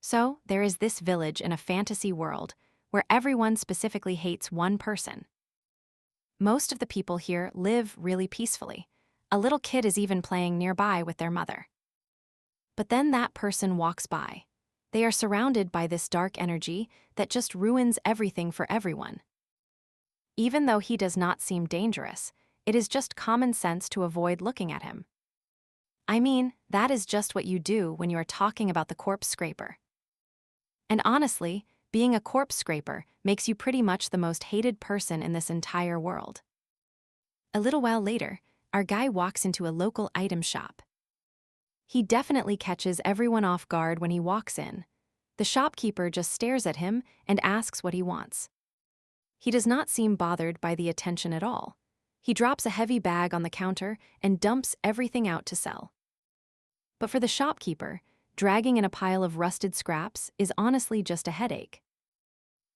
So, there is this village in a fantasy world where everyone specifically hates one person. Most of the people here live really peacefully. A little kid is even playing nearby with their mother. But then that person walks by. They are surrounded by this dark energy that just ruins everything for everyone. Even though he does not seem dangerous, it is just common sense to avoid looking at him. I mean, that is just what you do when you are talking about the corpse scraper. And honestly, being a corpse scraper makes you pretty much the most hated person in this entire world. A little while later, our guy walks into a local item shop. He definitely catches everyone off guard when he walks in. The shopkeeper just stares at him and asks what he wants. He does not seem bothered by the attention at all. He drops a heavy bag on the counter and dumps everything out to sell. But for the shopkeeper, dragging in a pile of rusted scraps is honestly just a headache.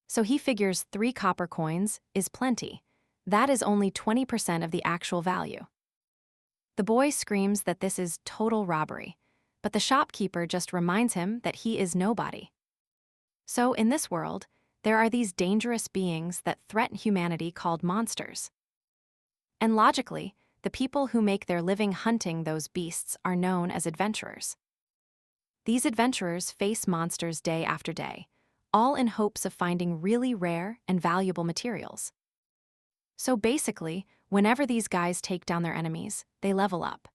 So he figures 3 copper coins is plenty. That is only 20% of the actual value. The boy screams that this is total robbery, but the shopkeeper just reminds him that he is nobody. So in this world, there are these dangerous beings that threaten humanity called monsters. And logically, the people who make their living hunting those beasts are known as adventurers. These adventurers face monsters day after day, all in hopes of finding really rare and valuable materials. So basically, whenever these guys take down their enemies, they level up.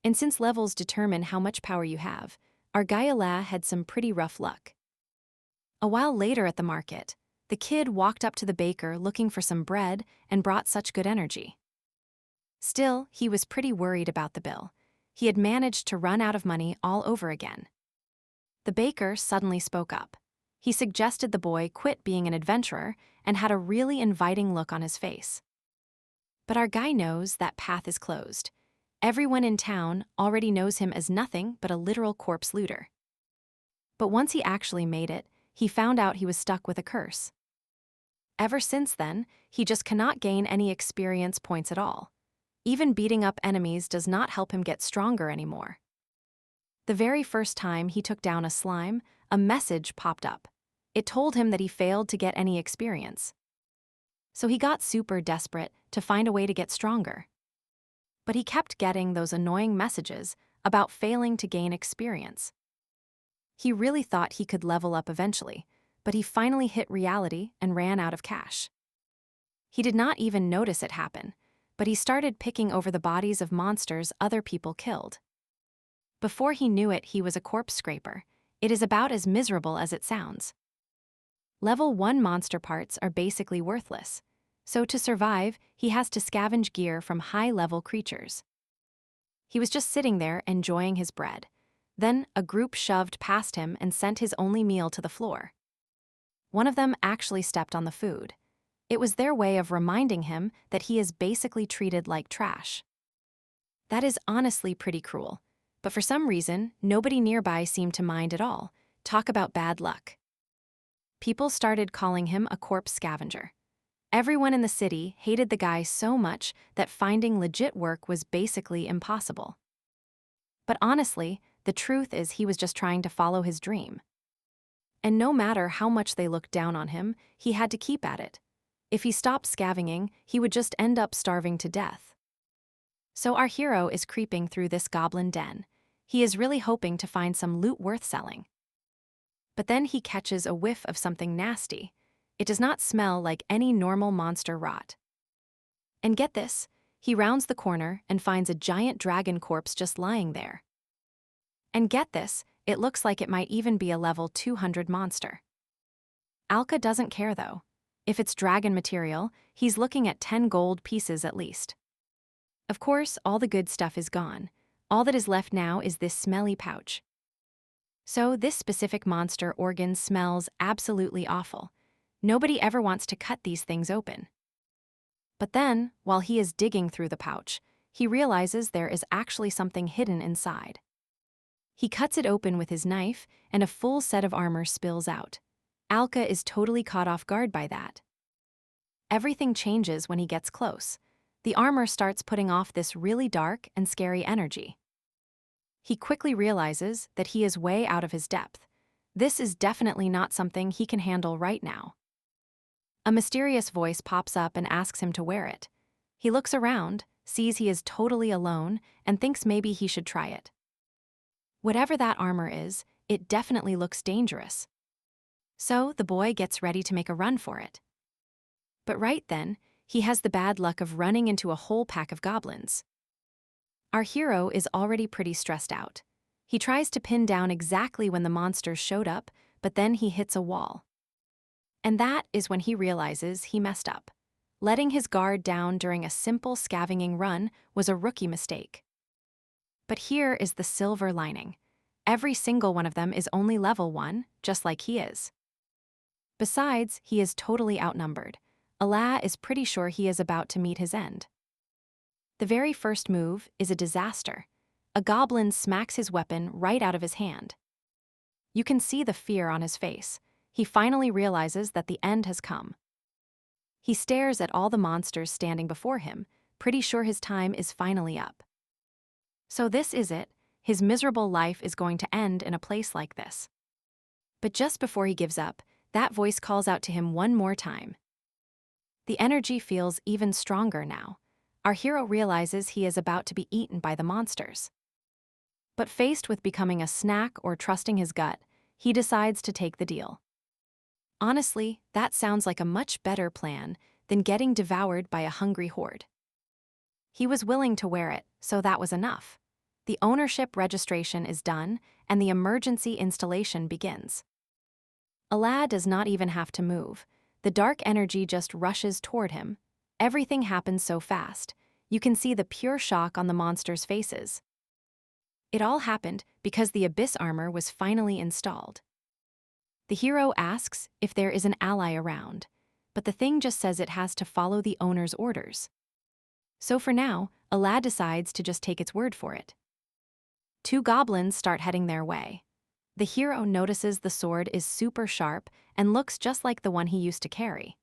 And since levels determine how much power you have, our Yahello had some pretty rough luck. A while later at the market, the kid walked up to the baker looking for some bread and brought such good energy. Still, he was pretty worried about the bill. He had managed to run out of money all over again. The baker suddenly spoke up. He suggested the boy quit being an adventurer and had a really inviting look on his face. But our guy knows that path is closed. Everyone in town already knows him as nothing but a literal corpse looter. But once he actually made it, he found out he was stuck with a curse. Ever since then, he just cannot gain any experience points at all. Even beating up enemies does not help him get stronger anymore. The very first time he took down a slime, a message popped up. It told him that he failed to get any experience. So he got super desperate to find a way to get stronger. But he kept getting those annoying messages about failing to gain experience. He really thought he could level up eventually, but he finally hit reality and ran out of cash. He did not even notice it happen, but he started picking over the bodies of monsters other people killed. Before he knew it, he was a corpse scraper. It is about as miserable as it sounds. Level 1 monster parts are basically worthless, so to survive, he has to scavenge gear from high-level creatures. He was just sitting there enjoying his bread. Then a group shoved past him and sent his only meal to the floor. One of them actually stepped on the food. It was their way of reminding him that he is basically treated like trash. That is honestly pretty cruel, but for some reason, nobody nearby seemed to mind at all. Talk about bad luck. People started calling him a corpse scavenger. Everyone in the city hated the guy so much that finding legit work was basically impossible. But honestly, the truth is he was just trying to follow his dream. And no matter how much they looked down on him, he had to keep at it. If he stopped scavenging, he would just end up starving to death. So our hero is creeping through this goblin den. He is really hoping to find some loot worth selling. But then he catches a whiff of something nasty. It does not smell like any normal monster rot. And get this, he rounds the corner and finds a giant dragon corpse just lying there. And get this, it looks like it might even be a level 200 monster. Alka doesn't care though. If it's dragon material, he's looking at 10 gold pieces at least. Of course, all the good stuff is gone. All that is left now is this smelly pouch. So this specific monster organ smells absolutely awful. Nobody ever wants to cut these things open. But then, while he is digging through the pouch, he realizes there is actually something hidden inside. He cuts it open with his knife, and a full set of armor spills out. Alka is totally caught off guard by that. Everything changes when he gets close. The armor starts putting off this really dark and scary energy. He quickly realizes that he is way out of his depth. This is definitely not something he can handle right now. A mysterious voice pops up and asks him to wear it. He looks around, sees he is totally alone, and thinks maybe he should try it. Whatever that armor is, it definitely looks dangerous. So the boy gets ready to make a run for it. But right then, he has the bad luck of running into a whole pack of goblins. Our hero is already pretty stressed out. He tries to pin down exactly when the monsters showed up, but then he hits a wall. And that is when he realizes he messed up. Letting his guard down during a simple scavenging run was a rookie mistake. But here is the silver lining. Every single one of them is only level 1, just like he is. Besides, he is totally outnumbered. Allah is pretty sure he is about to meet his end. The very first move is a disaster. A goblin smacks his weapon right out of his hand. You can see the fear on his face. He finally realizes that the end has come. He stares at all the monsters standing before him, pretty sure his time is finally up. So this is it. His miserable life is going to end in a place like this. But just before he gives up, that voice calls out to him one more time. The energy feels even stronger now. Our hero realizes he is about to be eaten by the monsters. But faced with becoming a snack or trusting his gut, he decides to take the deal. Honestly, that sounds like a much better plan than getting devoured by a hungry horde. He was willing to wear it, so that was enough. The ownership registration is done, and the emergency installation begins. Allah does not even have to move. The dark energy just rushes toward him. Everything happens so fast. You can see the pure shock on the monsters' faces. It all happened because the abyss armor was finally installed. The hero asks if there is an ally around, but the thing just says it has to follow the owner's orders. So for now, Allah decides to just take its word for it. 2 goblins start heading their way. The hero notices the sword is super sharp and looks just like the one he used to carry.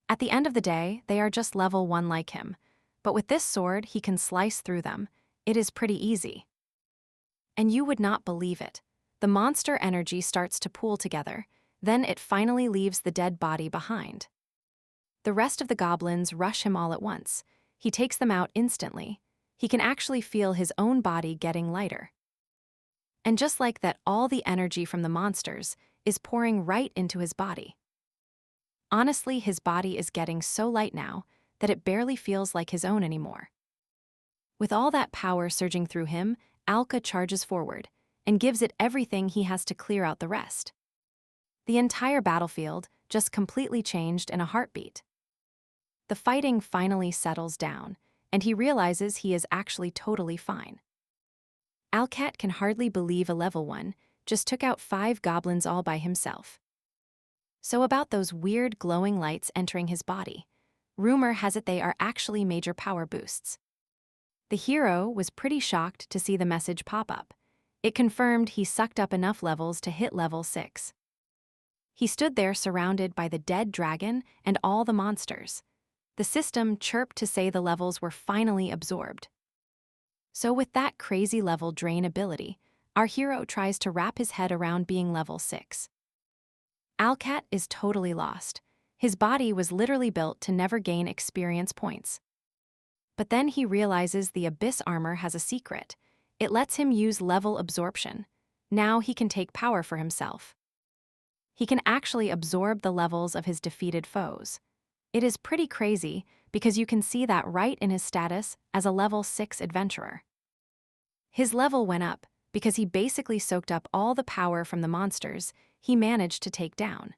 At the end of the day, they are just level 1 like him, but with this sword he can slice through them. It is pretty easy. And you would not believe it. The monster energy starts to pool together, then it finally leaves the dead body behind. The rest of the goblins rush him all at once. He takes them out instantly. He can actually feel his own body getting lighter. And just like that, all the energy from the monsters is pouring right into his body. Honestly, his body is getting so light now that it barely feels like his own anymore. With all that power surging through him, Alka charges forward and gives it everything he has to clear out the rest. The entire battlefield just completely changed in a heartbeat. The fighting finally settles down, and he realizes he is actually totally fine. Alcat can hardly believe a level 1 just took out 5 goblins all by himself. So about those weird glowing lights entering his body, rumor has it they are actually major power boosts. The hero was pretty shocked to see the message pop up. It confirmed he sucked up enough levels to hit level 6. He stood there surrounded by the dead dragon and all the monsters. The system chirped to say the levels were finally absorbed. So with that crazy level drain ability, our hero tries to wrap his head around being level 6. Alcat is totally lost. His body was literally built to never gain experience points. But then he realizes the abyss armor has a secret. It lets him use level absorption. Now he can take power for himself. He can actually absorb the levels of his defeated foes. It is pretty crazy because you can see that right in his status as a level 6 adventurer. His level went up because he basically soaked up all the power from the monsters he managed to take down.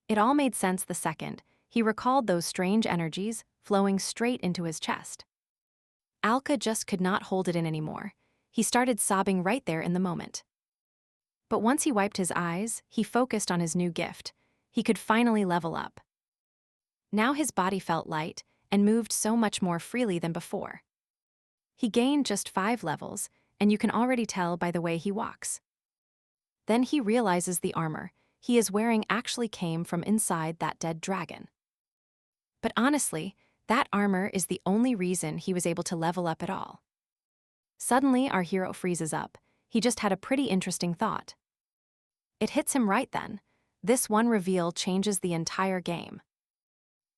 It all made sense the second he recalled those strange energies flowing straight into his chest. Alka just could not hold it in anymore. He started sobbing right there in the moment. But once he wiped his eyes, he focused on his new gift. He could finally level up. Now his body felt light and moved so much more freely than before. He gained just 5 levels, and you can already tell by the way he walks. Then he realizes the armor he is wearing actually came from inside that dead dragon. But honestly, that armor is the only reason he was able to level up at all. Suddenly, our hero freezes up. He just had a pretty interesting thought. It hits him right then. This one reveal changes the entire game.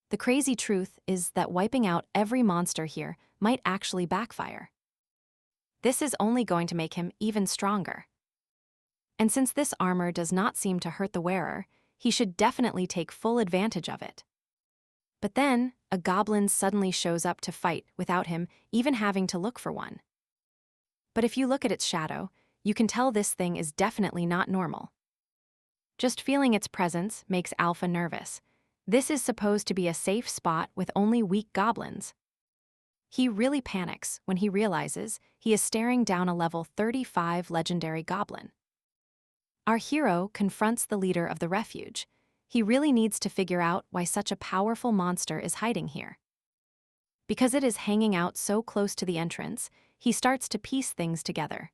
The crazy truth is that wiping out every monster here might actually backfire. This is only going to make him even stronger. And since this armor does not seem to hurt the wearer, he should definitely take full advantage of it. But then, a goblin suddenly shows up to fight without him even having to look for one. But if you look at its shadow, you can tell this thing is definitely not normal. Just feeling its presence makes Alpha nervous. This is supposed to be a safe spot with only weak goblins. He really panics when he realizes he is staring down a level 35 legendary goblin. Our hero confronts the leader of the refuge. He really needs to figure out why such a powerful monster is hiding here. Because it is hanging out so close to the entrance, he starts to piece things together.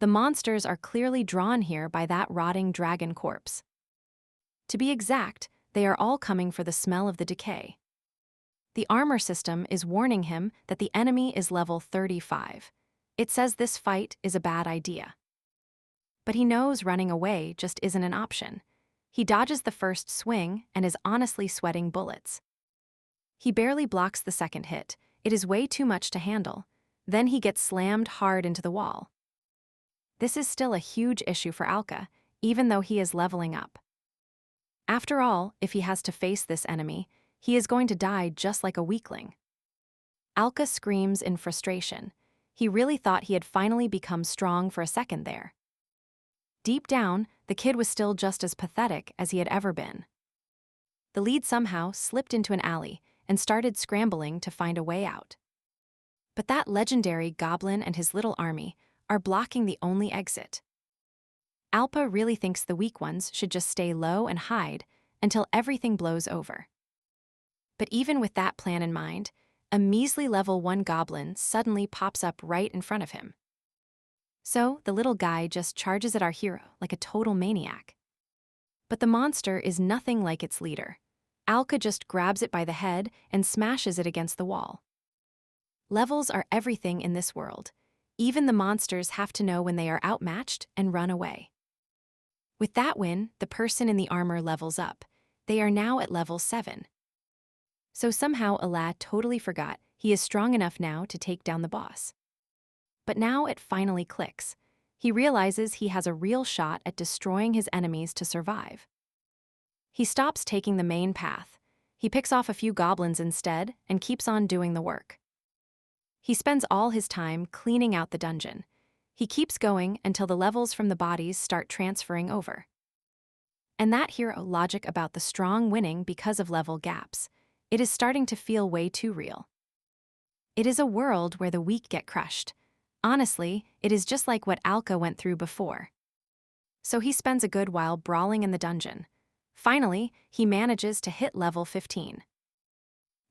The monsters are clearly drawn here by that rotting dragon corpse. To be exact, they are all coming for the smell of the decay. The armor system is warning him that the enemy is level 35. It says this fight is a bad idea. But he knows running away just isn't an option. He dodges the first swing and is honestly sweating bullets. He barely blocks the second hit. It is way too much to handle. Then he gets slammed hard into the wall. This is still a huge issue for Alka, even though he is leveling up. After all, if he has to face this enemy, he is going to die just like a weakling. Alka screams in frustration. He really thought he had finally become strong for a second there. Deep down, the kid was still just as pathetic as he had ever been. The lead somehow slipped into an alley and started scrambling to find a way out. But that legendary goblin and his little army are blocking the only exit. Alpa really thinks the weak ones should just stay low and hide until everything blows over. But even with that plan in mind, a measly level 1 goblin suddenly pops up right in front of him. So the little guy just charges at our hero like a total maniac. But the monster is nothing like its leader. Alka just grabs it by the head and smashes it against the wall. Levels are everything in this world. Even the monsters have to know when they are outmatched and run away. With that win, the person in the armor levels up. They are now at level 7. So somehow Ala totally forgot he is strong enough now to take down the boss. But now it finally clicks. He realizes he has a real shot at destroying his enemies to survive. He stops taking the main path. He picks off a few goblins instead and keeps on doing the work. He spends all his time cleaning out the dungeon. He keeps going until the levels from the bodies start transferring over. And that hero logic about the strong winning because of level gaps, it is starting to feel way too real. It is a world where the weak get crushed. Honestly, it is just like what Alka went through before. So he spends a good while brawling in the dungeon. Finally, he manages to hit level 15.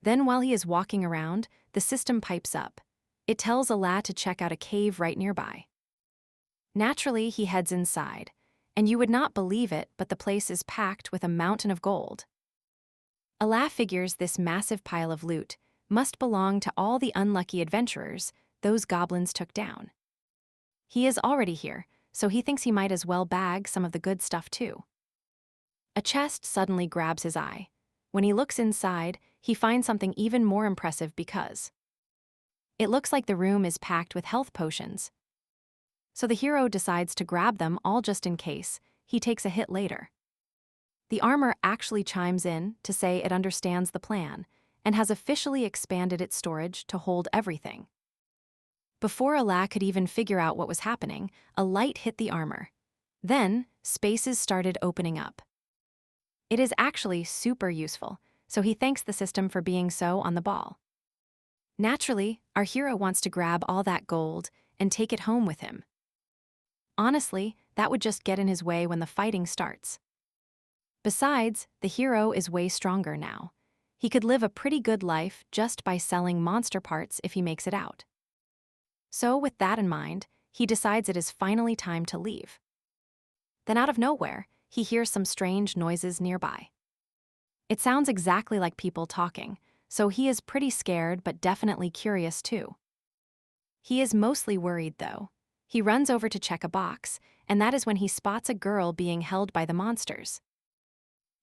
Then while he is walking around, the system pipes up. It tells Ala to check out a cave right nearby. Naturally, he heads inside, and you would not believe it, but the place is packed with a mountain of gold. Ala figures this massive pile of loot must belong to all the unlucky adventurers those goblins took down. He is already here, so he thinks he might as well bag some of the good stuff too. A chest suddenly grabs his eye. When he looks inside, he finds something even more impressive because it looks like the room is packed with health potions. So the hero decides to grab them all just in case he takes a hit later. The armor actually chimes in to say it understands the plan and has officially expanded its storage to hold everything. Before Ala could even figure out what was happening, a light hit the armor. Then, spaces started opening up. It is actually super useful, so he thanks the system for being so on the ball. Naturally, our hero wants to grab all that gold and take it home with him. Honestly, that would just get in his way when the fighting starts. Besides, the hero is way stronger now. He could live a pretty good life just by selling monster parts if he makes it out. So with that in mind, he decides it is finally time to leave. Then out of nowhere, he hears some strange noises nearby. It sounds exactly like people talking, so he is pretty scared but definitely curious too. He is mostly worried though. He runs over to check a box and that is when he spots a girl being held by the monsters.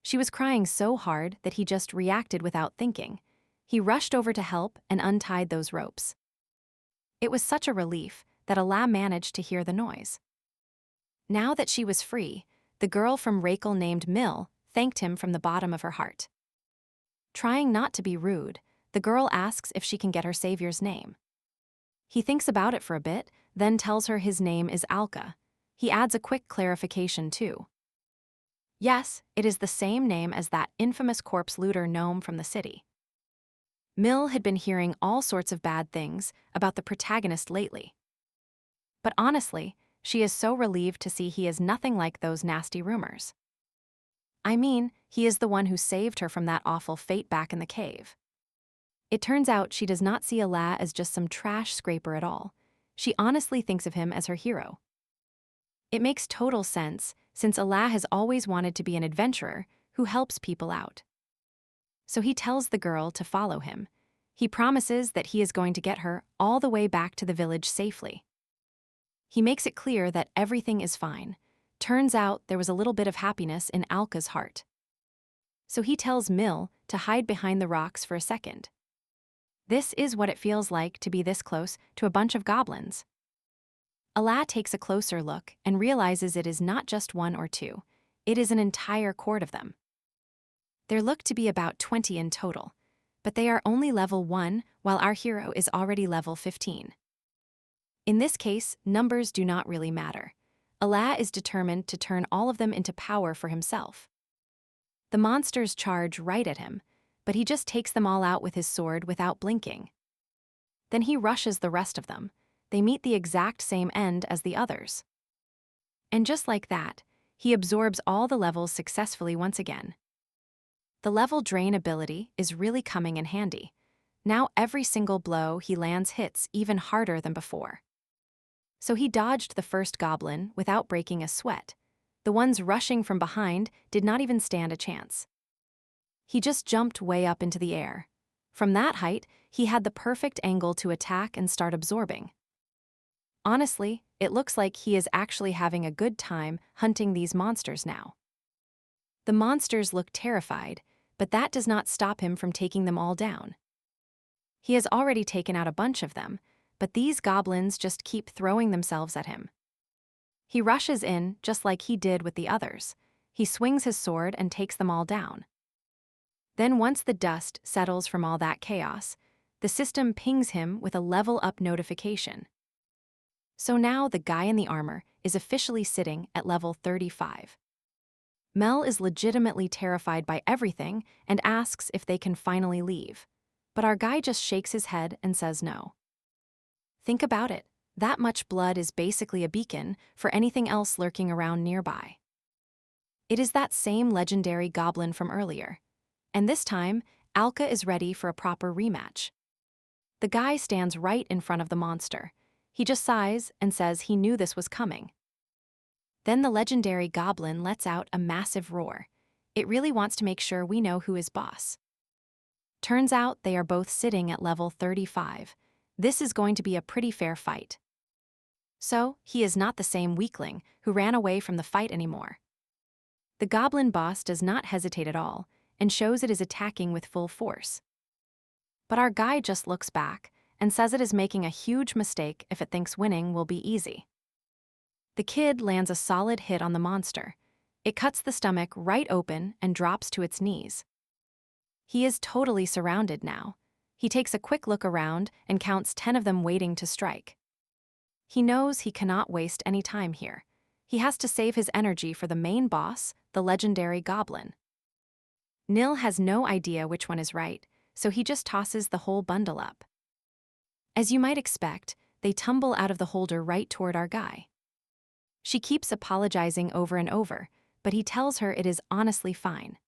She was crying so hard that he just reacted without thinking. He rushed over to help and untied those ropes. It was such a relief that Allah managed to hear the noise. Now that she was free, the girl from Rakel named Mill thanked him from the bottom of her heart. Trying not to be rude, the girl asks if she can get her savior's name. He thinks about it for a bit, then tells her his name is Alka. He adds a quick clarification too. Yes, it is the same name as that infamous corpse looter gnome from the city. Mill had been hearing all sorts of bad things about the protagonist lately. But honestly, she is so relieved to see he is nothing like those nasty rumors. I mean, he is the one who saved her from that awful fate back in the cave. It turns out she does not see Allah as just some trash scraper at all. She honestly thinks of him as her hero. It makes total sense, since Allah has always wanted to be an adventurer who helps people out. So he tells the girl to follow him. He promises that he is going to get her all the way back to the village safely. He makes it clear that everything is fine. Turns out there was a little bit of happiness in Alka's heart. So he tells Mill to hide behind the rocks for a second. This is what it feels like to be this close to a bunch of goblins. Allah takes a closer look and realizes it is not just one or two. It is an entire court of them. There look to be about 20 in total, but they are only level 1 while our hero is already level 15. In this case, numbers do not really matter. Allah is determined to turn all of them into power for himself. The monsters charge right at him, but he just takes them all out with his sword without blinking. Then he rushes the rest of them. They meet the exact same end as the others. And just like that, he absorbs all the levels successfully once again. The level drain ability is really coming in handy. Now every single blow he lands hits even harder than before. So he dodged the first goblin without breaking a sweat. The ones rushing from behind did not even stand a chance. He just jumped way up into the air. From that height, he had the perfect angle to attack and start absorbing. Honestly, it looks like he is actually having a good time hunting these monsters now. The monsters look terrified, but that does not stop him from taking them all down. He has already taken out a bunch of them, but these goblins just keep throwing themselves at him. He rushes in just like he did with the others. He swings his sword and takes them all down. Then once the dust settles from all that chaos, the system pings him with a level up notification. So now the guy in the armor is officially sitting at level 35. Mel is legitimately terrified by everything and asks if they can finally leave. But our guy just shakes his head and says no. Think about it. That much blood is basically a beacon for anything else lurking around nearby. It is that same legendary goblin from earlier. And this time, Alka is ready for a proper rematch. The guy stands right in front of the monster. He just sighs and says he knew this was coming. Then the legendary goblin lets out a massive roar. It really wants to make sure we know who is boss. Turns out they are both sitting at level 35. This is going to be a pretty fair fight. So, he is not the same weakling who ran away from the fight anymore. The goblin boss does not hesitate at all and shows it is attacking with full force. But our guy just looks back and says it is making a huge mistake if it thinks winning will be easy. The kid lands a solid hit on the monster. It cuts the stomach right open and drops to its knees. He is totally surrounded now. He takes a quick look around and counts 10 of them waiting to strike. He knows he cannot waste any time here. He has to save his energy for the main boss, the legendary goblin. Nil has no idea which one is right, so he just tosses the whole bundle up. As you might expect, they tumble out of the holder right toward our guy. She keeps apologizing over and over, but he tells her it is honestly fine.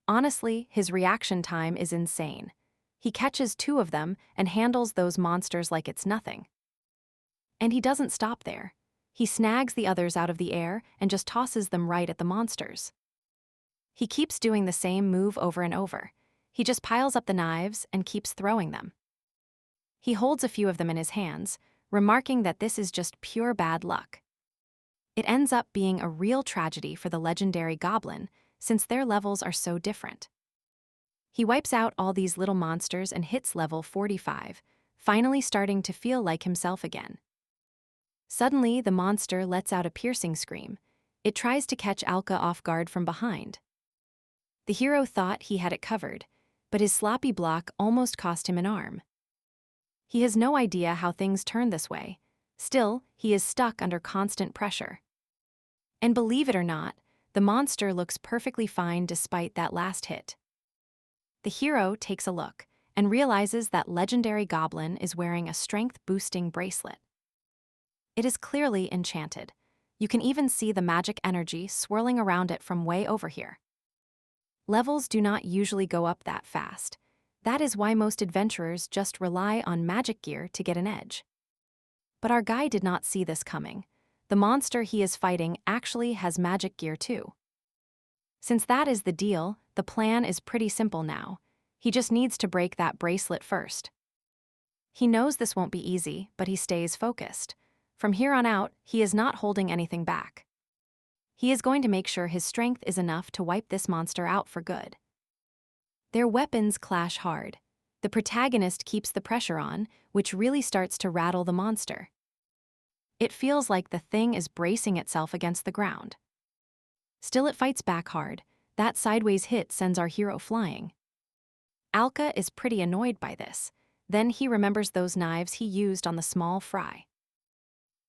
Honestly, his reaction time is insane. He catches 2 of them and handles those monsters like it's nothing. And he doesn't stop there. He snags the others out of the air and just tosses them right at the monsters. He keeps doing the same move over and over. He just piles up the knives and keeps throwing them. He holds a few of them in his hands, remarking that this is just pure bad luck. It ends up being a real tragedy for the legendary goblin, since their levels are so different. He wipes out all these little monsters and hits level 45, finally starting to feel like himself again. Suddenly, the monster lets out a piercing scream. It tries to catch Alka off guard from behind. The hero thought he had it covered, but his sloppy block almost cost him an arm. He has no idea how things turn this way. Still, he is stuck under constant pressure. And believe it or not, the monster looks perfectly fine despite that last hit. The hero takes a look and realizes that legendary goblin is wearing a strength-boosting bracelet. It is clearly enchanted. You can even see the magic energy swirling around it from way over here. Levels do not usually go up that fast. That is why most adventurers just rely on magic gear to get an edge. But our guy did not see this coming. The monster he is fighting actually has magic gear too. Since that is the deal, the plan is pretty simple now. He just needs to break that bracelet first. He knows this won't be easy, but he stays focused. From here on out, he is not holding anything back. He is going to make sure his strength is enough to wipe this monster out for good. Their weapons clash hard. The protagonist keeps the pressure on, which really starts to rattle the monster. It feels like the thing is bracing itself against the ground. Still, it fights back hard. That sideways hit sends our hero flying. Alka is pretty annoyed by this. Then he remembers those knives he used on the small fry.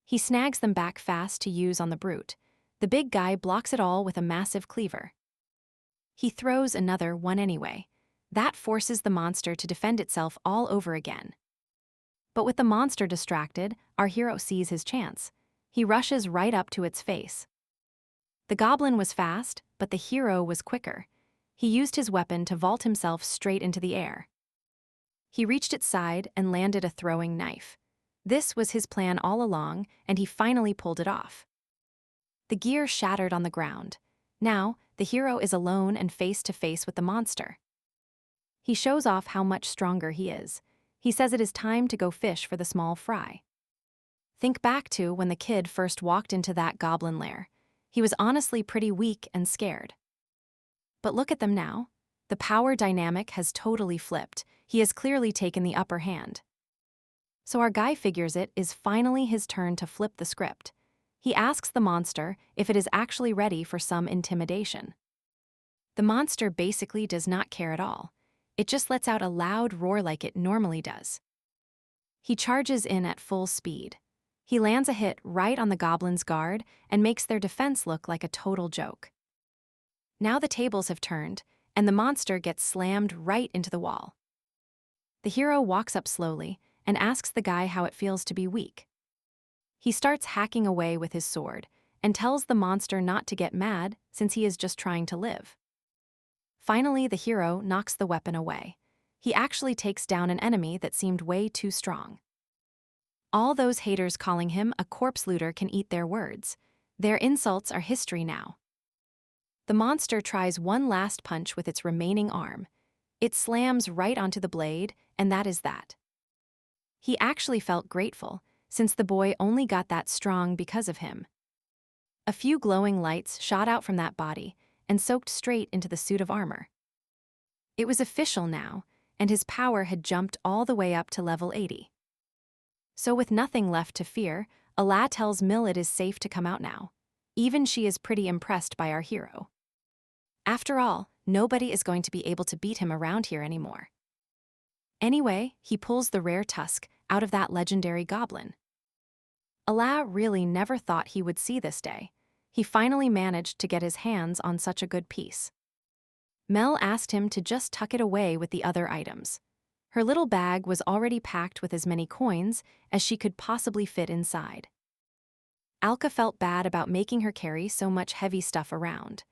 He snags them back fast to use on the brute. The big guy blocks it all with a massive cleaver. He throws another one anyway. That forces the monster to defend itself all over again. But with the monster distracted, our hero sees his chance. He rushes right up to its face. The goblin was fast, but the hero was quicker. He used his weapon to vault himself straight into the air. He reached its side and landed a throwing knife. This was his plan all along, and he finally pulled it off. The gear shattered on the ground. Now, the hero is alone and face to face with the monster. He shows off how much stronger he is. He says it is time to go fish for the small fry. Think back to when the kid first walked into that goblin lair. He was honestly pretty weak and scared. But look at them now. The power dynamic has totally flipped. He has clearly taken the upper hand. So our guy figures it is finally his turn to flip the script. He asks the monster if it is actually ready for some intimidation. The monster basically does not care at all. It just lets out a loud roar like it normally does. He charges in at full speed. He lands a hit right on the goblin's guard and makes their defense look like a total joke. Now the tables have turned, and the monster gets slammed right into the wall. The hero walks up slowly and asks the guy how it feels to be weak. He starts hacking away with his sword and tells the monster not to get mad since he is just trying to live. Finally, the hero knocks the weapon away. He actually takes down an enemy that seemed way too strong. All those haters calling him a corpse looter can eat their words. Their insults are history now. The monster tries one last punch with its remaining arm. It slams right onto the blade, and that is that. He actually felt grateful, since the boy only got that strong because of him. A few glowing lights shot out from that body and soaked straight into the suit of armor. It was official now, and his power had jumped all the way up to level 80. So with nothing left to fear, Allah tells Mill it is safe to come out now. Even she is pretty impressed by our hero. After all, nobody is going to be able to beat him around here anymore. Anyway, he pulls the rare tusk out of that legendary goblin. Allah really never thought he would see this day. He finally managed to get his hands on such a good piece. Mel asked him to just tuck it away with the other items. Her little bag was already packed with as many coins as she could possibly fit inside. Alka felt bad about making her carry so much heavy stuff around,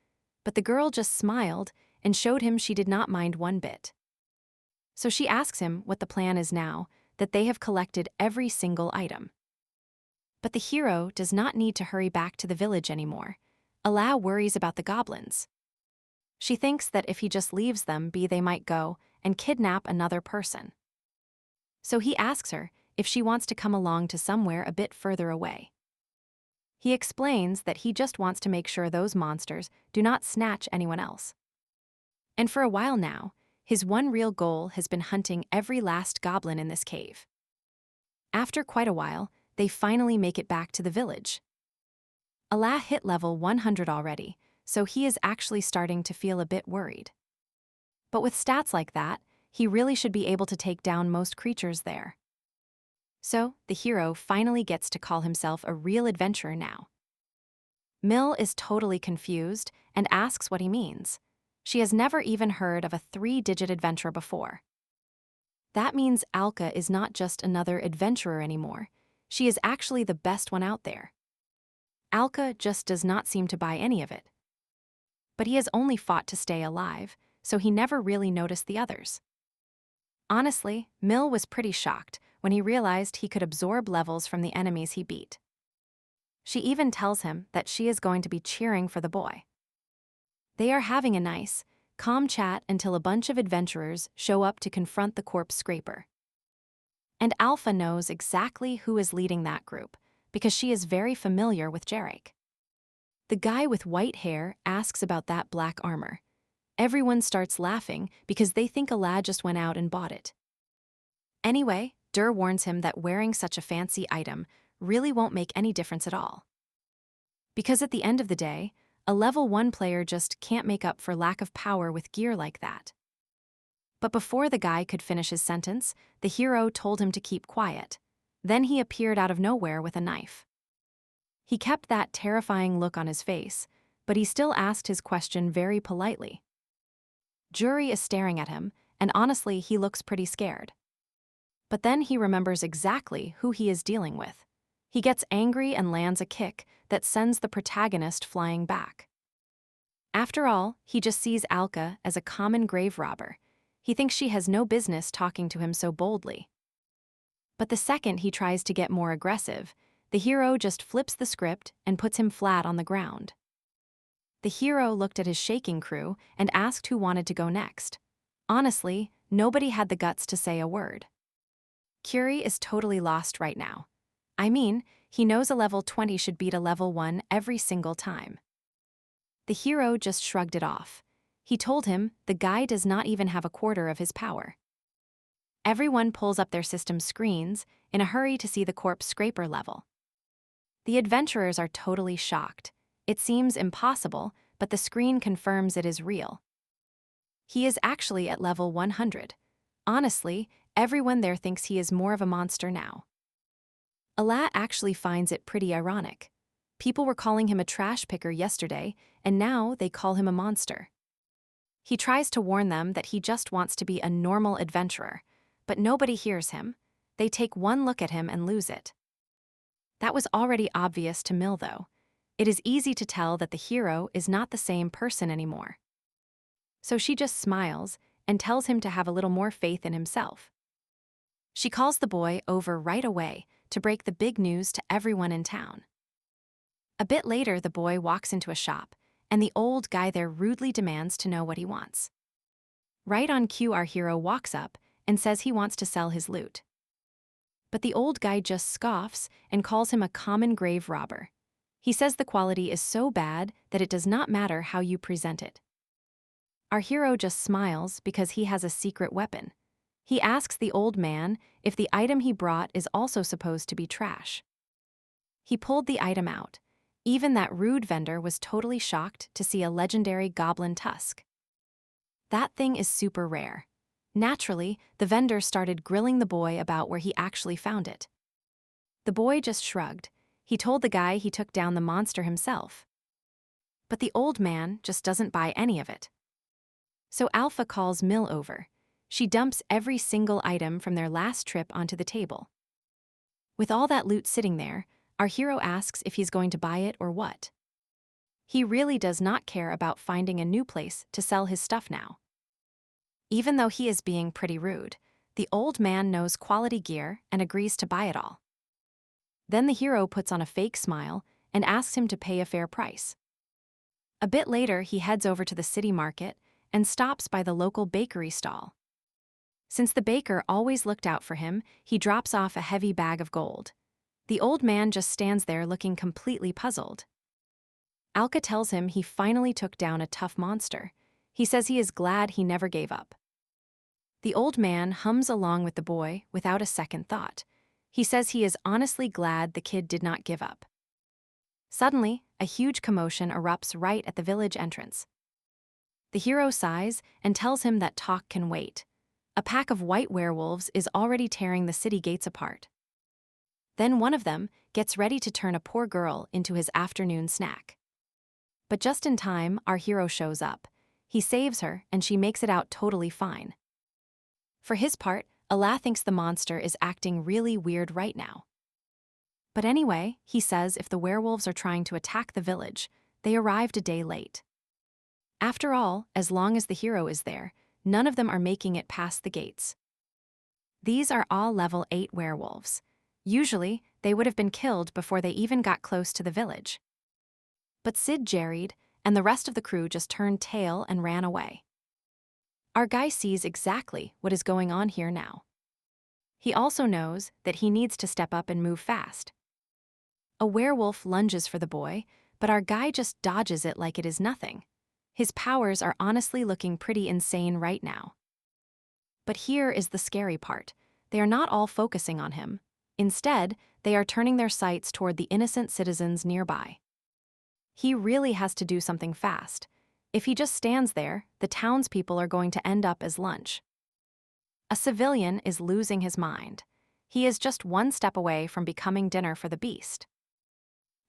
but the girl just smiled and showed him she did not mind one bit. So she asks him what the plan is now that they have collected every single item. But the hero does not need to hurry back to the village anymore. Allah worries about the goblins. She thinks that if he just leaves them be, they might go and kidnap another person. So he asks her if she wants to come along to somewhere a bit further away. He explains that he just wants to make sure those monsters do not snatch anyone else. And for a while now, his one real goal has been hunting every last goblin in this cave. After quite a while, they finally make it back to the village. Allah hit level 100 already, so he is actually starting to feel a bit worried. But with stats like that, he really should be able to take down most creatures there. So, the hero finally gets to call himself a real adventurer now. Mill is totally confused and asks what he means. She has never even heard of a 3-digit adventurer before. That means Alka is not just another adventurer anymore. She is actually the best one out there. Alka just does not seem to buy any of it. But he has only fought to stay alive, so he never really noticed the others. Honestly, Mill was pretty shocked when he realized he could absorb levels from the enemies he beat. She even tells him that she is going to be cheering for the boy. They are having a nice, calm chat until a bunch of adventurers show up to confront the corpse scraper. And Alpha knows exactly who is leading that group, because she is very familiar with Jarek. The guy with white hair asks about that black armor. Everyone starts laughing because they think Alad just went out and bought it. Anyway, Dur warns him that wearing such a fancy item really won't make any difference at all. Because at the end of the day, a level 1 player just can't make up for lack of power with gear like that. But before the guy could finish his sentence, the hero told him to keep quiet. Then he appeared out of nowhere with a knife. He kept that terrifying look on his face, but he still asked his question very politely. Jury is staring at him, and honestly, he looks pretty scared. But then he remembers exactly who he is dealing with. He gets angry and lands a kick that sends the protagonist flying back. After all, he just sees Alka as a common grave robber. He thinks she has no business talking to him so boldly. But the second he tries to get more aggressive, the hero just flips the script and puts him flat on the ground. The hero looked at his shaking crew and asked who wanted to go next. Honestly, nobody had the guts to say a word. Curie is totally lost right now. I mean, he knows a level 20 should beat a level 1 every single time. The hero just shrugged it off. He told him the guy does not even have a quarter of his power. Everyone pulls up their system screens in a hurry to see the corpse scraper level. The adventurers are totally shocked. It seems impossible, but the screen confirms it is real. He is actually at level 100. Honestly, everyone there thinks he is more of a monster now. Alat actually finds it pretty ironic. People were calling him a trash picker yesterday, and now they call him a monster. He tries to warn them that he just wants to be a normal adventurer, but nobody hears him. They take one look at him and lose it. That was already obvious to Mill, though. It is easy to tell that the hero is not the same person anymore. So she just smiles and tells him to have a little more faith in himself. She calls the boy over right away to break the big news to everyone in town. A bit later, the boy walks into a shop, and the old guy there rudely demands to know what he wants. Right on cue, our hero walks up and says he wants to sell his loot. But the old guy just scoffs and calls him a common grave robber. He says the quality is so bad that it does not matter how you present it. Our hero just smiles because he has a secret weapon. He asks the old man if the item he brought is also supposed to be trash. He pulled the item out. Even that rude vendor was totally shocked to see a legendary goblin tusk. That thing is super rare. Naturally, the vendor started grilling the boy about where he actually found it. The boy just shrugged. He told the guy he took down the monster himself. But the old man just doesn't buy any of it. So Alpha calls Mill over. She dumps every single item from their last trip onto the table. With all that loot sitting there, our hero asks if he's going to buy it or what. He really does not care about finding a new place to sell his stuff now. Even though he is being pretty rude, the old man knows quality gear and agrees to buy it all. Then the hero puts on a fake smile and asks him to pay a fair price. A bit later, he heads over to the city market and stops by the local bakery stall. Since the baker always looked out for him, he drops off a heavy bag of gold. The old man just stands there looking completely puzzled. Alka tells him he finally took down a tough monster. He says he is glad he never gave up. The old man hums along with the boy without a second thought. He says he is honestly glad the kid did not give up. Suddenly, a huge commotion erupts right at the village entrance. The hero sighs and tells him that talk can wait. A pack of white werewolves is already tearing the city gates apart. Then one of them gets ready to turn a poor girl into his afternoon snack. But just in time, our hero shows up. He saves her, and she makes it out totally fine. For his part, Allah thinks the monster is acting really weird right now. But anyway, he says if the werewolves are trying to attack the village, they arrived a day late. After all, as long as the hero is there, none of them are making it past the gates. These are all level 8 werewolves. Usually, they would have been killed before they even got close to the village. But Sid jerried, and the rest of the crew just turned tail and ran away. Our guy sees exactly what is going on here now. He also knows that he needs to step up and move fast. A werewolf lunges for the boy, but our guy just dodges it like it is nothing. His powers are honestly looking pretty insane right now. But here is the scary part. They are not all focusing on him. Instead, they are turning their sights toward the innocent citizens nearby. He really has to do something fast. If he just stands there, the townspeople are going to end up as lunch. A civilian is losing his mind. He is just one step away from becoming dinner for the beast.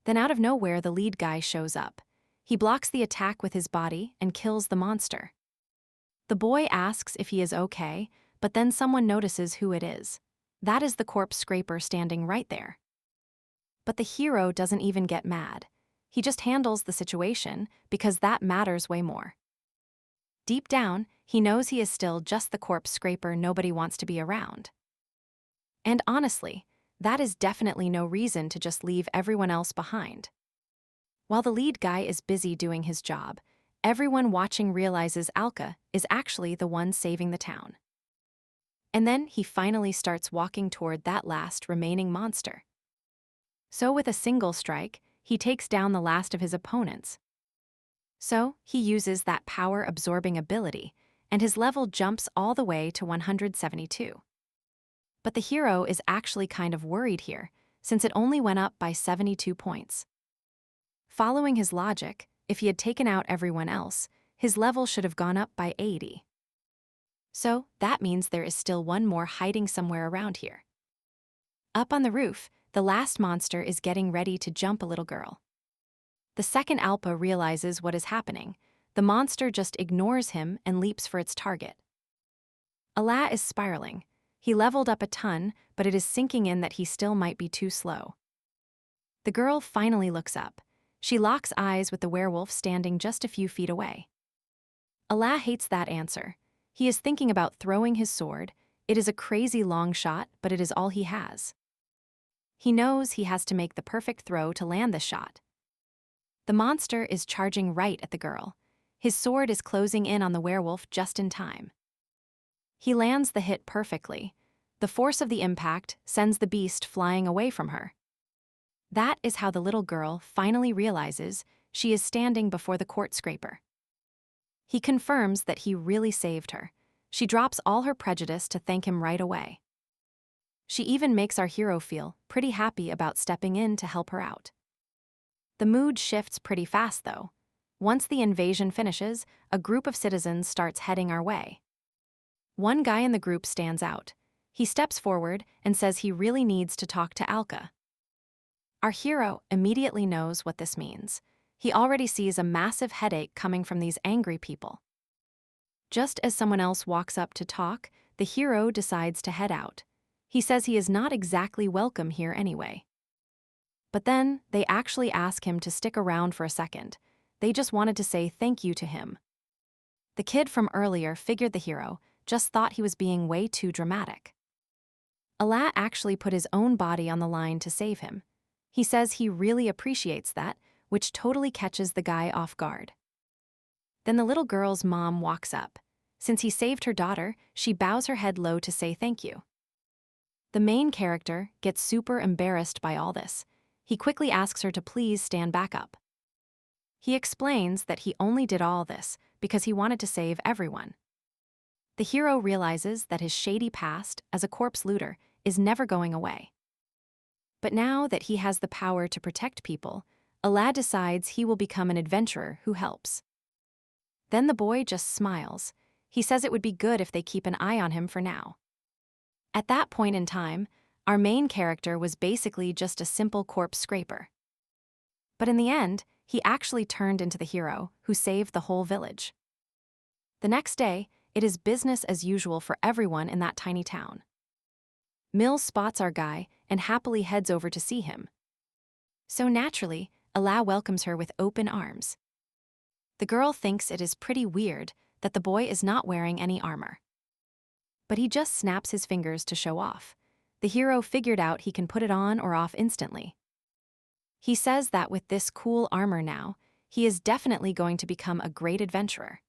Then out of nowhere, the lead guy shows up. He blocks the attack with his body and kills the monster. The boy asks if he is okay, but then someone notices who it is. That is the corpse scraper standing right there. But the hero doesn't even get mad. He just handles the situation because that matters way more. Deep down, he knows he is still just the corpse scraper nobody wants to be around. And honestly, that is definitely no reason to just leave everyone else behind. While the lead guy is busy doing his job, everyone watching realizes Alka is actually the one saving the town. And then he finally starts walking toward that last remaining monster. So with a single strike, he takes down the last of his opponents. So he uses that power-absorbing ability, and his level jumps all the way to 172. But the hero is actually kind of worried here, since it only went up by 72 points. Following his logic, if he had taken out everyone else, his level should have gone up by 80. So that means there is still one more hiding somewhere around here. Up on the roof, the last monster is getting ready to jump a little girl. The second Alpa realizes what is happening. The monster just ignores him and leaps for its target. Allah is spiraling. He leveled up a ton, but it is sinking in that he still might be too slow. The girl finally looks up. She locks eyes with the werewolf standing just a few feet away. Allah hates that answer. He is thinking about throwing his sword. It is a crazy long shot, but it is all he has. He knows he has to make the perfect throw to land this shot. The monster is charging right at the girl. His sword is closing in on the werewolf just in time. He lands the hit perfectly. The force of the impact sends the beast flying away from her. That is how the little girl finally realizes she is standing before the court scraper. He confirms that he really saved her. She drops all her prejudice to thank him right away. She even makes our hero feel pretty happy about stepping in to help her out. The mood shifts pretty fast, though. Once the invasion finishes, a group of citizens starts heading our way. One guy in the group stands out. He steps forward and says he really needs to talk to Alka. Our hero immediately knows what this means. He already sees a massive headache coming from these angry people. Just as someone else walks up to talk, the hero decides to head out. He says he is not exactly welcome here anyway. But then, they actually ask him to stick around for a second. They just wanted to say thank you to him. The kid from earlier figured the hero just thought he was being way too dramatic. Allah actually put his own body on the line to save him. He says he really appreciates that, which totally catches the guy off guard. Then the little girl's mom walks up. Since he saved her daughter, she bows her head low to say thank you. The main character gets super embarrassed by all this. He quickly asks her to please stand back up. He explains that he only did all this because he wanted to save everyone. The hero realizes that his shady past as a corpse looter is never going away. But now that he has the power to protect people, a lad decides he will become an adventurer who helps. Then the boy just smiles. He says it would be good if they keep an eye on him for now. At that point in time, our main character was basically just a simple corpse scraper. But in the end, he actually turned into the hero who saved the whole village. The next day, it is business as usual for everyone in that tiny town. Mills spots our guy and happily heads over to see him. So naturally, Allah welcomes her with open arms. The girl thinks it is pretty weird that the boy is not wearing any armor. But he just snaps his fingers to show off. The hero figured out he can put it on or off instantly. He says that with this cool armor now, he is definitely going to become a great adventurer.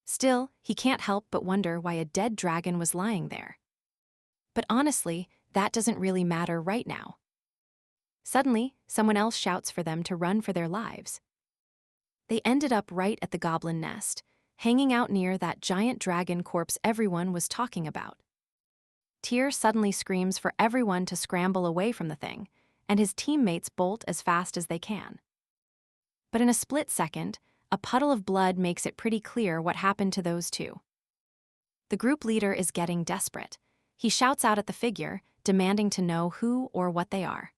Still, he can't help but wonder why a dead dragon was lying there. But honestly, that doesn't really matter right now. Suddenly, someone else shouts for them to run for their lives. They ended up right at the goblin nest, hanging out near that giant dragon corpse everyone was talking about. Tyr suddenly screams for everyone to scramble away from the thing, and his teammates bolt as fast as they can. But in a split second, a puddle of blood makes it pretty clear what happened to those two. The group leader is getting desperate. He shouts out at the figure, demanding to know who or what they are.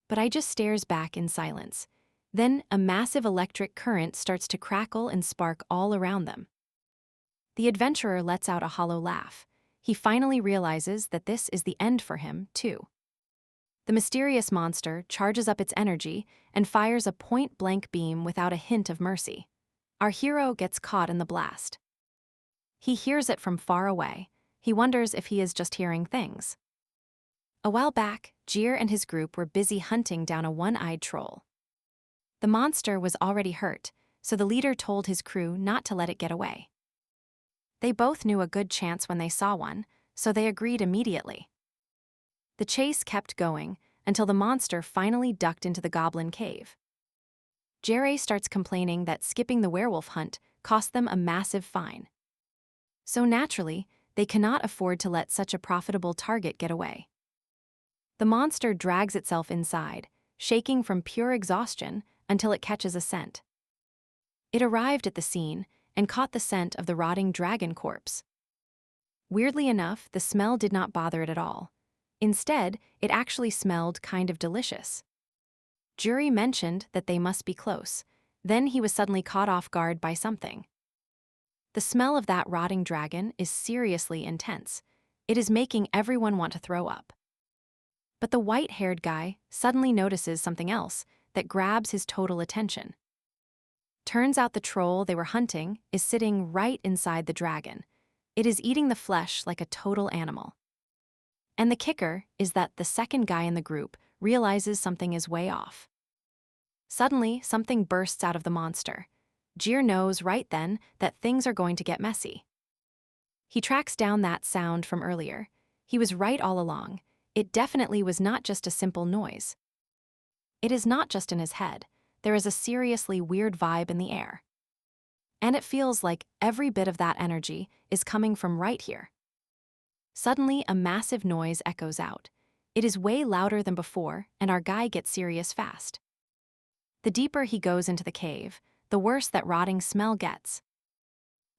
But I just stares back in silence. Then a massive electric current starts to crackle and spark all around them. The adventurer lets out a hollow laugh. He finally realizes that this is the end for him, too. The mysterious monster charges up its energy and fires a point-blank beam without a hint of mercy. Our hero gets caught in the blast. He hears it from far away. He wonders if he is just hearing things. A while back, Jir and his group were busy hunting down a one-eyed troll. The monster was already hurt, so the leader told his crew not to let it get away. They both knew a good chance when they saw one, so they agreed immediately. The chase kept going until the monster finally ducked into the goblin cave. Jerry starts complaining that skipping the werewolf hunt cost them a massive fine. So naturally, they cannot afford to let such a profitable target get away. The monster drags itself inside, shaking from pure exhaustion until it catches a scent. It arrived at the scene and caught the scent of the rotting dragon corpse. Weirdly enough, the smell did not bother it at all. Instead, it actually smelled kind of delicious. Jury mentioned that they must be close. Then he was suddenly caught off guard by something. The smell of that rotting dragon is seriously intense. It is making everyone want to throw up. But the white-haired guy suddenly notices something else that grabs his total attention. Turns out the troll they were hunting is sitting right inside the dragon. It is eating the flesh like a total animal. And the kicker is that the second guy in the group realizes something is way off. Suddenly, something bursts out of the monster. Jir knows right then that things are going to get messy. He tracks down that sound from earlier. He was right all along. It definitely was not just a simple noise. It is not just in his head. There is a seriously weird vibe in the air. And it feels like every bit of that energy is coming from right here. Suddenly, a massive noise echoes out. It is way louder than before, and our guy gets serious fast. The deeper he goes into the cave, the worse that rotting smell gets.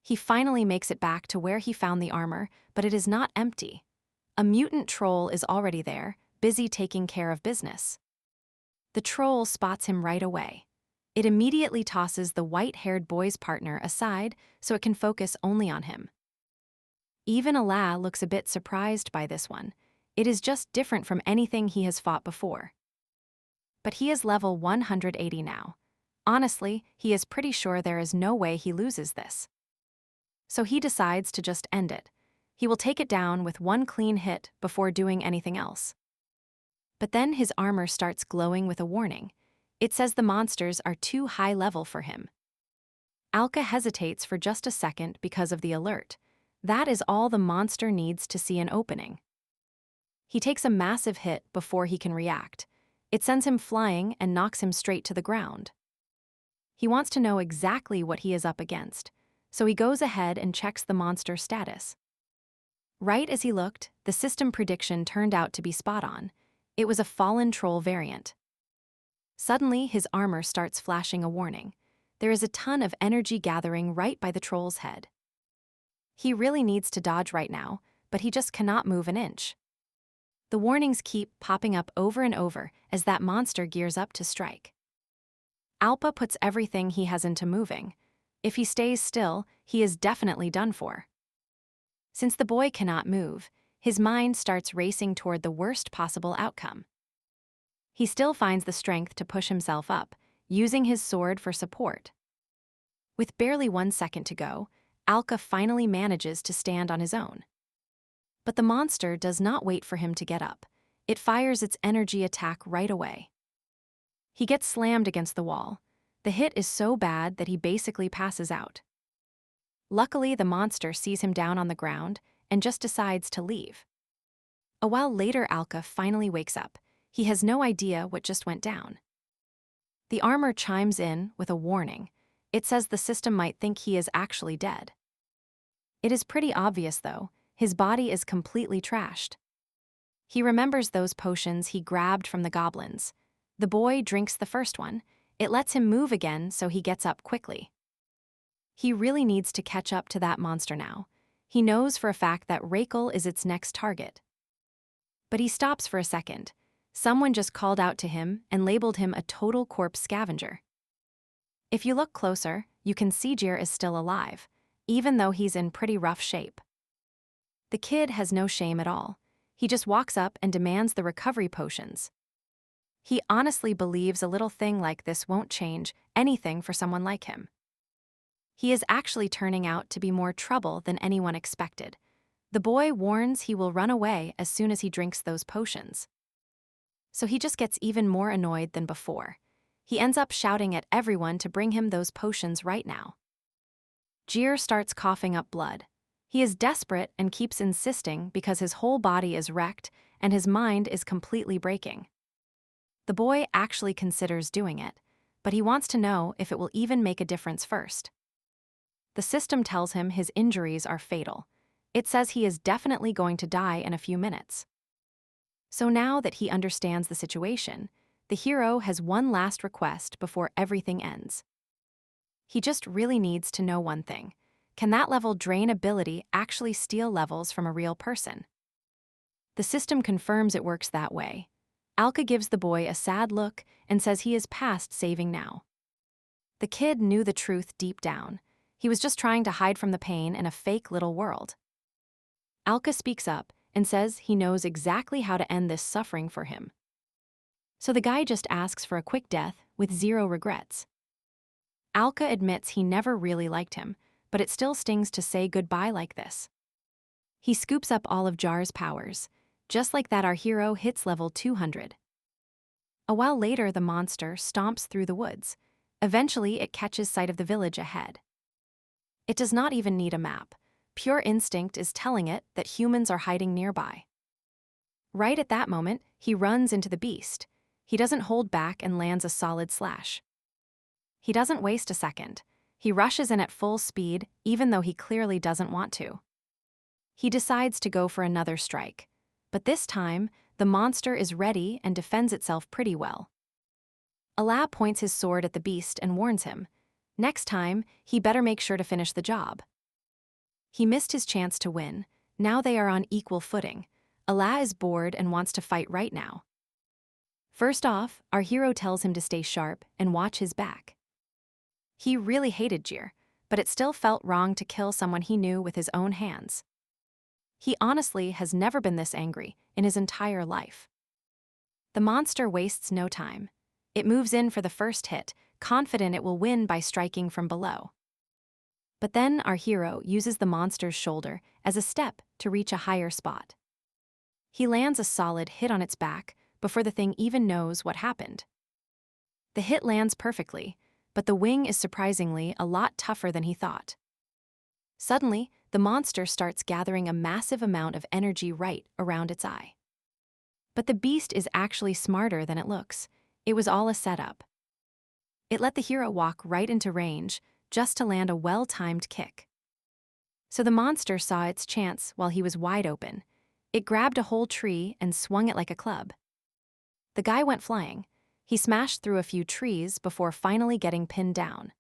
He finally makes it back to where he found the armor, but it is not empty. A mutant troll is already there, busy taking care of business. The troll spots him right away. It immediately tosses the white-haired boy's partner aside so it can focus only on him. Even Allah looks a bit surprised by this one. It is just different from anything he has fought before. But he is level 180 now. Honestly, he is pretty sure there is no way he loses this. So he decides to just end it. He will take it down with one clean hit before doing anything else. But then his armor starts glowing with a warning. It says the monsters are too high level for him. Alka hesitates for just a second because of the alert. That is all the monster needs to see an opening. He takes a massive hit before he can react. It sends him flying and knocks him straight to the ground. He wants to know exactly what he is up against, so he goes ahead and checks the monster's status. Right as he looked, the system prediction turned out to be spot on. It was a fallen troll variant. Suddenly, his armor starts flashing a warning. There is a ton of energy gathering right by the troll's head. He really needs to dodge right now, but he just cannot move an inch. The warnings keep popping up over and over as that monster gears up to strike. Alpa puts everything he has into moving. If he stays still, he is definitely done for. Since the boy cannot move, his mind starts racing toward the worst possible outcome. He still finds the strength to push himself up, using his sword for support. With barely 1 second to go, Alka finally manages to stand on his own. But the monster does not wait for him to get up. It fires its energy attack right away. He gets slammed against the wall. The hit is so bad that he basically passes out. Luckily, the monster sees him down on the ground and just decides to leave. A while later, Alka finally wakes up. He has no idea what just went down. The armor chimes in with a warning. It says the system might think he is actually dead. It is pretty obvious, though. His body is completely trashed. He remembers those potions he grabbed from the goblins. The boy drinks the first one. It lets him move again, so he gets up quickly. He really needs to catch up to that monster now. He knows for a fact that Rakel is its next target. But he stops for a second. Someone just called out to him and labeled him a total corpse scavenger. If you look closer, you can see Jir is still alive, even though he's in pretty rough shape. The kid has no shame at all. He just walks up and demands the recovery potions. He honestly believes a little thing like this won't change anything for someone like him. He is actually turning out to be more trouble than anyone expected. The boy warns he will run away as soon as he drinks those potions. So he just gets even more annoyed than before. He ends up shouting at everyone to bring him those potions right now. Jir starts coughing up blood. He is desperate and keeps insisting because his whole body is wrecked and his mind is completely breaking. The boy actually considers doing it, but he wants to know if it will even make a difference first. The system tells him his injuries are fatal. It says he is definitely going to die in a few minutes. So now that he understands the situation, the hero has one last request before everything ends. He just really needs to know one thing. Can that level drain ability actually steal levels from a real person? The system confirms it works that way. Alka gives the boy a sad look and says he is past saving now. The kid knew the truth deep down. He was just trying to hide from the pain in a fake little world. Alka speaks up and says he knows exactly how to end this suffering for him. So the guy just asks for a quick death with zero regrets. Alka admits he never really liked him, but it still stings to say goodbye like this. He scoops up all of Jar's powers. Just like that, our hero hits level 200. A while later, the monster stomps through the woods. Eventually, it catches sight of the village ahead. It does not even need a map. Pure instinct is telling it that humans are hiding nearby. Right at that moment, he runs into the beast. He doesn't hold back and lands a solid slash. He doesn't waste a second. He rushes in at full speed, even though he clearly doesn't want to. He decides to go for another strike. But this time, the monster is ready and defends itself pretty well. Allah points his sword at the beast and warns him. Next time, he better make sure to finish the job. He missed his chance to win. Now they are on equal footing. Allah is bored and wants to fight right now. First off, our hero tells him to stay sharp and watch his back. He really hated Jir, but it still felt wrong to kill someone he knew with his own hands. He honestly has never been this angry in his entire life. The monster wastes no time. It moves in for the first hit, confident it will win by striking from below. But then our hero uses the monster's shoulder as a step to reach a higher spot. He lands a solid hit on its back before the thing even knows what happened. The hit lands perfectly, but the wing is surprisingly a lot tougher than he thought. Suddenly, the monster starts gathering a massive amount of energy right around its eye. But the beast is actually smarter than it looks. It was all a setup. It let the hero walk right into range, just to land a well-timed kick. So the monster saw its chance while he was wide open. It grabbed a whole tree and swung it like a club. The guy went flying. He smashed through a few trees before finally getting pinned down.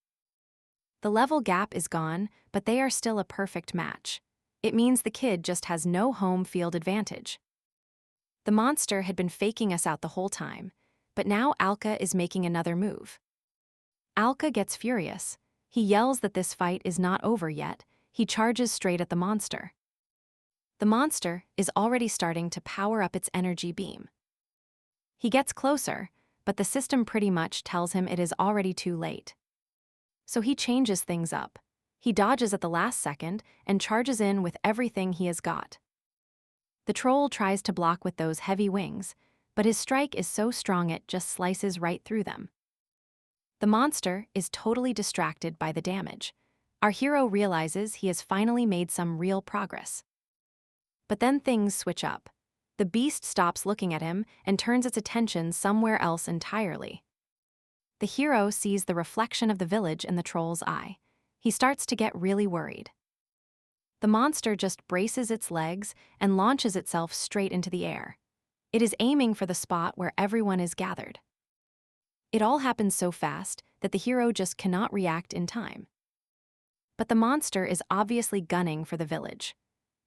The level gap is gone, but they are still a perfect match. It means the kid just has no home field advantage. The monster had been faking us out the whole time, but now Alka is making another move. Alka gets furious. He yells that this fight is not over yet. He charges straight at the monster. The monster is already starting to power up its energy beam. He gets closer, but the system pretty much tells him it is already too late. So he changes things up. He dodges at the last second and charges in with everything he has got. The troll tries to block with those heavy wings, but his strike is so strong it just slices right through them. The monster is totally distracted by the damage. Our hero realizes he has finally made some real progress. But then things switch up. The beast stops looking at him and turns its attention somewhere else entirely. The hero sees the reflection of the village in the troll's eye. He starts to get really worried. The monster just braces its legs and launches itself straight into the air. It is aiming for the spot where everyone is gathered. It all happens so fast that the hero just cannot react in time. But the monster is obviously gunning for the village.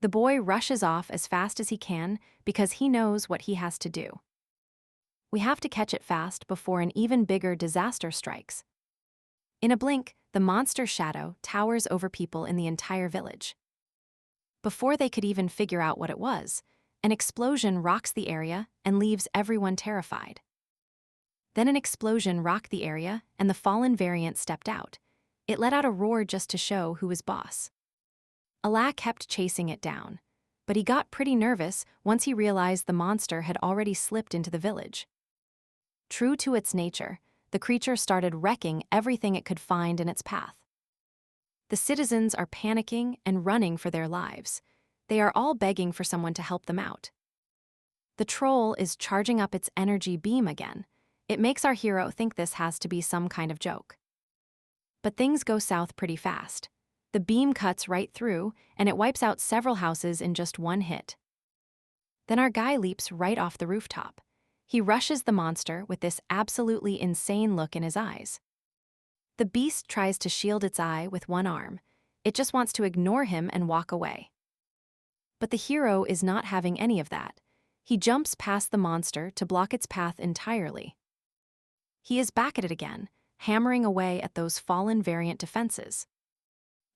The boy rushes off as fast as he can because he knows what he has to do. We have to catch it fast before an even bigger disaster strikes. In a blink, the monster's shadow towers over people in the entire village. Before they could even figure out what it was, an explosion rocks the area and leaves everyone terrified. Then an explosion rocked the area and the fallen variant stepped out. It let out a roar just to show who was boss. Allah kept chasing it down, but he got pretty nervous once he realized the monster had already slipped into the village. True to its nature, the creature started wrecking everything it could find in its path. The citizens are panicking and running for their lives. They are all begging for someone to help them out. The troll is charging up its energy beam again. It makes our hero think this has to be some kind of joke. But things go south pretty fast. The beam cuts right through, and it wipes out several houses in just one hit. Then our guy leaps right off the rooftop. He rushes the monster with this absolutely insane look in his eyes. The beast tries to shield its eye with one arm. It just wants to ignore him and walk away. But the hero is not having any of that. He jumps past the monster to block its path entirely. He is back at it again, hammering away at those fallen variant defenses.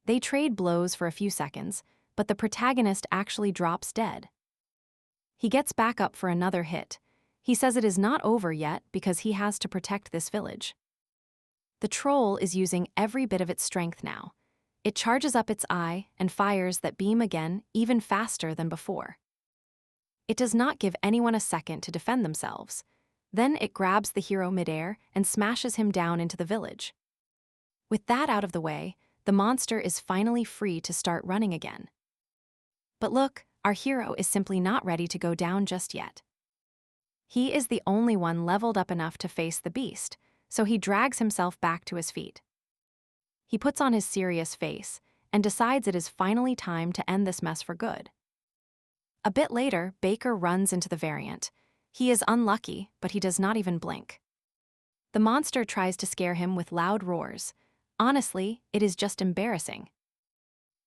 They trade blows for a few seconds, but the protagonist actually drops dead. He gets back up for another hit. He says it is not over yet because he has to protect this village. The troll is using every bit of its strength now. It charges up its eye and fires that beam again even faster than before. It does not give anyone a second to defend themselves. Then it grabs the hero midair and smashes him down into the village. With that out of the way, the monster is finally free to start running again. But look, our hero is simply not ready to go down just yet. He is the only one leveled up enough to face the beast, so he drags himself back to his feet. He puts on his serious face and decides it is finally time to end this mess for good. A bit later, Baker runs into the variant. He is unlucky, but he does not even blink. The monster tries to scare him with loud roars. Honestly, it is just embarrassing.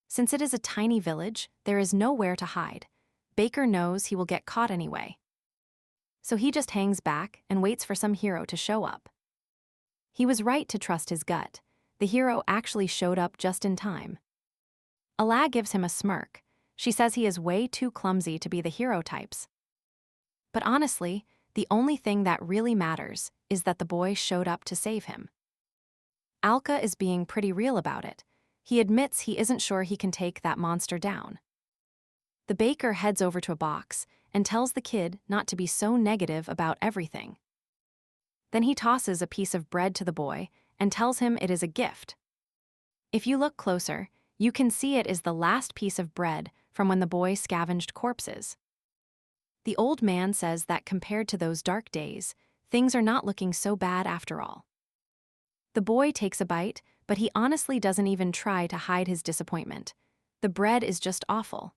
Since it is a tiny village, there is nowhere to hide. Baker knows he will get caught anyway. So he just hangs back and waits for some hero to show up. He was right to trust his gut. The hero actually showed up just in time. Allah gives him a smirk. She says he is way too clumsy to be the hero types. But honestly, the only thing that really matters is that the boy showed up to save him. Alka is being pretty real about it. He admits he isn't sure he can take that monster down. The baker heads over to a box and tells the kid not to be so negative about everything. Then he tosses a piece of bread to the boy and tells him it is a gift. If you look closer, you can see it is the last piece of bread from when the boy scavenged corpses. The old man says that compared to those dark days, things are not looking so bad after all. The boy takes a bite, but he honestly doesn't even try to hide his disappointment. The bread is just awful.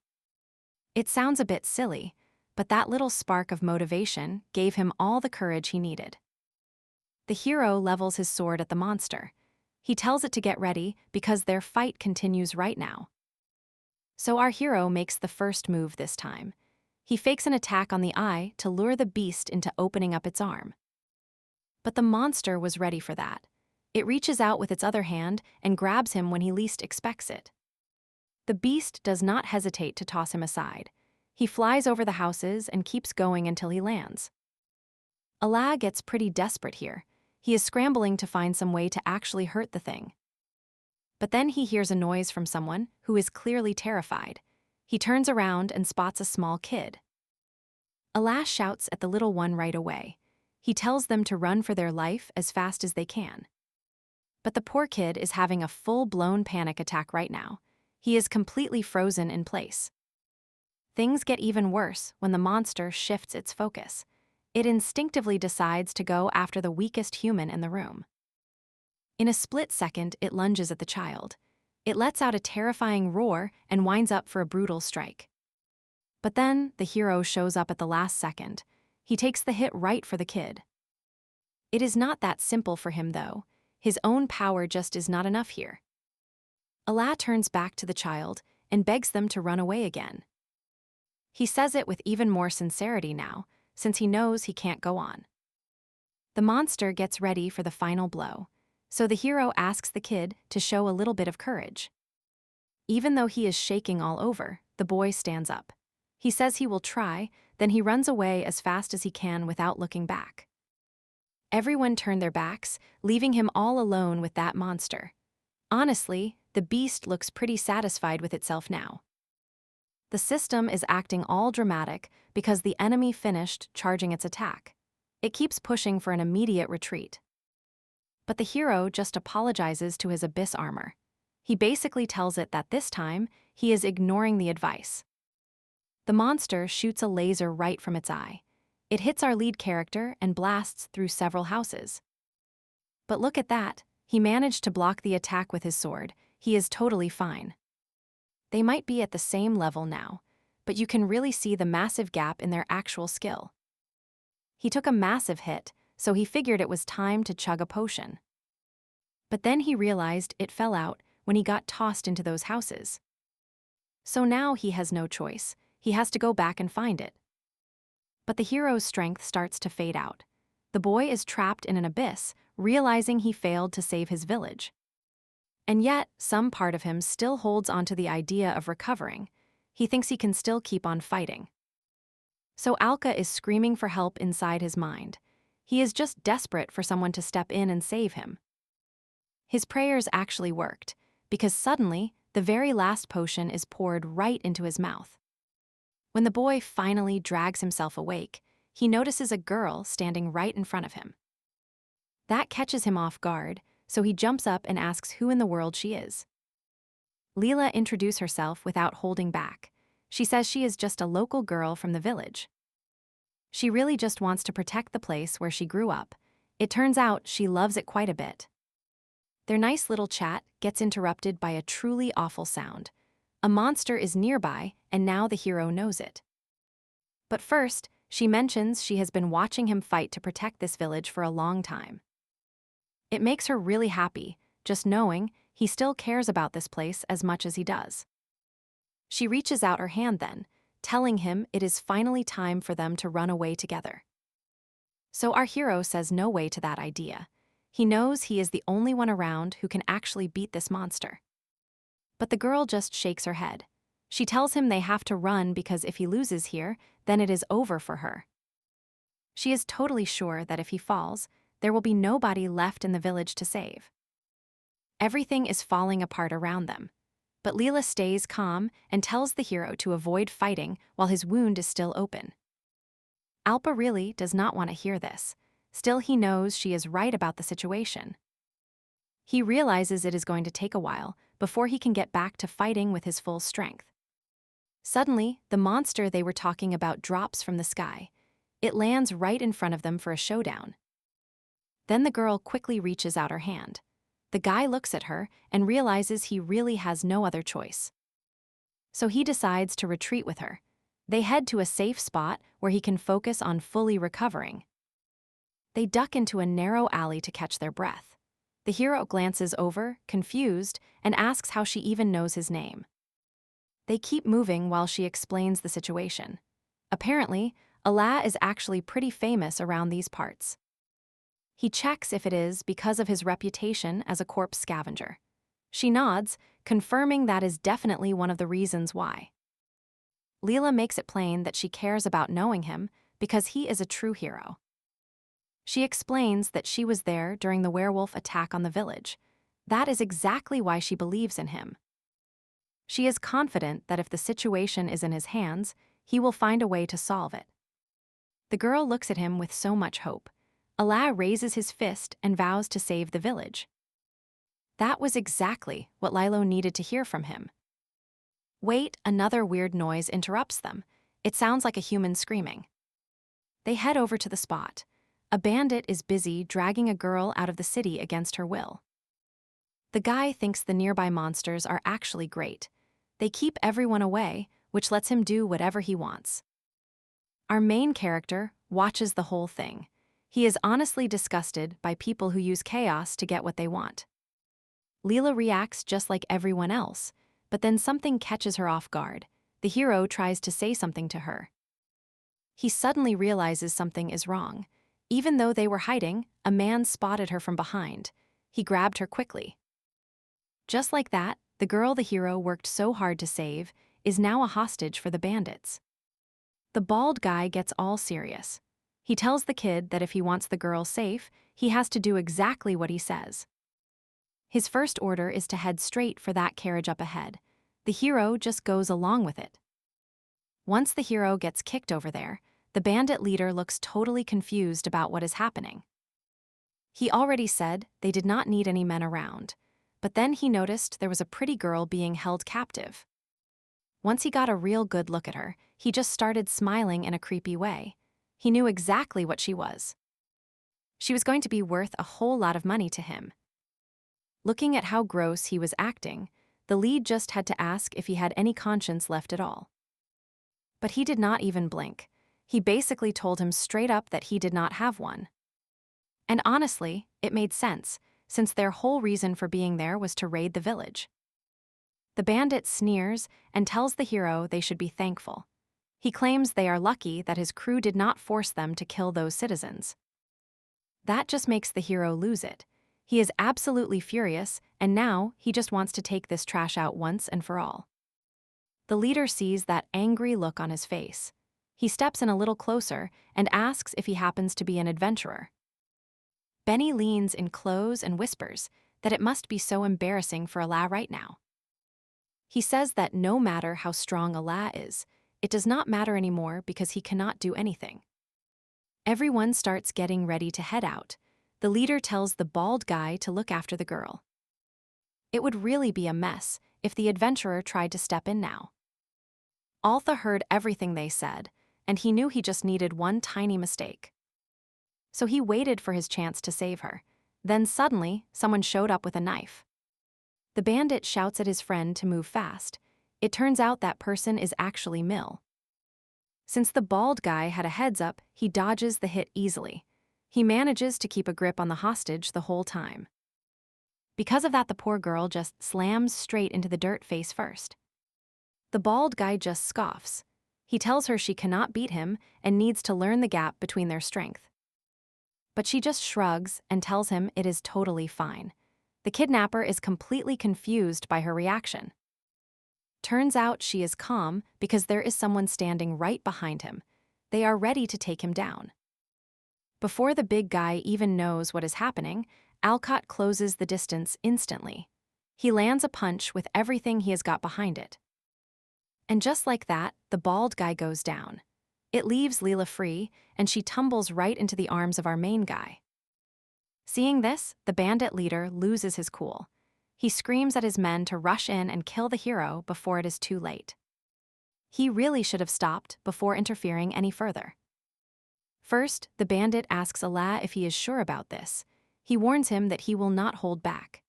It sounds a bit silly, but that little spark of motivation gave him all the courage he needed. The hero levels his sword at the monster. He tells it to get ready because their fight continues right now. So our hero makes the first move this time. He fakes an attack on the eye to lure the beast into opening up its arm. But the monster was ready for that. It reaches out with its other hand and grabs him when he least expects it. The beast does not hesitate to toss him aside. He flies over the houses and keeps going until he lands. Allah gets pretty desperate here. He is scrambling to find some way to actually hurt the thing. But then he hears a noise from someone who is clearly terrified. He turns around and spots a small kid. Allah shouts at the little one right away. He tells them to run for their life as fast as they can. But the poor kid is having a full-blown panic attack right now. He is completely frozen in place. Things get even worse when the monster shifts its focus. It instinctively decides to go after the weakest human in the room. In a split second, it lunges at the child. It lets out a terrifying roar and winds up for a brutal strike. But then, the hero shows up at the last second. He takes the hit right for the kid. It is not that simple for him, though. His own power just is not enough here. Allah turns back to the child and begs them to run away again. He says it with even more sincerity now, since he knows he can't go on. The monster gets ready for the final blow, so the hero asks the kid to show a little bit of courage. Even though he is shaking all over, the boy stands up. He says he will try, then he runs away as fast as he can without looking back. Everyone turn their backs, leaving him all alone with that monster. Honestly, the beast looks pretty satisfied with itself now. The system is acting all dramatic because the enemy finished charging its attack. It keeps pushing for an immediate retreat. But the hero just apologizes to his abyss armor. He basically tells it that this time, he is ignoring the advice. The monster shoots a laser right from its eye. It hits our lead character and blasts through several houses. But look at that, he managed to block the attack with his sword. He is totally fine. They might be at the same level now, but you can really see the massive gap in their actual skill. He took a massive hit, so he figured it was time to chug a potion. But then he realized it fell out when he got tossed into those houses. So now he has no choice. He has to go back and find it. But the hero's strength starts to fade out. The boy is trapped in an abyss, realizing he failed to save his village. And yet, some part of him still holds onto the idea of recovering. He thinks he can still keep on fighting. So Alka is screaming for help inside his mind. He is just desperate for someone to step in and save him. His prayers actually worked, because suddenly, the very last potion is poured right into his mouth. When the boy finally drags himself awake, he notices a girl standing right in front of him. That catches him off guard, so he jumps up and asks who in the world she is. Leela introduces herself without holding back. She says she is just a local girl from the village. She really just wants to protect the place where she grew up. It turns out she loves it quite a bit. Their nice little chat gets interrupted by a truly awful sound. A monster is nearby, and now the hero knows it. But first, she mentions she has been watching him fight to protect this village for a long time. It makes her really happy, just knowing he still cares about this place as much as he does. She reaches out her hand then, telling him it is finally time for them to run away together. So our hero says no way to that idea. He knows he is the only one around who can actually beat this monster. But the girl just shakes her head. She tells him they have to run because if he loses here, then it is over for her. She is totally sure that if he falls, there will be nobody left in the village to save. Everything is falling apart around them. But Leela stays calm and tells the hero to avoid fighting while his wound is still open. Alpa really does not want to hear this. Still, he knows she is right about the situation. He realizes it is going to take a while before he can get back to fighting with his full strength. Suddenly, the monster they were talking about drops from the sky. It lands right in front of them for a showdown. Then the girl quickly reaches out her hand. The guy looks at her and realizes he really has no other choice. So he decides to retreat with her. They head to a safe spot where he can focus on fully recovering. They duck into a narrow alley to catch their breath. The hero glances over, confused, and asks how she even knows his name. They keep moving while she explains the situation. Apparently, Allah is actually pretty famous around these parts. He checks if it is because of his reputation as a corpse scavenger. She nods, confirming that is definitely one of the reasons why. Leela makes it plain that she cares about knowing him because he is a true hero. She explains that she was there during the werewolf attack on the village. That is exactly why she believes in him. She is confident that if the situation is in his hands, he will find a way to solve it. The girl looks at him with so much hope. Allah raises his fist and vows to save the village. That was exactly what Lilo needed to hear from him. Wait, another weird noise interrupts them. It sounds like a human screaming. They head over to the spot. A bandit is busy dragging a girl out of the city against her will. The guy thinks the nearby monsters are actually great. They keep everyone away, which lets him do whatever he wants. Our main character watches the whole thing. He is honestly disgusted by people who use chaos to get what they want. Leela reacts just like everyone else, but then something catches her off guard. The hero tries to say something to her. He suddenly realizes something is wrong. Even though they were hiding, a man spotted her from behind. He grabbed her quickly. Just like that, the girl the hero worked so hard to save is now a hostage for the bandits. The bald guy gets all serious. He tells the kid that if he wants the girl safe, he has to do exactly what he says. His first order is to head straight for that carriage up ahead. The hero just goes along with it. Once the hero gets kicked over there, the bandit leader looks totally confused about what is happening. He already said they did not need any men around, but then he noticed there was a pretty girl being held captive. Once he got a real good look at her, he just started smiling in a creepy way. He knew exactly what she was. She was going to be worth a whole lot of money to him. Looking at how gross he was acting, the lead just had to ask if he had any conscience left at all. But he did not even blink. He basically told him straight up that he did not have one. And honestly, it made sense, since their whole reason for being there was to raid the village. The bandit sneers and tells the hero they should be thankful. He claims they are lucky that his crew did not force them to kill those citizens. That just makes the hero lose it. He is absolutely furious, and now he just wants to take this trash out once and for all. The leader sees that angry look on his face. He steps in a little closer and asks if he happens to be an adventurer. Benny leans in close and whispers that it must be so embarrassing for Allah right now. He says that no matter how strong Allah is, it does not matter anymore because he cannot do anything. Everyone starts getting ready to head out. The leader tells the bald guy to look after the girl. It would really be a mess if the adventurer tried to step in now. Altha heard everything they said, and he knew he just needed one tiny mistake. So he waited for his chance to save her. Then suddenly, someone showed up with a knife. The bandit shouts at his friend to move fast. It turns out that person is actually Mill. Since the bald guy had a heads-up, he dodges the hit easily. He manages to keep a grip on the hostage the whole time. Because of that, the poor girl just slams straight into the dirt face first. The bald guy just scoffs. He tells her she cannot beat him and needs to learn the gap between their strength. But she just shrugs and tells him it is totally fine. The kidnapper is completely confused by her reaction. Turns out she is calm because there is someone standing right behind him. They are ready to take him down. Before the big guy even knows what is happening, Alcott closes the distance instantly. He lands a punch with everything he has got behind it. And just like that, the bald guy goes down. It leaves Leela free, and she tumbles right into the arms of our main guy. Seeing this, the bandit leader loses his cool. He screams at his men to rush in and kill the hero before it is too late. He really should have stopped before interfering any further. First, the bandit asks Allah if he is sure about this. He warns him that he will not hold back.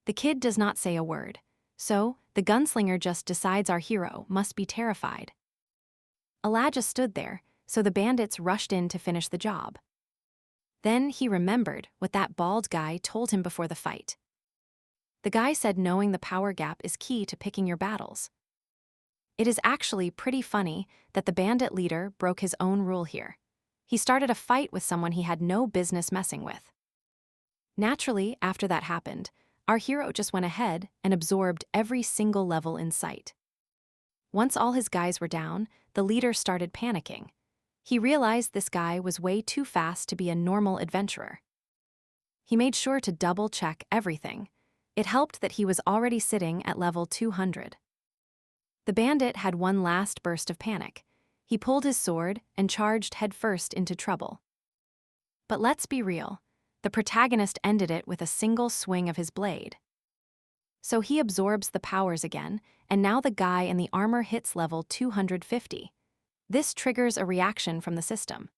The kid does not say a word, so the gunslinger just decides our hero must be terrified. Allah just stood there, so the bandits rushed in to finish the job. Then he remembered what that bald guy told him before the fight. The guy said knowing the power gap is key to picking your battles. It is actually pretty funny that the bandit leader broke his own rule here. He started a fight with someone he had no business messing with. Naturally, after that happened, our hero just went ahead and absorbed every single level in sight. Once all his guys were down, the leader started panicking. He realized this guy was way too fast to be a normal adventurer. He made sure to double-check everything. It helped that he was already sitting at level 200. The bandit had one last burst of panic. He pulled his sword and charged headfirst into trouble. But let's be real, the protagonist ended it with a single swing of his blade. So he absorbs the powers again, and now the guy in the armor hits level 250. This triggers a reaction from the system.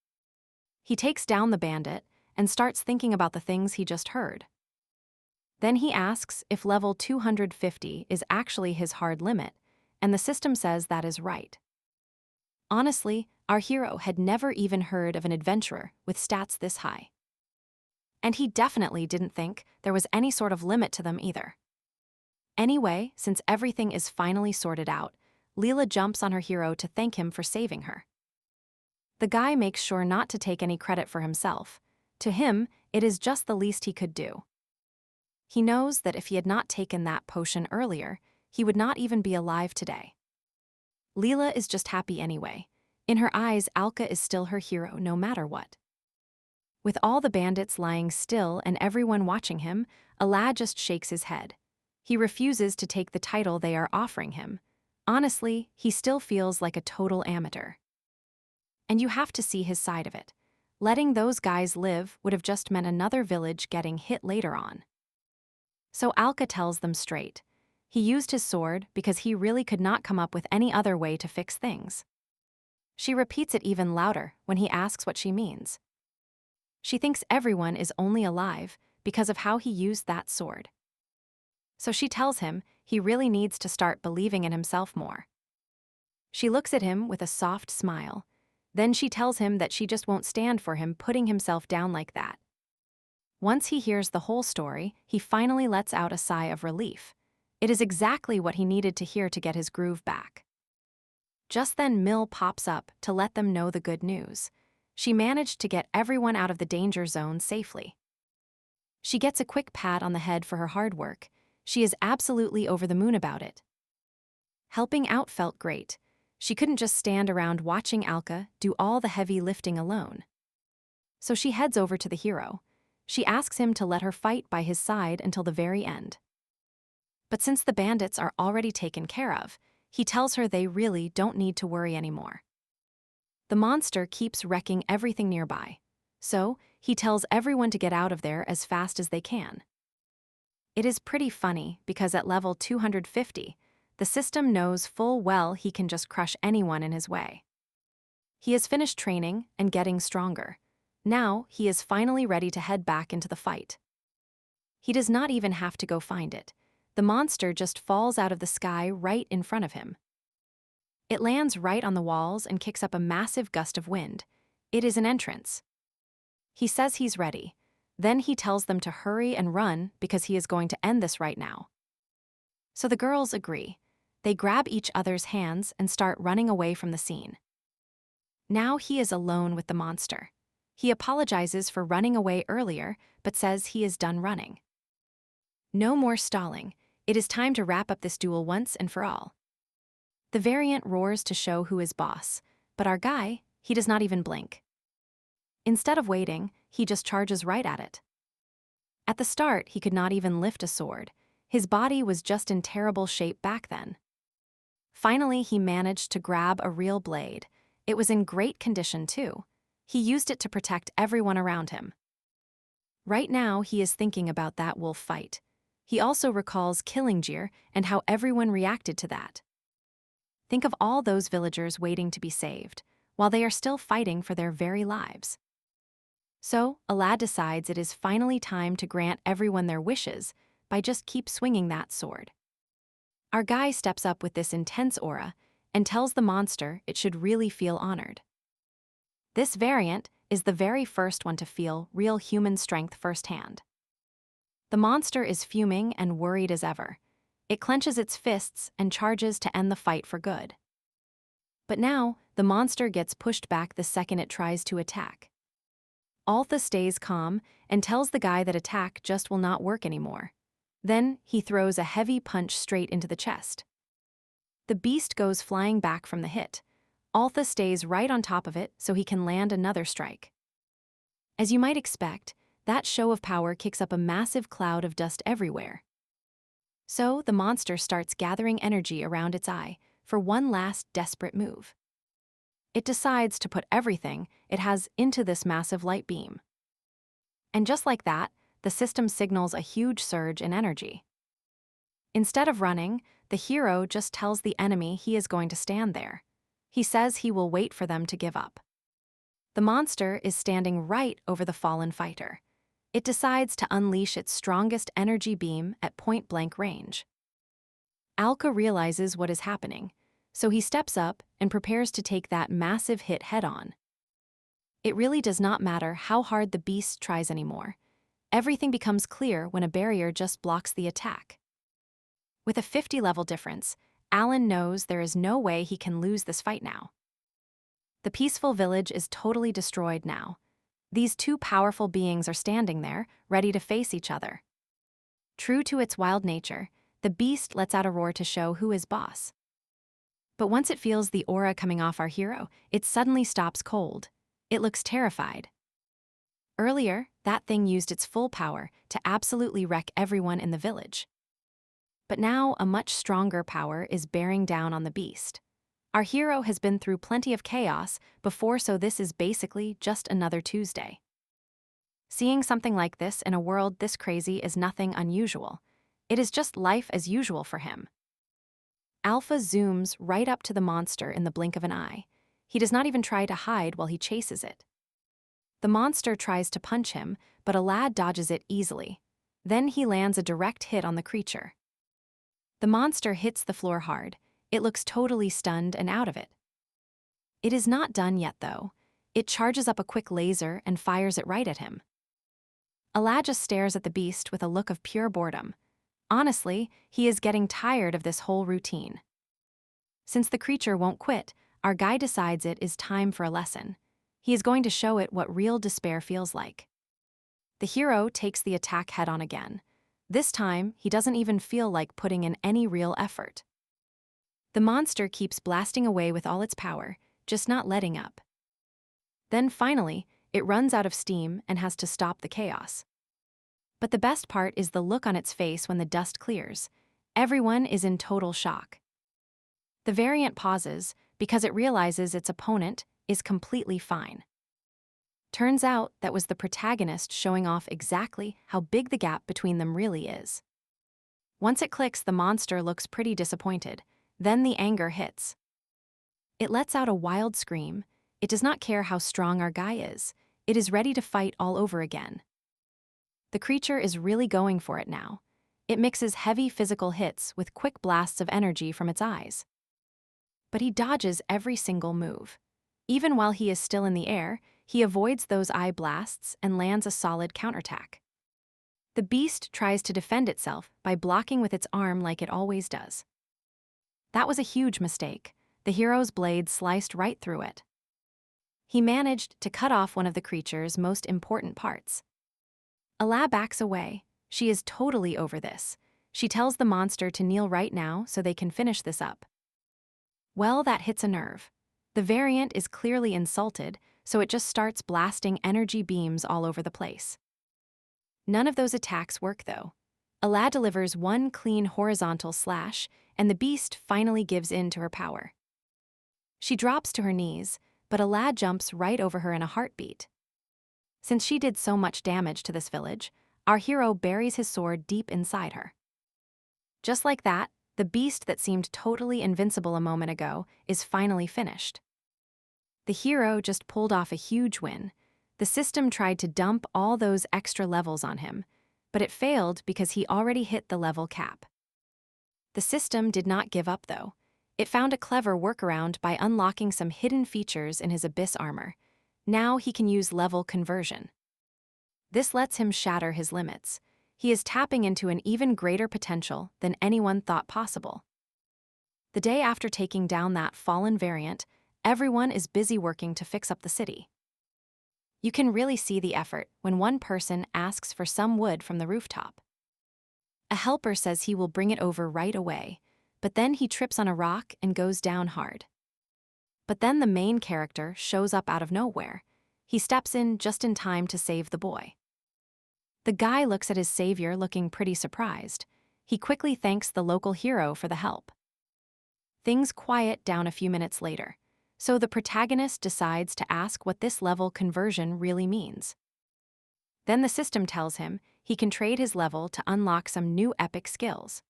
He takes down the bandit and starts thinking about the things he just heard. Then he asks if level 250 is actually his hard limit, and the system says that is right. Honestly, our hero had never even heard of an adventurer with stats this high. And he definitely didn't think there was any sort of limit to them either. Anyway, since everything is finally sorted out, Leela jumps on her hero to thank him for saving her. The guy makes sure not to take any credit for himself. To him, it is just the least he could do. He knows that if he had not taken that potion earlier, he would not even be alive today. Leela is just happy anyway. In her eyes, Alka is still her hero no matter what. With all the bandits lying still and everyone watching him, Allah just shakes his head. He refuses to take the title they are offering him. Honestly, he still feels like a total amateur. And you have to see his side of it. Letting those guys live would have just meant another village getting hit later on. So Alka tells them straight. He used his sword because he really could not come up with any other way to fix things. She repeats it even louder when he asks what she means. She thinks everyone is only alive because of how he used that sword. So she tells him he really needs to start believing in himself more. She looks at him with a soft smile. Then she tells him that she just won't stand for him putting himself down like that. Once he hears the whole story, he finally lets out a sigh of relief. It is exactly what he needed to hear to get his groove back. Just then Mill pops up to let them know the good news. She managed to get everyone out of the danger zone safely. She gets a quick pat on the head for her hard work. She is absolutely over the moon about it. Helping out felt great. She couldn't just stand around watching Alka do all the heavy lifting alone. So she heads over to the hero. She asks him to let her fight by his side until the very end. But since the bandits are already taken care of, he tells her they really don't need to worry anymore. The monster keeps wrecking everything nearby, so he tells everyone to get out of there as fast as they can. It is pretty funny because at level 250, the system knows full well he can just crush anyone in his way. He has finished training and getting stronger. Now he is finally ready to head back into the fight. He does not even have to go find it. The monster just falls out of the sky right in front of him. It lands right on the walls and kicks up a massive gust of wind. It is an entrance. He says he's ready. Then he tells them to hurry and run because he is going to end this right now. So the girls agree. They grab each other's hands and start running away from the scene. Now he is alone with the monster. He apologizes for running away earlier, but says he is done running. No more stalling. It is time to wrap up this duel once and for all. The variant roars to show who is boss, but our guy, he does not even blink. Instead of waiting, he just charges right at it. At the start, he could not even lift a sword. His body was just in terrible shape back then. Finally, he managed to grab a real blade. It was in great condition too. He used it to protect everyone around him. Right now, he is thinking about that wolf fight. He also recalls Killingjir and how everyone reacted to that. Think of all those villagers waiting to be saved, while they are still fighting for their very lives. So, Alad decides it is finally time to grant everyone their wishes by just keep swinging that sword. Our guy steps up with this intense aura and tells the monster it should really feel honored. This variant is the very first one to feel real human strength firsthand. The monster is fuming and worried as ever. It clenches its fists and charges to end the fight for good. But now, the monster gets pushed back the second it tries to attack. Altha stays calm and tells the guy that attack just will not work anymore. Then, he throws a heavy punch straight into the chest. The beast goes flying back from the hit. Altha stays right on top of it so he can land another strike. As you might expect, that show of power kicks up a massive cloud of dust everywhere. So, the monster starts gathering energy around its eye for one last desperate move. It decides to put everything it has into this massive light beam. And just like that, the system signals a huge surge in energy. Instead of running, the hero just tells the enemy he is going to stand there. He says he will wait for them to give up. The monster is standing right over the fallen fighter. It decides to unleash its strongest energy beam at point-blank range. Alka realizes what is happening, so he steps up and prepares to take that massive hit head-on. It really does not matter how hard the beast tries anymore. Everything becomes clear when a barrier just blocks the attack. With a 50-level difference, Alan knows there is no way he can lose this fight now. The peaceful village is totally destroyed now. These two powerful beings are standing there, ready to face each other. True to its wild nature, the beast lets out a roar to show who is boss. But once it feels the aura coming off our hero, it suddenly stops cold. It looks terrified. Earlier, that thing used its full power to absolutely wreck everyone in the village. But now a much stronger power is bearing down on the beast. Our hero has been through plenty of chaos before, so this is basically just another Tuesday. Seeing something like this in a world this crazy is nothing unusual. It is just life as usual for him. Alpha zooms right up to the monster in the blink of an eye. He does not even try to hide while he chases it. The monster tries to punch him, but Alad dodges it easily. Then he lands a direct hit on the creature. The monster hits the floor hard. It looks totally stunned and out of it. It is not done yet, though. It charges up a quick laser and fires it right at him. Alad just stares at the beast with a look of pure boredom. Honestly, he is getting tired of this whole routine. Since the creature won't quit, our guy decides it is time for a lesson. He is going to show it what real despair feels like. The hero takes the attack head-on again. This time, he doesn't even feel like putting in any real effort. The monster keeps blasting away with all its power, just not letting up. Then finally, it runs out of steam and has to stop the chaos. But the best part is the look on its face when the dust clears. Everyone is in total shock. The variant pauses because it realizes its opponent is completely fine. Turns out that was the protagonist showing off exactly how big the gap between them really is. Once it clicks, the monster looks pretty disappointed. Then the anger hits. It lets out a wild scream. It does not care how strong our guy is. It is ready to fight all over again. The creature is really going for it now. It mixes heavy physical hits with quick blasts of energy from its eyes. But he dodges every single move. Even while he is still in the air, he avoids those eye blasts and lands a solid counterattack. The beast tries to defend itself by blocking with its arm like it always does. That was a huge mistake. The hero's blade sliced right through it. He managed to cut off one of the creature's most important parts. Ala backs away. She is totally over this. She tells the monster to kneel right now so they can finish this up. Well, that hits a nerve. The variant is clearly insulted, so it just starts blasting energy beams all over the place. None of those attacks work, though. Ala delivers one clean horizontal slash, and the beast finally gives in to her power. She drops to her knees, but Ala jumps right over her in a heartbeat. Since she did so much damage to this village, our hero buries his sword deep inside her. Just like that, The beast that seemed totally invincible a moment ago is finally finished. The hero just pulled off a huge win. The system tried to dump all those extra levels on him, but it failed because he already hit the level cap. The system did not give up, though. It found a clever workaround by unlocking some hidden features in his abyss armor. Now he can use level conversion. This lets him shatter his limits. He is tapping into an even greater potential than anyone thought possible. The day after taking down that fallen variant, everyone is busy working to fix up the city. You can really see the effort when one person asks for some wood from the rooftop. A helper says he will bring it over right away, but then he trips on a rock and goes down hard. But then the main character shows up out of nowhere. He steps in just in time to save the boy. The guy looks at his savior looking pretty surprised. He quickly thanks the local hero for the help. Things quiet down a few minutes later, so the protagonist decides to ask what this level conversion really means. Then the system tells him he can trade his level to unlock some new epic skills.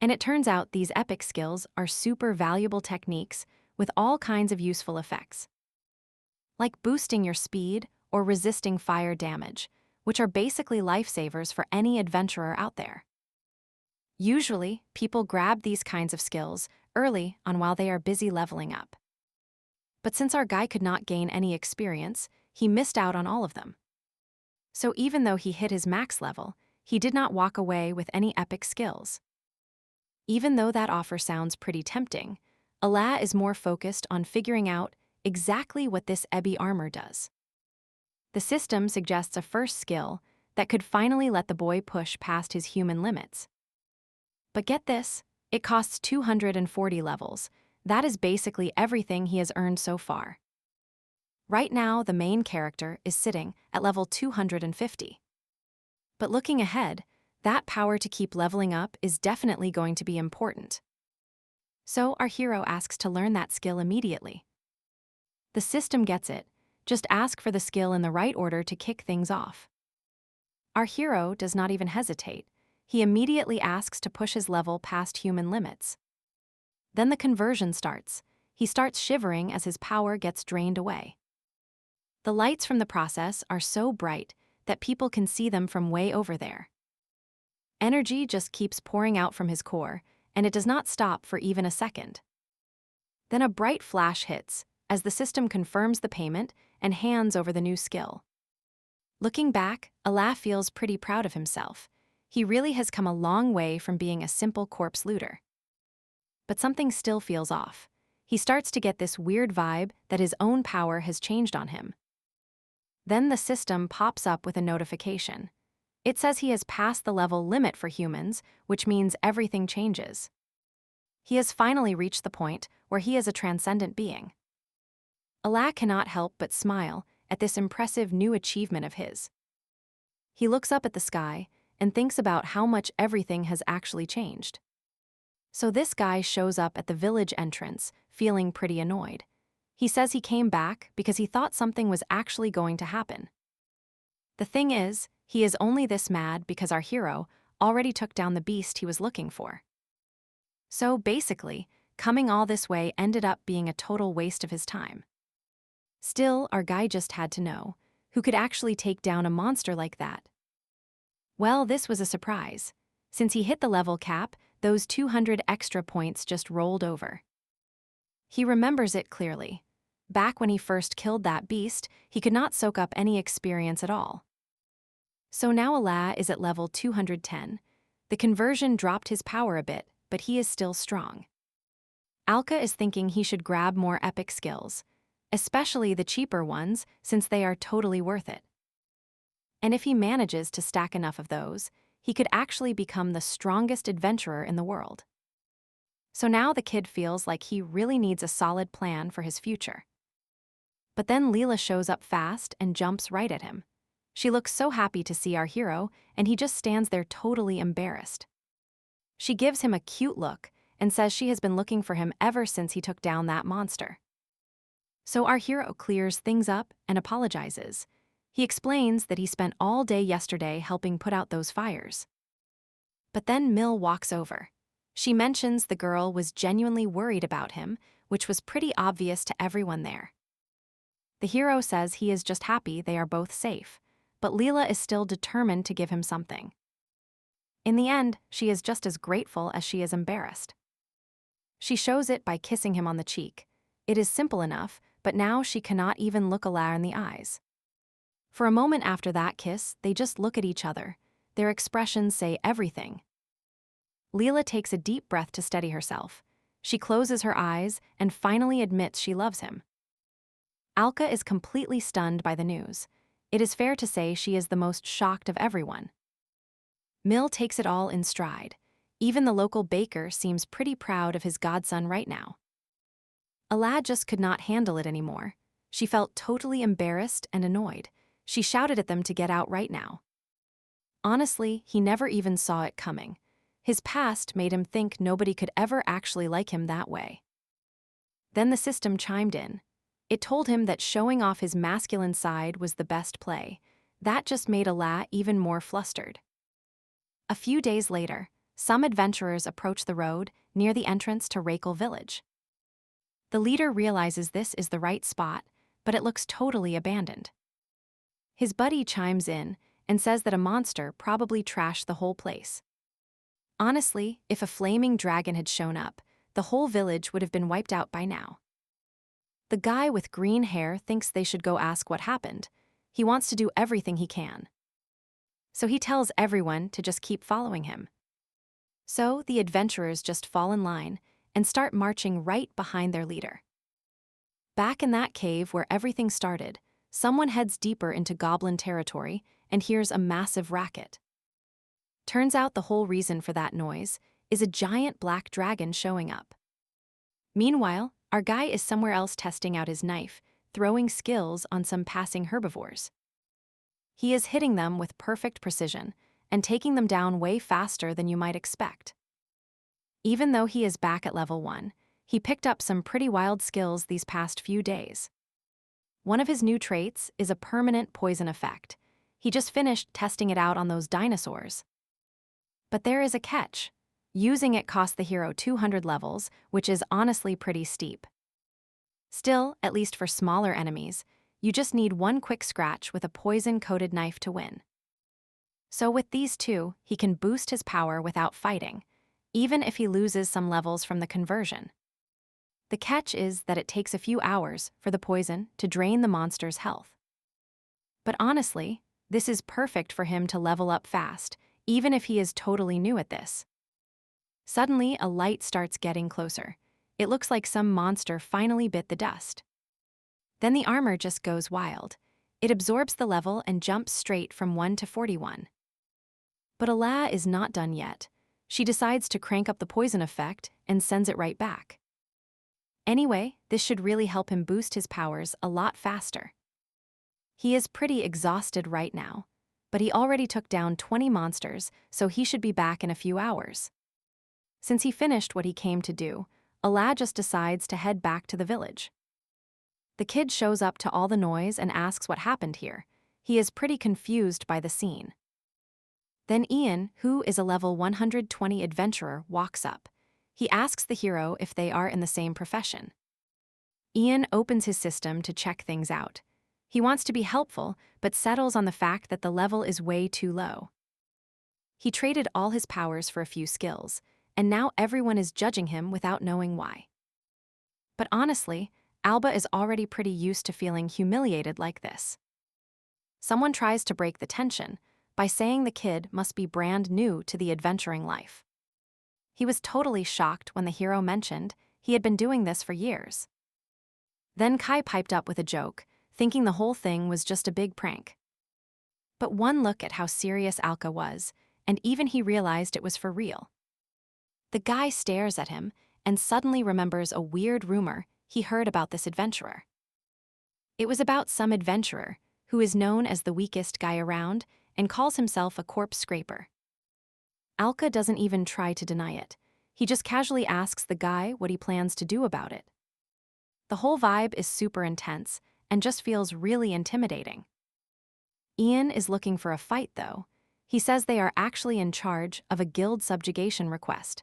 And it turns out these epic skills are super valuable techniques with all kinds of useful effects, like boosting your speed or resisting fire damage, which are basically lifesavers for any adventurer out there. Usually, people grab these kinds of skills early on while they are busy leveling up. But since our guy could not gain any experience, he missed out on all of them. So even though he hit his max level, he did not walk away with any epic skills. Even though that offer sounds pretty tempting, Allah is more focused on figuring out exactly what this Ebby armor does. The system suggests a first skill that could finally let the boy push past his human limits. But get this, it costs 240 levels. That is basically everything he has earned so far. Right now, the main character is sitting at level 250. But looking ahead, that power to keep leveling up is definitely going to be important. So our hero asks to learn that skill immediately. The system gets it. Just ask for the skill in the right order to kick things off. Our hero does not even hesitate. He immediately asks to push his level past human limits. Then the conversion starts. He starts shivering as his power gets drained away. The lights from the process are so bright that people can see them from way over there. Energy just keeps pouring out from his core, and it does not stop for even a second. Then a bright flash hits as the system confirms the payment and hands over the new skill. Looking back, Allah feels pretty proud of himself. He really has come a long way from being a simple corpse looter. But something still feels off. He starts to get this weird vibe that his own power has changed on him. Then the system pops up with a notification. It says he has passed the level limit for humans, which means everything changes. He has finally reached the point where he is a transcendent being. Allah cannot help but smile at this impressive new achievement of his. He looks up at the sky and thinks about how much everything has actually changed. So this guy shows up at the village entrance, feeling pretty annoyed. He says he came back because he thought something was actually going to happen. The thing is, he is only this mad because our hero already took down the beast he was looking for. So basically, coming all this way ended up being a total waste of his time. Still, our guy just had to know who could actually take down a monster like that. Well, this was a surprise. Since he hit the level cap, those 200 extra points just rolled over. He remembers it clearly. Back when he first killed that beast, he could not soak up any experience at all. So now Allah is at level 210. The conversion dropped his power a bit, but he is still strong. Alka is thinking he should grab more epic skills, especially the cheaper ones since they are totally worth it. And if he manages to stack enough of those, he could actually become the strongest adventurer in the world. So now the kid feels like he really needs a solid plan for his future. But then Leela shows up fast and jumps right at him. She looks so happy to see our hero, and he just stands there totally embarrassed. She gives him a cute look and says she has been looking for him ever since he took down that monster. So our hero clears things up and apologizes. He explains that he spent all day yesterday helping put out those fires. But then Mill walks over. She mentions the girl was genuinely worried about him, which was pretty obvious to everyone there. The hero says he is just happy they are both safe, but Leela is still determined to give him something. In the end, she is just as grateful as she is embarrassed. She shows it by kissing him on the cheek. It is simple enough, but now she cannot even look Ala in the eyes. For a moment after that kiss, they just look at each other. Their expressions say everything. Leela takes a deep breath to steady herself. She closes her eyes and finally admits she loves him. Alka is completely stunned by the news. It is fair to say she is the most shocked of everyone. Mill takes it all in stride. Even the local baker seems pretty proud of his godson right now. Ala just could not handle it anymore. She felt totally embarrassed and annoyed. She shouted at them to get out right now. Honestly, he never even saw it coming. His past made him think nobody could ever actually like him that way. Then the system chimed in. It told him that showing off his masculine side was the best play. That just made Ala even more flustered. A few days later, some adventurers approach the road near the entrance to Rakel village. The leader realizes this is the right spot, but it looks totally abandoned. His buddy chimes in and says that a monster probably trashed the whole place. Honestly, if a flaming dragon had shown up, the whole village would have been wiped out by now. The guy with green hair thinks they should go ask what happened. He wants to do everything he can. So he tells everyone to just keep following him. So the adventurers just fall in line and start marching right behind their leader. Back in that cave where everything started, someone heads deeper into goblin territory and hears a massive racket. Turns out the whole reason for that noise is a giant black dragon showing up. Meanwhile, our guy is somewhere else testing out his knife, throwing skills on some passing herbivores. He is hitting them with perfect precision and taking them down way faster than you might expect. Even though he is back at level 1, he picked up some pretty wild skills these past few days. One of his new traits is a permanent poison effect. He just finished testing it out on those dinosaurs. But there is a catch. Using it cost the hero 200 levels, which is honestly pretty steep. Still, at least for smaller enemies, you just need one quick scratch with a poison-coated knife to win. So with these two, he can boost his power without fighting, even if he loses some levels from the conversion. The catch is that it takes a few hours for the poison to drain the monster's health. But honestly, this is perfect for him to level up fast, even if he is totally new at this. Suddenly, a light starts getting closer. It looks like some monster finally bit the dust. Then the armor just goes wild. It absorbs the level and jumps straight from 1 to 41. But Ala is not done yet. She decides to crank up the poison effect and sends it right back. Anyway, this should really help him boost his powers a lot faster. He is pretty exhausted right now, but he already took down 20 monsters, so he should be back in a few hours. Since he finished what he came to do, Ala just decides to head back to the village. The kid shows up to all the noise and asks what happened here. He is pretty confused by the scene. Then Ian, who is a level 120 adventurer, walks up. He asks the hero if they are in the same profession. Ian opens his system to check things out. He wants to be helpful, but settles on the fact that the level is way too low. He traded all his powers for a few skills, and now everyone is judging him without knowing why. But honestly, Alba is already pretty used to feeling humiliated like this. Someone tries to break the tension by saying the kid must be brand new to the adventuring life. He was totally shocked when the hero mentioned he had been doing this for years. Then Kai piped up with a joke, thinking the whole thing was just a big prank. But one look at how serious Alka was, and even he realized it was for real. The guy stares at him and suddenly remembers a weird rumor he heard about this adventurer. It was about some adventurer who is known as the weakest guy around and calls himself a corpse scraper. Alka doesn't even try to deny it. He just casually asks the guy what he plans to do about it. The whole vibe is super intense and just feels really intimidating. Ian is looking for a fight, though. He says they are actually in charge of a guild subjugation request.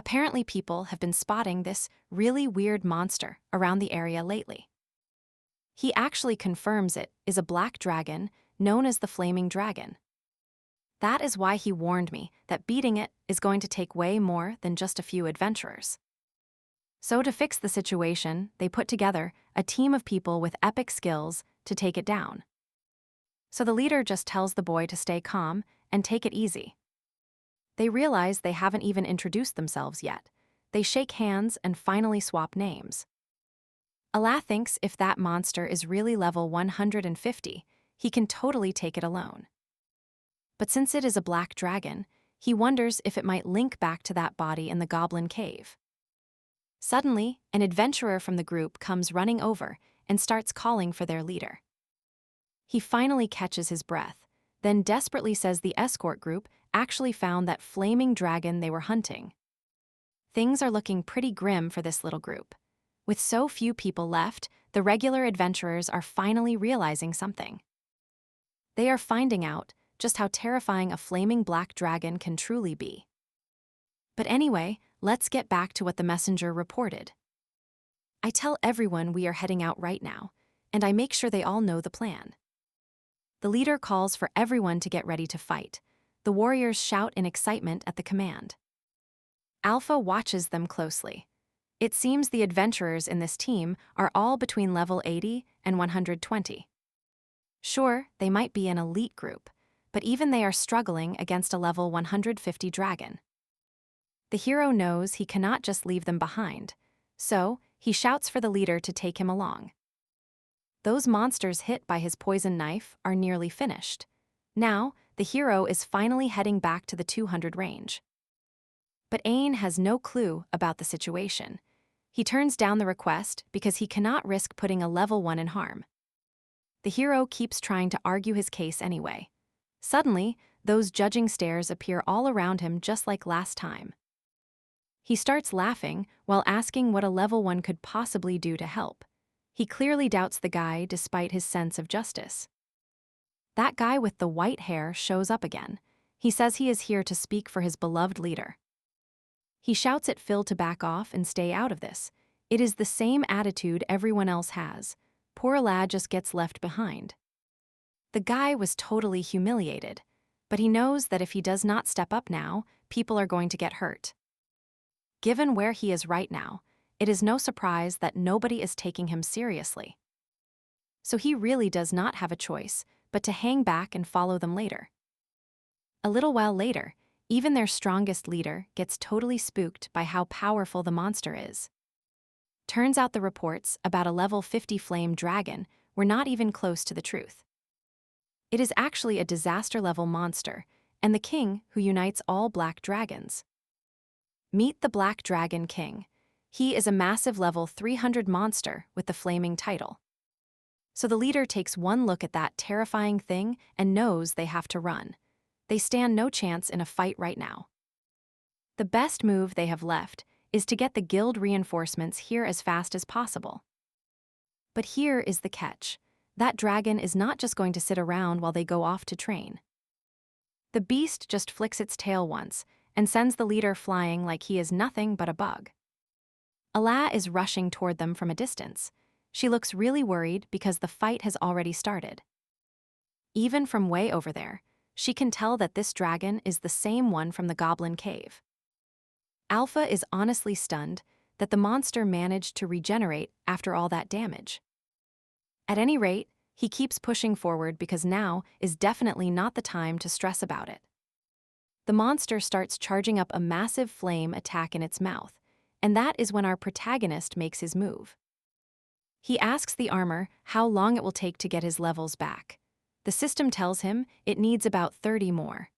Apparently, people have been spotting this really weird monster around the area lately. He actually confirms it is a black dragon known as the Flaming Dragon. That is why he warned me that beating it is going to take way more than just a few adventurers. So to fix the situation, they put together a team of people with epic skills to take it down. So the leader just tells the boy to stay calm and take it easy. They realize they haven't even introduced themselves yet. They shake hands and finally swap names. Allah thinks if that monster is really level 150, he can totally take it alone. But since it is a black dragon, he wonders if it might link back to that body in the goblin cave. Suddenly, an adventurer from the group comes running over and starts calling for their leader. He finally catches his breath, then desperately says the escort group actually found that flaming dragon they were hunting. Things are looking pretty grim for this little group. With so few people left, the regular adventurers are finally realizing something. They are finding out just how terrifying a flaming black dragon can truly be. But anyway, let's get back to what the messenger reported. I tell everyone we are heading out right now, and I make sure they all know the plan. The leader calls for everyone to get ready to fight. The warriors shout in excitement at the command. Alpha watches them closely. It seems the adventurers in this team are all between level 80 and 120. Sure, they might be an elite group, but even they are struggling against a level 150 dragon. The hero knows he cannot just leave them behind, so he shouts for the leader to take him along. Those monsters hit by his poison knife are nearly finished. Now, the hero is finally heading back to the 200 range. But Ain has no clue about the situation. He turns down the request because he cannot risk putting a level 1 in harm. The hero keeps trying to argue his case anyway. Suddenly, those judging stares appear all around him just like last time. He starts laughing while asking what a level 1 could possibly do to help. He clearly doubts the guy despite his sense of justice. That guy with the white hair shows up again. He says he is here to speak for his beloved leader. He shouts at Phil to back off and stay out of this. It is the same attitude everyone else has. Poor lad just gets left behind. The guy was totally humiliated, but he knows that if he does not step up now, people are going to get hurt. Given where he is right now, it is no surprise that nobody is taking him seriously. So he really does not have a choice but to hang back and follow them later. A little while later, even their strongest leader gets totally spooked by how powerful the monster is. Turns out the reports about a level 50 flame dragon were not even close to the truth. It is actually a disaster-level monster, and the king who unites all black dragons. Meet the Black Dragon King. He is a massive level 300 monster with the flaming title. So the leader takes one look at that terrifying thing and knows they have to run. They stand no chance in a fight right now. The best move they have left is to get the guild reinforcements here as fast as possible. But here is the catch. That dragon is not just going to sit around while they go off to train. The beast just flicks its tail once and sends the leader flying like he is nothing but a bug. Allah is rushing toward them from a distance. She looks really worried because the fight has already started. Even from way over there, she can tell that this dragon is the same one from the goblin cave. Alpha is honestly stunned that the monster managed to regenerate after all that damage. At any rate, he keeps pushing forward because now is definitely not the time to stress about it. The monster starts charging up a massive flame attack in its mouth, and that is when our protagonist makes his move. He asks the armor how long it will take to get his levels back. The system tells him it needs about 30 more.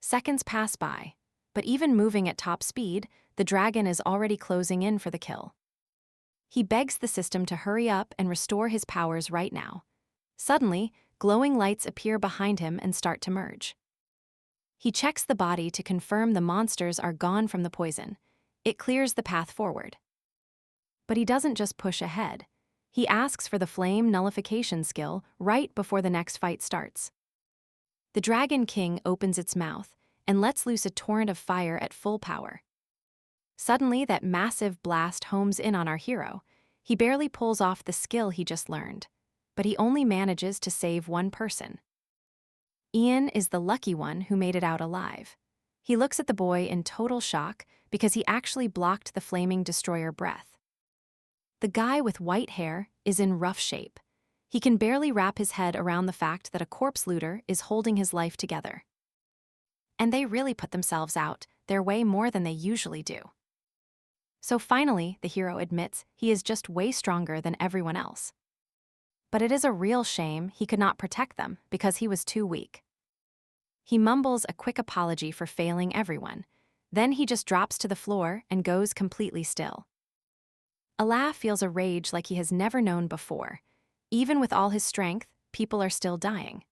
Seconds pass by, but even moving at top speed, the dragon is already closing in for the kill. He begs the system to hurry up and restore his powers right now. Suddenly, glowing lights appear behind him and start to merge. He checks the body to confirm the monsters are gone from the poison. It clears the path forward. But he doesn't just push ahead. He asks for the flame nullification skill right before the next fight starts. The Dragon King opens its mouth and lets loose a torrent of fire at full power. Suddenly, that massive blast homes in on our hero. He barely pulls off the skill he just learned, but he only manages to save one person. Ian is the lucky one who made it out alive. He looks at the boy in total shock because he actually blocked the flaming destroyer breath. The guy with white hair is in rough shape. He can barely wrap his head around the fact that a corpse looter is holding his life together. And they really put themselves out their way more than they usually do. So finally, the hero admits he is just way stronger than everyone else. But it is a real shame he could not protect them because he was too weak. He mumbles a quick apology for failing everyone. Then he just drops to the floor and goes completely still. Allah feels a rage like he has never known before. Even with all his strength, people are still dying.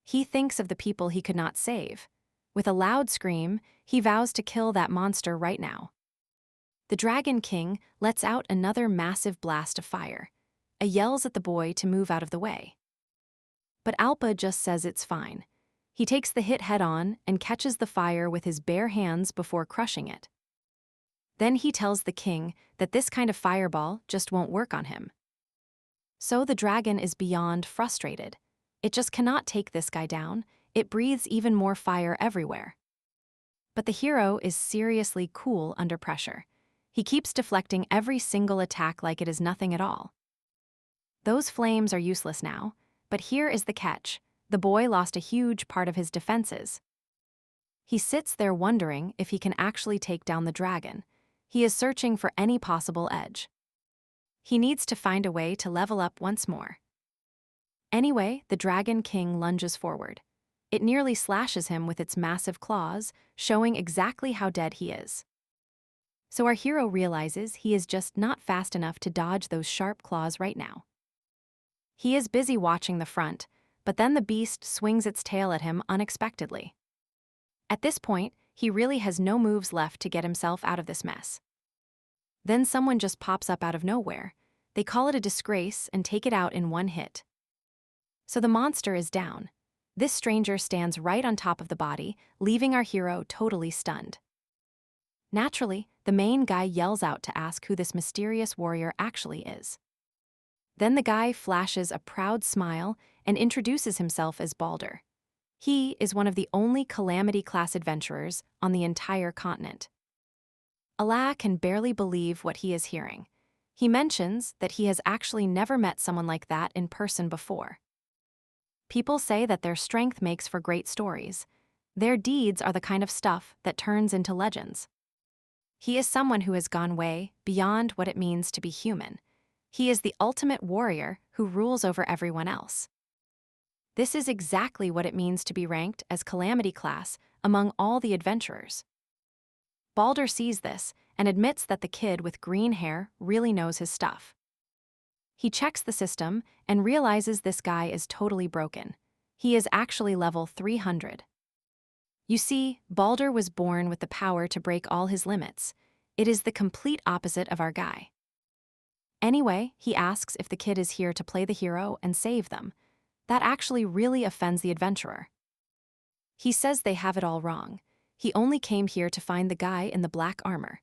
He thinks of the people he could not save. With a loud scream, he vows to kill that monster right now. The Dragon King lets out another massive blast of fire. Yells at the boy to move out of the way. But Alpa just says it's fine. He takes the hit head-on and catches the fire with his bare hands before crushing it. Then he tells the king that this kind of fireball just won't work on him. So the dragon is beyond frustrated. It just cannot take this guy down. It breathes even more fire everywhere. But the hero is seriously cool under pressure. He keeps deflecting every single attack like it is nothing at all. Those flames are useless now, but here is the catch. The boy lost a huge part of his defenses. He sits there wondering if he can actually take down the dragon. He is searching for any possible edge. He needs to find a way to level up once more. Anyway, the Dragon King lunges forward. It nearly slashes him with its massive claws, showing exactly how dead he is. So our hero realizes he is just not fast enough to dodge those sharp claws right now. He is busy watching the front, but then the beast swings its tail at him unexpectedly. At this point, he really has no moves left to get himself out of this mess. Then someone just pops up out of nowhere. They call it a disgrace and take it out in one hit. So the monster is down. This stranger stands right on top of the body, leaving our hero totally stunned. Naturally, the main guy yells out to ask who this mysterious warrior actually is. Then the guy flashes a proud smile and introduces himself as Balder. He is one of the only Calamity-class adventurers on the entire continent. Allah can barely believe what he is hearing. He mentions that he has actually never met someone like that in person before. People say that their strength makes for great stories. Their deeds are the kind of stuff that turns into legends. He is someone who has gone way beyond what it means to be human. He is the ultimate warrior who rules over everyone else. This is exactly what it means to be ranked as Calamity class among all the adventurers. Balder sees this and admits that the kid with green hair really knows his stuff. He checks the system and realizes this guy is totally broken. He is actually level 300. You see, Balder was born with the power to break all his limits. It is the complete opposite of our guy. Anyway, he asks if the kid is here to play the hero and save them. That actually really offends the adventurer. He says they have it all wrong. He only came here to find the guy in the black armor.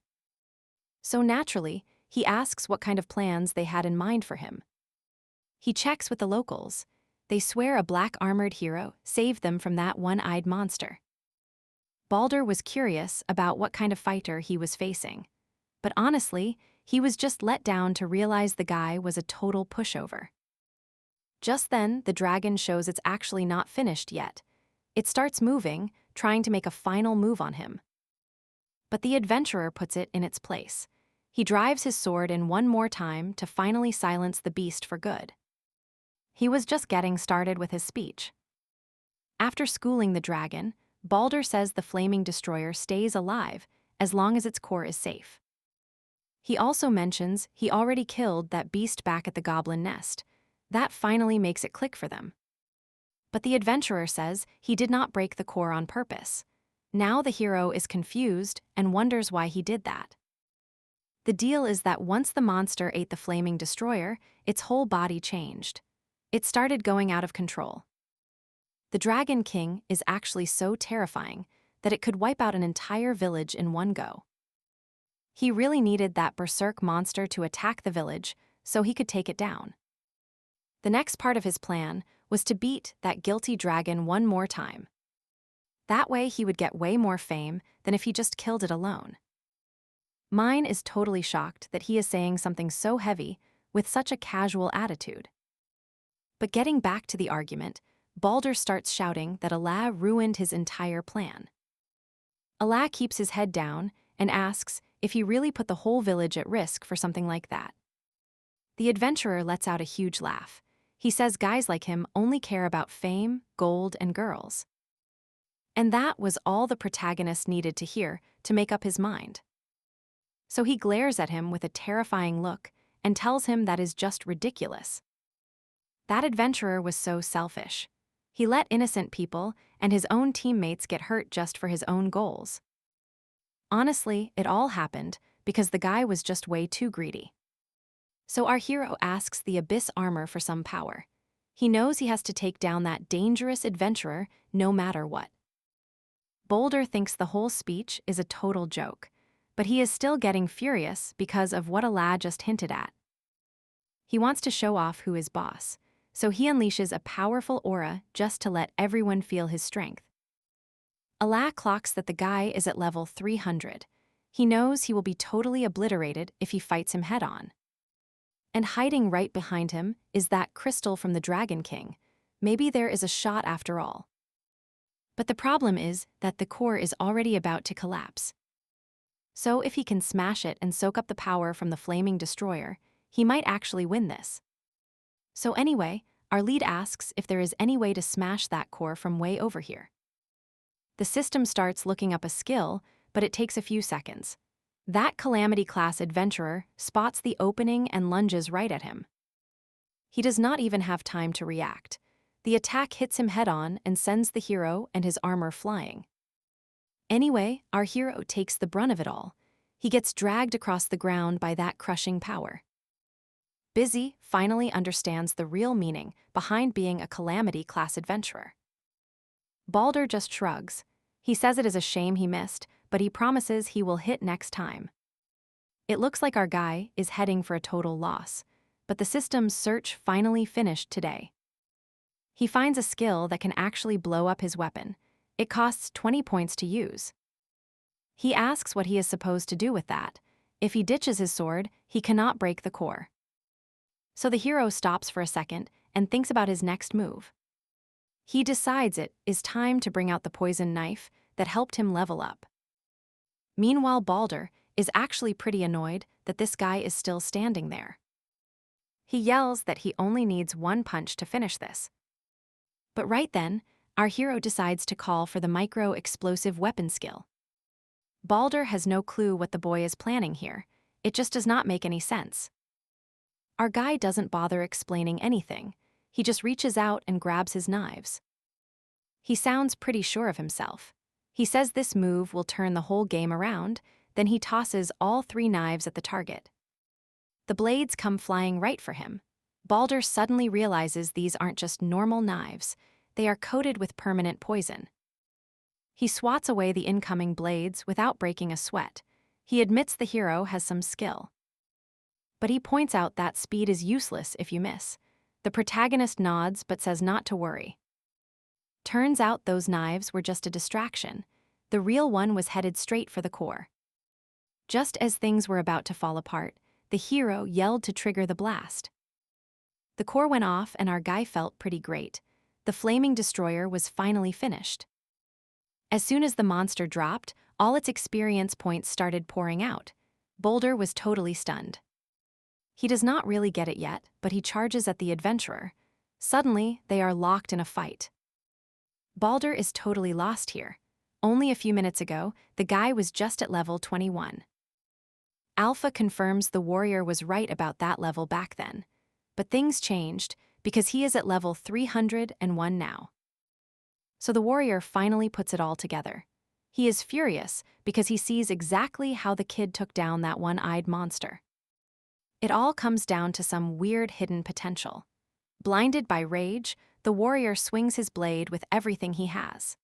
So naturally, he asks what kind of plans they had in mind for him. He checks with the locals. They swear a black-armored hero saved them from that one-eyed monster. Balder was curious about what kind of fighter he was facing. But honestly, he was just let down to realize the guy was a total pushover. Just then, the dragon shows it's actually not finished yet. It starts moving, trying to make a final move on him. But the adventurer puts it in its place. He drives his sword in one more time to finally silence the beast for good. He was just getting started with his speech. After schooling the dragon, Balder says the flaming destroyer stays alive as long as its core is safe. He also mentions he already killed that beast back at the goblin nest. That finally makes it click for them. But the adventurer says he did not break the core on purpose. Now the hero is confused and wonders why he did that. The deal is that once the monster ate the flaming destroyer, its whole body changed. It started going out of control. The Dragon King is actually so terrifying that it could wipe out an entire village in one go. He really needed that berserk monster to attack the village so he could take it down. The next part of his plan was to beat that guilty dragon one more time. That way he would get way more fame than if he just killed it alone. Mine is totally shocked that he is saying something so heavy with such a casual attitude. But getting back to the argument, Balder starts shouting that Allah ruined his entire plan. Allah keeps his head down and asks if he really put the whole village at risk for something like that. The adventurer lets out a huge laugh. He says guys like him only care about fame, gold, and girls. And that was all the protagonist needed to hear to make up his mind. So he glares at him with a terrifying look and tells him that is just ridiculous. That adventurer was so selfish. He let innocent people and his own teammates get hurt just for his own goals. Honestly, it all happened because the guy was just way too greedy. So our hero asks the Abyss armor for some power. He knows he has to take down that dangerous adventurer no matter what. Balder thinks the whole speech is a total joke, but he is still getting furious because of what Allah just hinted at. He wants to show off who is boss, so he unleashes a powerful aura just to let everyone feel his strength. Allah clocks that the guy is at level 300. He knows he will be totally obliterated if he fights him head-on. And hiding right behind him is that crystal from the Dragon King. Maybe there is a shot after all. But the problem is that the core is already about to collapse. So if he can smash it and soak up the power from the flaming destroyer, he might actually win this. So anyway, our lead asks if there is any way to smash that core from way over here. The system starts looking up a skill, but it takes a few seconds. That Calamity-class adventurer spots the opening and lunges right at him. He does not even have time to react. The attack hits him head-on and sends the hero and his armor flying. Anyway, our hero takes the brunt of it all. He gets dragged across the ground by that crushing power. Busy finally understands the real meaning behind being a Calamity-class adventurer. Balder just shrugs. He says it is a shame he missed, but he promises he will hit next time. It looks like our guy is heading for a total loss, but the system's search finally finished today. He finds a skill that can actually blow up his weapon. It costs 20 points to use. He asks what he is supposed to do with that. If he ditches his sword, he cannot break the core. So the hero stops for a second and thinks about his next move. He decides it is time to bring out the poison knife that helped him level up. Meanwhile, Balder is actually pretty annoyed that this guy is still standing there. He yells that he only needs one punch to finish this. But right then, our hero decides to call for the micro-explosive weapon skill. Balder has no clue what the boy is planning here. It just does not make any sense. Our guy doesn't bother explaining anything. He just reaches out and grabs his knives. He sounds pretty sure of himself. He says this move will turn the whole game around, then he tosses all 3 knives at the target. The blades come flying right for him. Balder suddenly realizes these aren't just normal knives, they are coated with permanent poison. He swats away the incoming blades without breaking a sweat. He admits the hero has some skill. But he points out that speed is useless if you miss. The protagonist nods but says not to worry. Turns out those knives were just a distraction. The real one was headed straight for the core. Just as things were about to fall apart, the hero yelled to trigger the blast. The core went off and our guy felt pretty great. The flaming destroyer was finally finished. As soon as the monster dropped, all its experience points started pouring out. Balder was totally stunned. He does not really get it yet, but he charges at the adventurer. Suddenly, they are locked in a fight. Balder is totally lost here. Only a few minutes ago, the guy was just at level 21. Alpha confirms the warrior was right about that level back then. But things changed because he is at level 301 now. So the warrior finally puts it all together. He is furious because he sees exactly how the kid took down that one-eyed monster. It all comes down to some weird hidden potential. Blinded by rage, the warrior swings his blade with everything he has.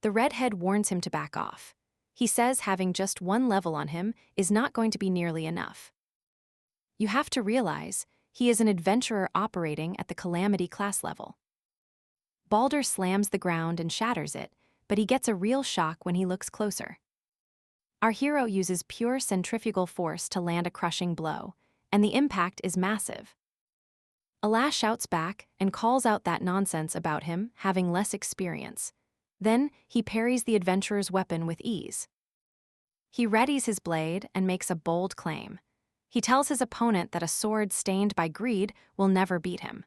The redhead warns him to back off. He says having just one level on him is not going to be nearly enough. You have to realize, he is an adventurer operating at the Calamity class level. Balder slams the ground and shatters it, but he gets a real shock when he looks closer. Our hero uses pure centrifugal force to land a crushing blow, and the impact is massive. Allah shouts back and calls out that nonsense about him having less experience. Then, he parries the adventurer's weapon with ease. He readies his blade and makes a bold claim. He tells his opponent that a sword stained by greed will never beat him.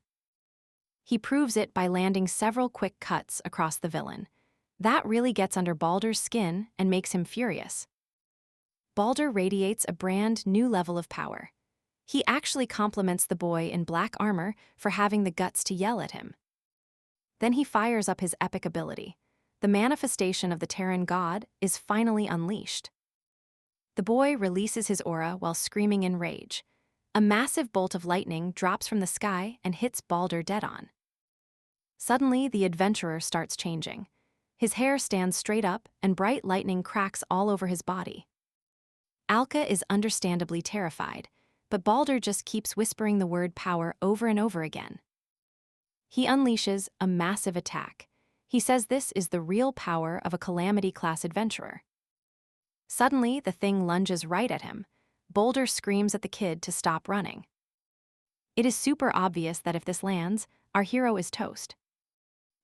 He proves it by landing several quick cuts across the villain. That really gets under Balder's skin and makes him furious. Balder radiates a brand new level of power. He actually compliments the boy in black armor for having the guts to yell at him. Then he fires up his epic ability. The manifestation of the Terran god is finally unleashed. The boy releases his aura while screaming in rage. A massive bolt of lightning drops from the sky and hits Balder dead on. Suddenly, the adventurer starts changing. His hair stands straight up and bright lightning cracks all over his body. Alka is understandably terrified, but Balder just keeps whispering the word power over and over again. He unleashes a massive attack. He says this is the real power of a Calamity-class adventurer. Suddenly, the thing lunges right at him. Balder screams at the kid to stop running. It is super obvious that if this lands, our hero is toast.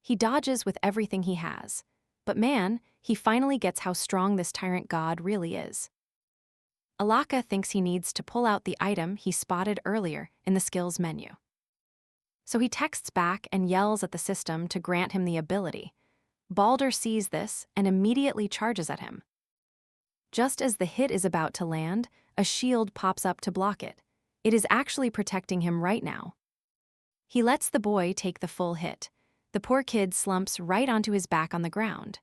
He dodges with everything he has. But man, he finally gets how strong this tyrant god really is. Alaka thinks he needs to pull out the item he spotted earlier in the skills menu. So he texts back and yells at the system to grant him the ability. Balder sees this and immediately charges at him. Just as the hit is about to land, a shield pops up to block it. It is actually protecting him right now. He lets the boy take the full hit. The poor kid slumps right onto his back on the ground.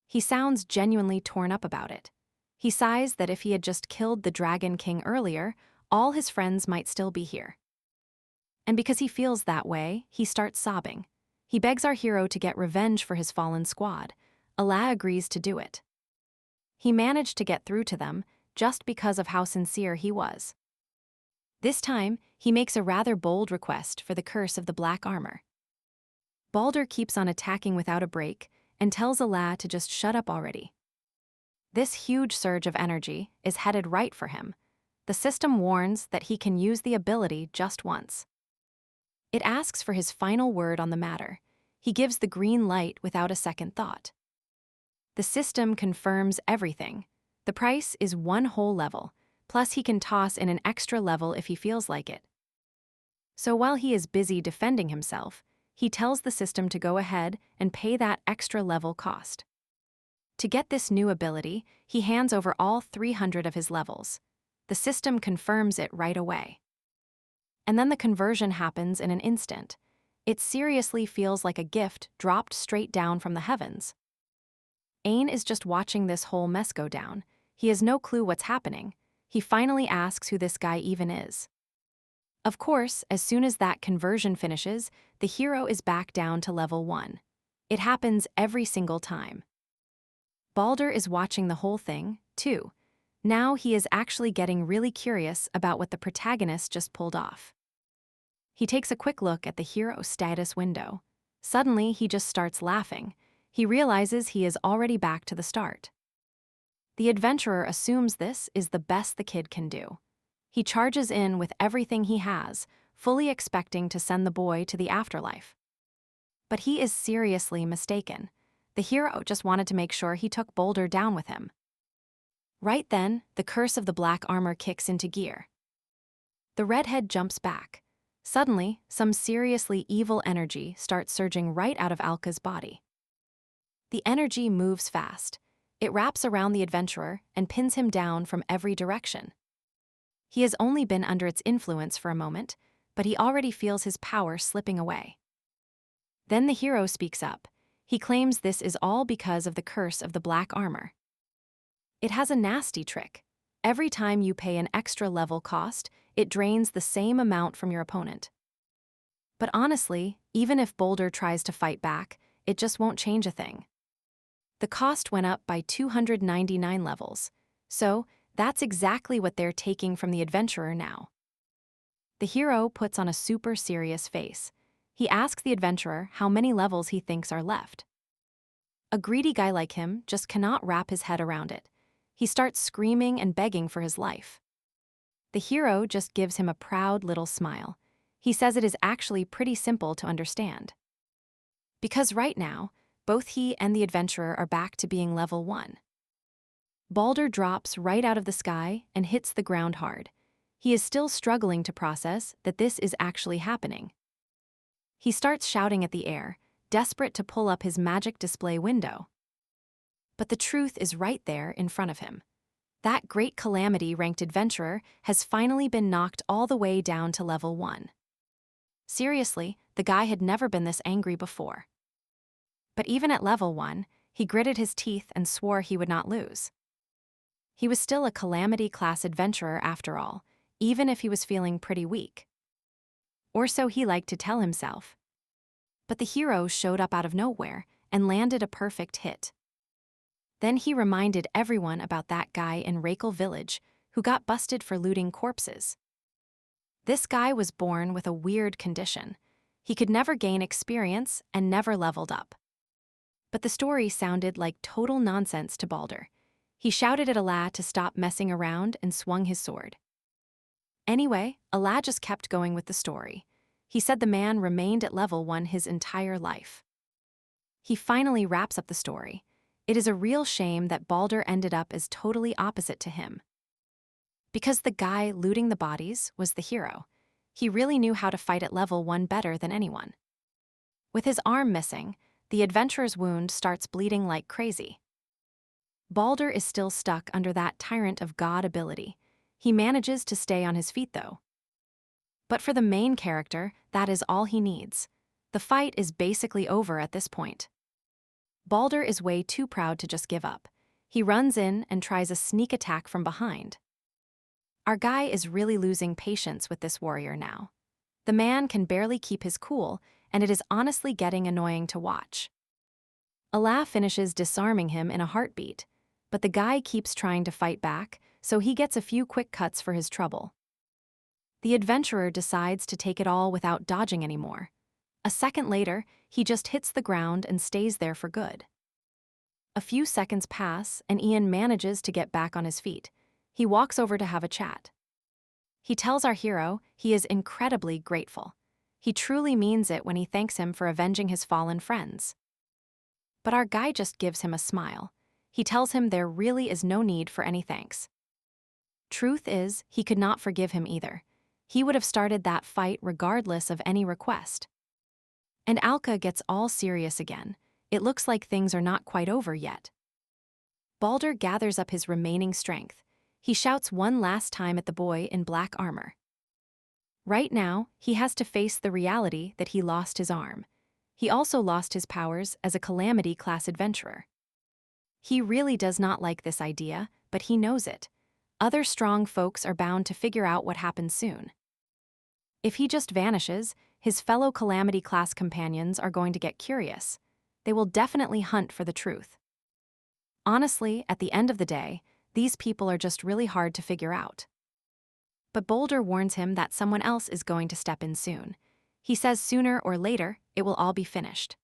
He sounds genuinely torn up about it. He sighs that if he had just killed the Dragon King earlier, all his friends might still be here. And because he feels that way, he starts sobbing. He begs our hero to get revenge for his fallen squad. Allah agrees to do it. He managed to get through to them just because of how sincere he was. This time, he makes a rather bold request for the curse of the black armor. Balder keeps on attacking without a break and tells Allah to just shut up already. This huge surge of energy is headed right for him. The system warns that he can use the ability just once. It asks for his final word on the matter. He gives the green light without a second thought. The system confirms everything. The price is one whole level, plus he can toss in an extra level if he feels like it. So while he is busy defending himself, he tells the system to go ahead and pay that extra level cost. To get this new ability, he hands over all 300 of his levels. The system confirms it right away. And then the conversion happens in an instant. It seriously feels like a gift dropped straight down from the heavens. Ain is just watching this whole mess go down. He has no clue what's happening. He finally asks who this guy even is. Of course, as soon as that conversion finishes, the hero is back down to level 1. It happens every single time. Balder is watching the whole thing, too. Now he is actually getting really curious about what the protagonist just pulled off. He takes a quick look at the hero status window. Suddenly, he just starts laughing. He realizes he is already back to the start. The adventurer assumes this is the best the kid can do. He charges in with everything he has, fully expecting to send the boy to the afterlife. But he is seriously mistaken. The hero just wanted to make sure he took Balder down with him. Right then, the curse of the black armor kicks into gear. The redhead jumps back. Suddenly, some seriously evil energy starts surging right out of Alka's body. The energy moves fast. It wraps around the adventurer and pins him down from every direction. He has only been under its influence for a moment, but he already feels his power slipping away. Then the hero speaks up. He claims this is all because of the curse of the black armor. It has a nasty trick. Every time you pay an extra level cost, it drains the same amount from your opponent. But honestly, even if Balder tries to fight back, it just won't change a thing. The cost went up by 299 levels. So, that's exactly what they're taking from the adventurer now. The hero puts on a super serious face. He asks the adventurer how many levels he thinks are left. A greedy guy like him just cannot wrap his head around it. He starts screaming and begging for his life. The hero just gives him a proud little smile. He says it is actually pretty simple to understand. Because right now, both he and the adventurer are back to being level 1. Balder drops right out of the sky and hits the ground hard. He is still struggling to process that this is actually happening. He starts shouting at the air, desperate to pull up his magic display window. But the truth is right there in front of him. That great calamity-ranked adventurer has finally been knocked all the way down to level 1. Seriously, the guy had never been this angry before. But even at level 1, he gritted his teeth and swore he would not lose. He was still a calamity-class adventurer after all, even if he was feeling pretty weak. Or so he liked to tell himself. But the hero showed up out of nowhere and landed a perfect hit. Then he reminded everyone about that guy in Rakel village who got busted for looting corpses. This guy was born with a weird condition. He could never gain experience and never leveled up. But the story sounded like total nonsense to Balder. He shouted at Allah to stop messing around and swung his sword. Anyway, Allah just kept going with the story. He said the man remained at level 1 his entire life. He finally wraps up the story. It is a real shame that Balder ended up as totally opposite to him. Because the guy looting the bodies was the hero. He really knew how to fight at level 1 better than anyone. With his arm missing, the adventurer's wound starts bleeding like crazy. Balder is still stuck under that tyrant of God ability. He manages to stay on his feet though. But for the main character, that is all he needs. The fight is basically over at this point. Balder is way too proud to just give up. He runs in and tries a sneak attack from behind. Our guy is really losing patience with this warrior now. The man can barely keep his cool, and it is honestly getting annoying to watch. Allah finishes disarming him in a heartbeat, but the guy keeps trying to fight back, so he gets a few quick cuts for his trouble. The adventurer decides to take it all without dodging anymore. A second later, he just hits the ground and stays there for good. A few seconds pass, and Ian manages to get back on his feet. He walks over to have a chat. He tells our hero he is incredibly grateful. He truly means it when he thanks him for avenging his fallen friends. But our guy just gives him a smile. He tells him there really is no need for any thanks. Truth is, he could not forgive him either. He would have started that fight regardless of any request. And Alka gets all serious again. It looks like things are not quite over yet. Balder gathers up his remaining strength. He shouts one last time at the boy in black armor. Right now, he has to face the reality that he lost his arm. He also lost his powers as a calamity-class adventurer. He really does not like this idea, but he knows it. Other strong folks are bound to figure out what happens soon. If he just vanishes, his fellow calamity-class companions are going to get curious. They will definitely hunt for the truth. Honestly, at the end of the day, these people are just really hard to figure out. But Balder warns him that someone else is going to step in soon. He says sooner or later, it will all be finished.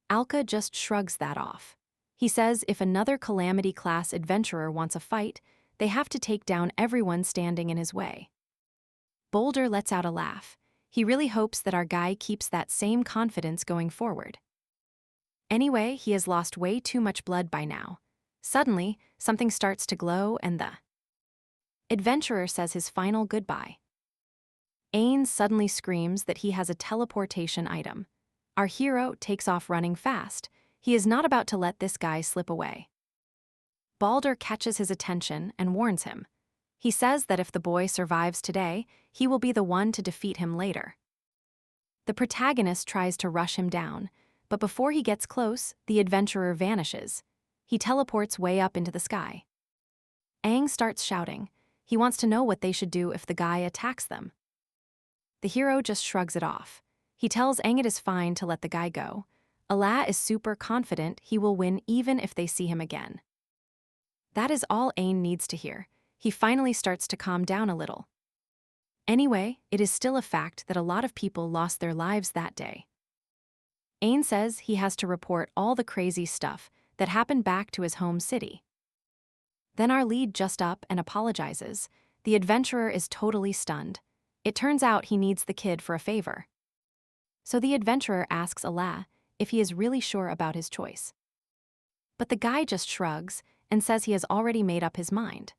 Alka just shrugs that off. He says if another calamity-class adventurer wants a fight, they have to take down everyone standing in his way. Balder lets out a laugh. He really hopes that our guy keeps that same confidence going forward. Anyway, he has lost way too much blood by now. Suddenly, something starts to glow and the adventurer says his final goodbye. Ain suddenly screams that he has a teleportation item. Our hero takes off running fast. He is not about to let this guy slip away. Balder catches his attention and warns him. He says that if the boy survives today, he will be the one to defeat him later. The protagonist tries to rush him down, but before he gets close, the adventurer vanishes. He teleports way up into the sky. Aang starts shouting. He wants to know what they should do if the guy attacks them. The hero just shrugs it off. He tells Aang it is fine to let the guy go. Allah is super confident he will win even if they see him again. That is all Ain needs to hear. He finally starts to calm down a little. Anyway, it is still a fact that a lot of people lost their lives that day. Ain says he has to report all the crazy stuff that happened back to his home city. Then our lead just up and apologizes. The adventurer is totally stunned. It turns out he needs the kid for a favor. So the adventurer asks Allah if he is really sure about his choice. But the guy just shrugs and says he has already made up his mind.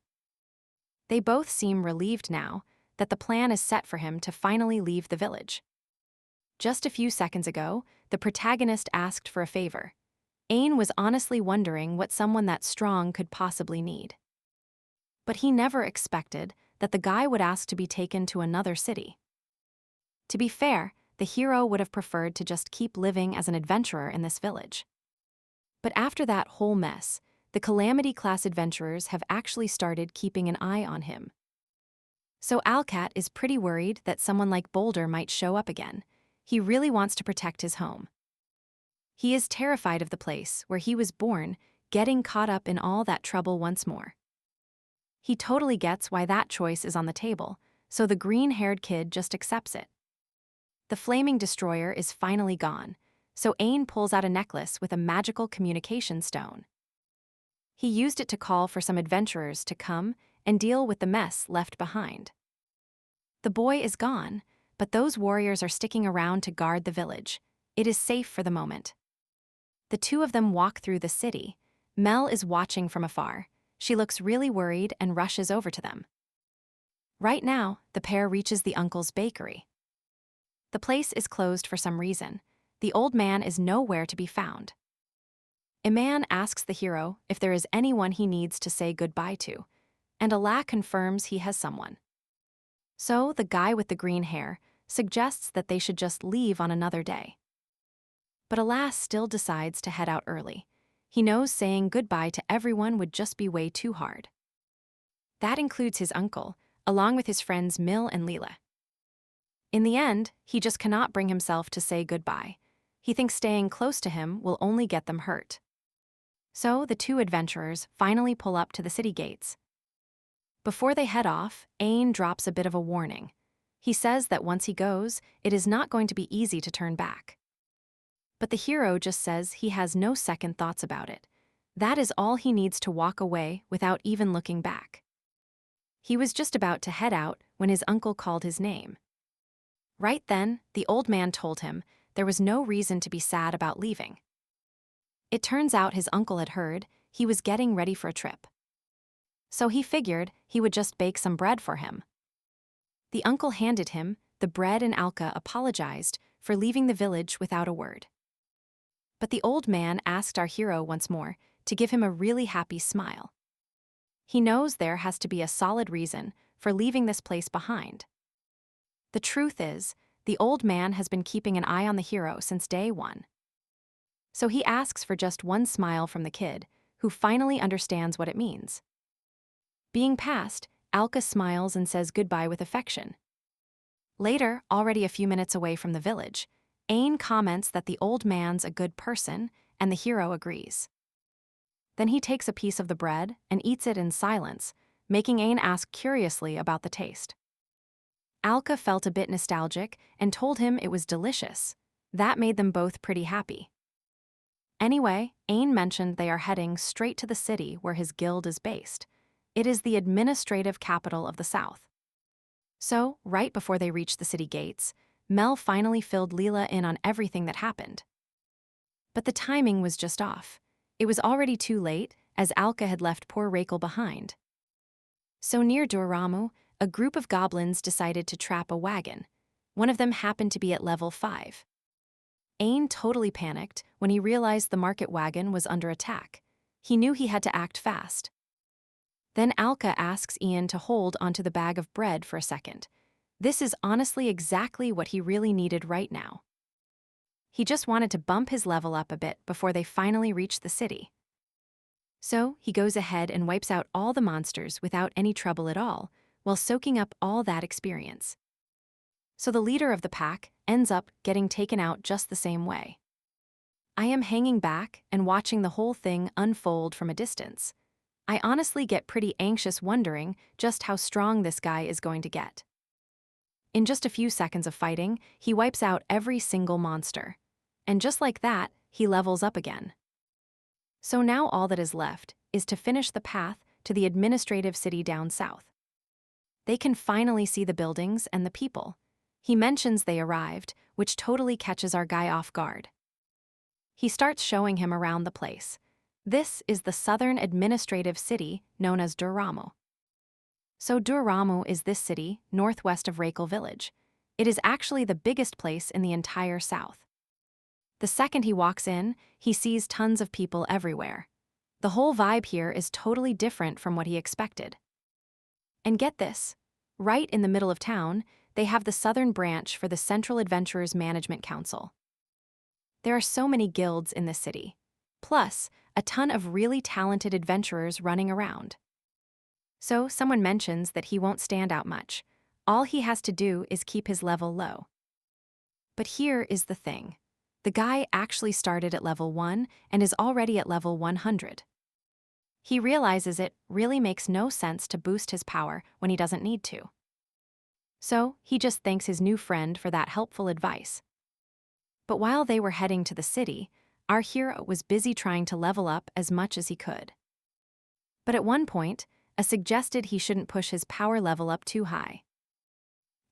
They both seem relieved now that the plan is set for him to finally leave the village. Just a few seconds ago, the protagonist asked for a favor. Ain was honestly wondering what someone that strong could possibly need. But he never expected that the guy would ask to be taken to another city. To be fair, the hero would have preferred to just keep living as an adventurer in this village. But after that whole mess, the Calamity-class adventurers have actually started keeping an eye on him. So Alcat is pretty worried that someone like Boulder might show up again. He really wants to protect his home. He is terrified of the place where he was born, getting caught up in all that trouble once more. He totally gets why that choice is on the table, so the green-haired kid just accepts it. The flaming destroyer is finally gone, so Ain pulls out a necklace with a magical communication stone. He used it to call for some adventurers to come and deal with the mess left behind. The boy is gone, but those warriors are sticking around to guard the village. It is safe for the moment. The two of them walk through the city. Mel is watching from afar. She looks really worried and rushes over to them. Right now, the pair reaches the uncle's bakery. The place is closed for some reason. The old man is nowhere to be found. A man asks the hero if there is anyone he needs to say goodbye to, and Allah confirms he has someone. So the guy with the green hair suggests that they should just leave on another day. But Allah still decides to head out early. He knows saying goodbye to everyone would just be way too hard. That includes his uncle, along with his friends Mil and Leela. In the end, he just cannot bring himself to say goodbye. He thinks staying close to him will only get them hurt. So the two adventurers finally pull up to the city gates. Before they head off, Ain drops a bit of a warning. He says that once he goes, it is not going to be easy to turn back. But the hero just says he has no second thoughts about it. That is all he needs to walk away without even looking back. He was just about to head out when his uncle called his name. Right then, the old man told him there was no reason to be sad about leaving. It turns out his uncle had heard he was getting ready for a trip. So he figured he would just bake some bread for him. The uncle handed him the bread and Alka apologized for leaving the village without a word. But the old man asked our hero once more to give him a really happy smile. He knows there has to be a solid reason for leaving this place behind. The truth is, the old man has been keeping an eye on the hero since day one. So he asks for just one smile from the kid, who finally understands what it means. Being passed, Alka smiles and says goodbye with affection. Later, already a few minutes away from the village, Ain comments that the old man's a good person, and the hero agrees. Then he takes a piece of the bread and eats it in silence, making Ain ask curiously about the taste. Alka felt a bit nostalgic and told him it was delicious. That made them both pretty happy. Anyway, Ain mentioned they are heading straight to the city where his guild is based. It is the administrative capital of the south. So, right before they reached the city gates, Mel finally filled Leela in on everything that happened. But the timing was just off. It was already too late, as Alka had left poor Rakel behind. So near Doramu, a group of goblins decided to trap a wagon. One of them happened to be at level 5. Ain totally panicked when he realized the market wagon was under attack. He knew he had to act fast. Then Alka asks Ian to hold onto the bag of bread for a second. This is honestly exactly what he really needed right now. He just wanted to bump his level up a bit before they finally reach the city. So he goes ahead and wipes out all the monsters without any trouble at all, while soaking up all that experience. So the leader of the pack ends up getting taken out just the same way. I am hanging back and watching the whole thing unfold from a distance. I honestly get pretty anxious wondering just how strong this guy is going to get. In just a few seconds of fighting, he wipes out every single monster. And just like that, he levels up again. So now all that is left is to finish the path to the administrative city down south. They can finally see the buildings and the people. He mentions they arrived, which totally catches our guy off guard. He starts showing him around the place. This is the southern administrative city known as Doramo. So Doramo is this city northwest of Reykjavik village. It is actually the biggest place in the entire south. The second he walks in, he sees tons of people everywhere. The whole vibe here is totally different from what he expected. And get this, right in the middle of town, they have the southern branch for the Central Adventurers Management Council. There are so many guilds in this city. Plus, a ton of really talented adventurers running around. So someone mentions that he won't stand out much. All he has to do is keep his level low. But here is the thing. The guy actually started at level 1 and is already at level 100. He realizes it really makes no sense to boost his power when he doesn't need to. So he just thanks his new friend for that helpful advice. But while they were heading to the city, our hero was busy trying to level up as much as he could. But at one point, a suggested he shouldn't push his power level up too high.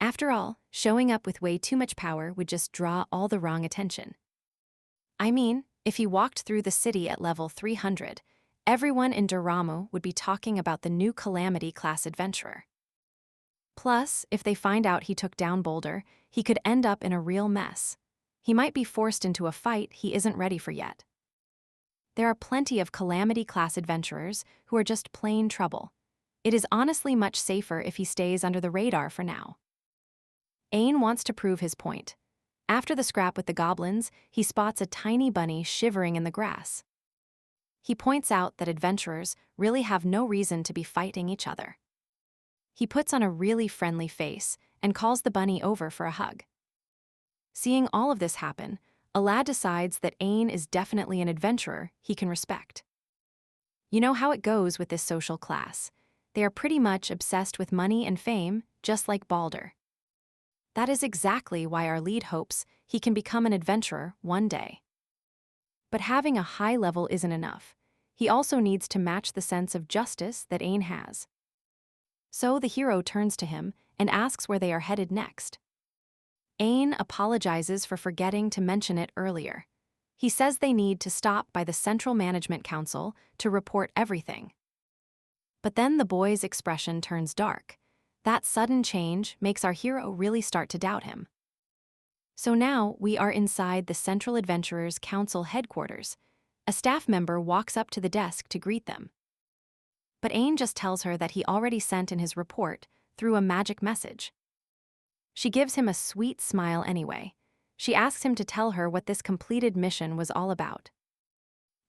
After all, showing up with way too much power would just draw all the wrong attention. I mean, if he walked through the city at level 300, everyone in Doramo would be talking about the new Calamity class adventurer. Plus, if they find out he took down Boulder, he could end up in a real mess. He might be forced into a fight he isn't ready for yet. There are plenty of Calamity class adventurers who are just plain trouble. It is honestly much safer if he stays under the radar for now. Ain wants to prove his point. After the scrap with the goblins, he spots a tiny bunny shivering in the grass. He points out that adventurers really have no reason to be fighting each other. He puts on a really friendly face and calls the bunny over for a hug. Seeing all of this happen, Alad decides that Ain is definitely an adventurer he can respect. You know how it goes with this social class. They are pretty much obsessed with money and fame, just like Balder. That is exactly why our lead hopes he can become an adventurer one day. But having a high level isn't enough. He also needs to match the sense of justice that Ain has. So the hero turns to him and asks where they are headed next. Ain apologizes for forgetting to mention it earlier. He says they need to stop by the Central Management Council to report everything. But then the boy's expression turns dark. That sudden change makes our hero really start to doubt him. So now we are inside the Central Adventurers Council headquarters. A staff member walks up to the desk to greet them. But Ain just tells her that he already sent in his report through a magic message. She gives him a sweet smile anyway. She asks him to tell her what this completed mission was all about.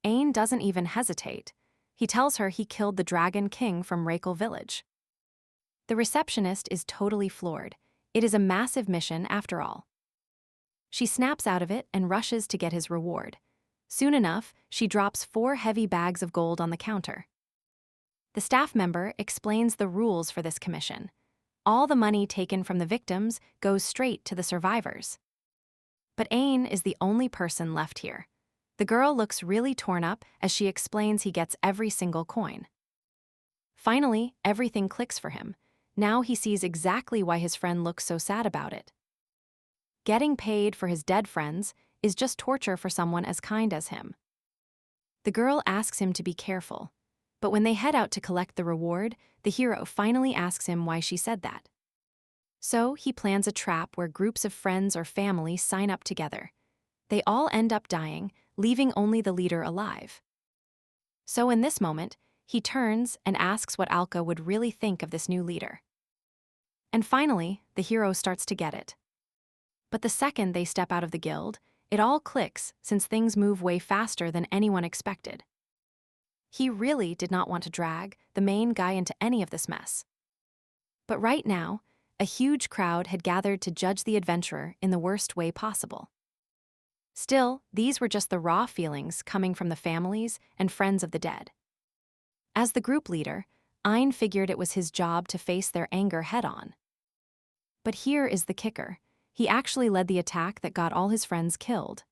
Ain doesn't even hesitate. He tells her he killed the Dragon King from Reykjavik village. The receptionist is totally floored. It is a massive mission after all. She snaps out of it and rushes to get his reward. Soon enough, she drops 4 heavy bags of gold on the counter. The staff member explains the rules for this commission. All the money taken from the victims goes straight to the survivors. But Ain is the only person left here. The girl looks really torn up as she explains he gets every single coin. Finally, everything clicks for him. Now he sees exactly why his friend looks so sad about it. Getting paid for his dead friends is just torture for someone as kind as him. The girl asks him to be careful, but when they head out to collect the reward, the hero finally asks him why she said that. So he plans a trap where groups of friends or family sign up together. They all end up dying, leaving only the leader alive. So in this moment, he turns and asks what Alka would really think of this new leader. And finally, the hero starts to get it. But the second they step out of the guild, it all clicks since things move way faster than anyone expected. He really did not want to drag the main guy into any of this mess. But right now, a huge crowd had gathered to judge the adventurer in the worst way possible. Still, these were just the raw feelings coming from the families and friends of the dead. As the group leader, Ein figured it was his job to face their anger head-on. But here is the kicker. He actually led the attack that got all his friends killed.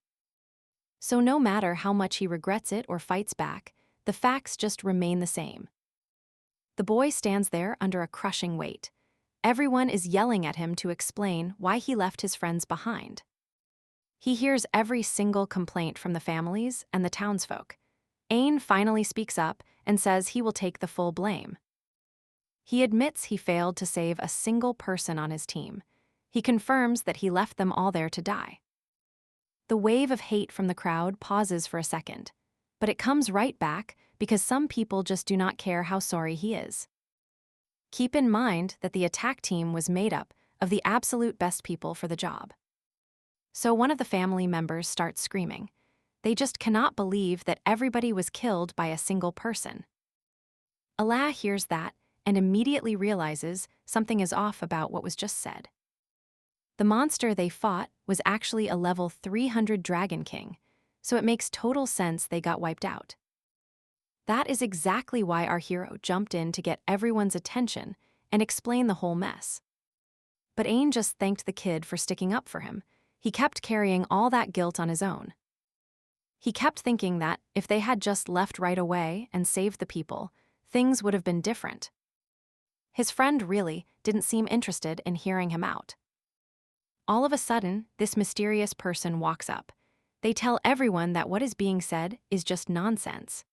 So no matter how much he regrets it or fights back, the facts just remain the same. The boy stands there under a crushing weight. Everyone is yelling at him to explain why he left his friends behind. He hears every single complaint from the families and the townsfolk. Ein finally speaks up and says he will take the full blame. He admits he failed to save a single person on his team. He confirms that he left them all there to die. The wave of hate from the crowd pauses for a second, but it comes right back because some people just do not care how sorry he is. Keep in mind that the attack team was made up of the absolute best people for the job. So one of the family members starts screaming. They just cannot believe that everybody was killed by a single person. Allah hears that and immediately realizes something is off about what was just said. The monster they fought was actually a level 300 Dragon King, so it makes total sense they got wiped out. That is exactly why our hero jumped in to get everyone's attention and explain the whole mess. But Ein just thanked the kid for sticking up for him. He kept carrying all that guilt on his own. He kept thinking that if they had just left right away and saved the people, things would have been different. His friend really didn't seem interested in hearing him out. All of a sudden, this mysterious person walks up. They tell everyone that what is being said is just nonsense.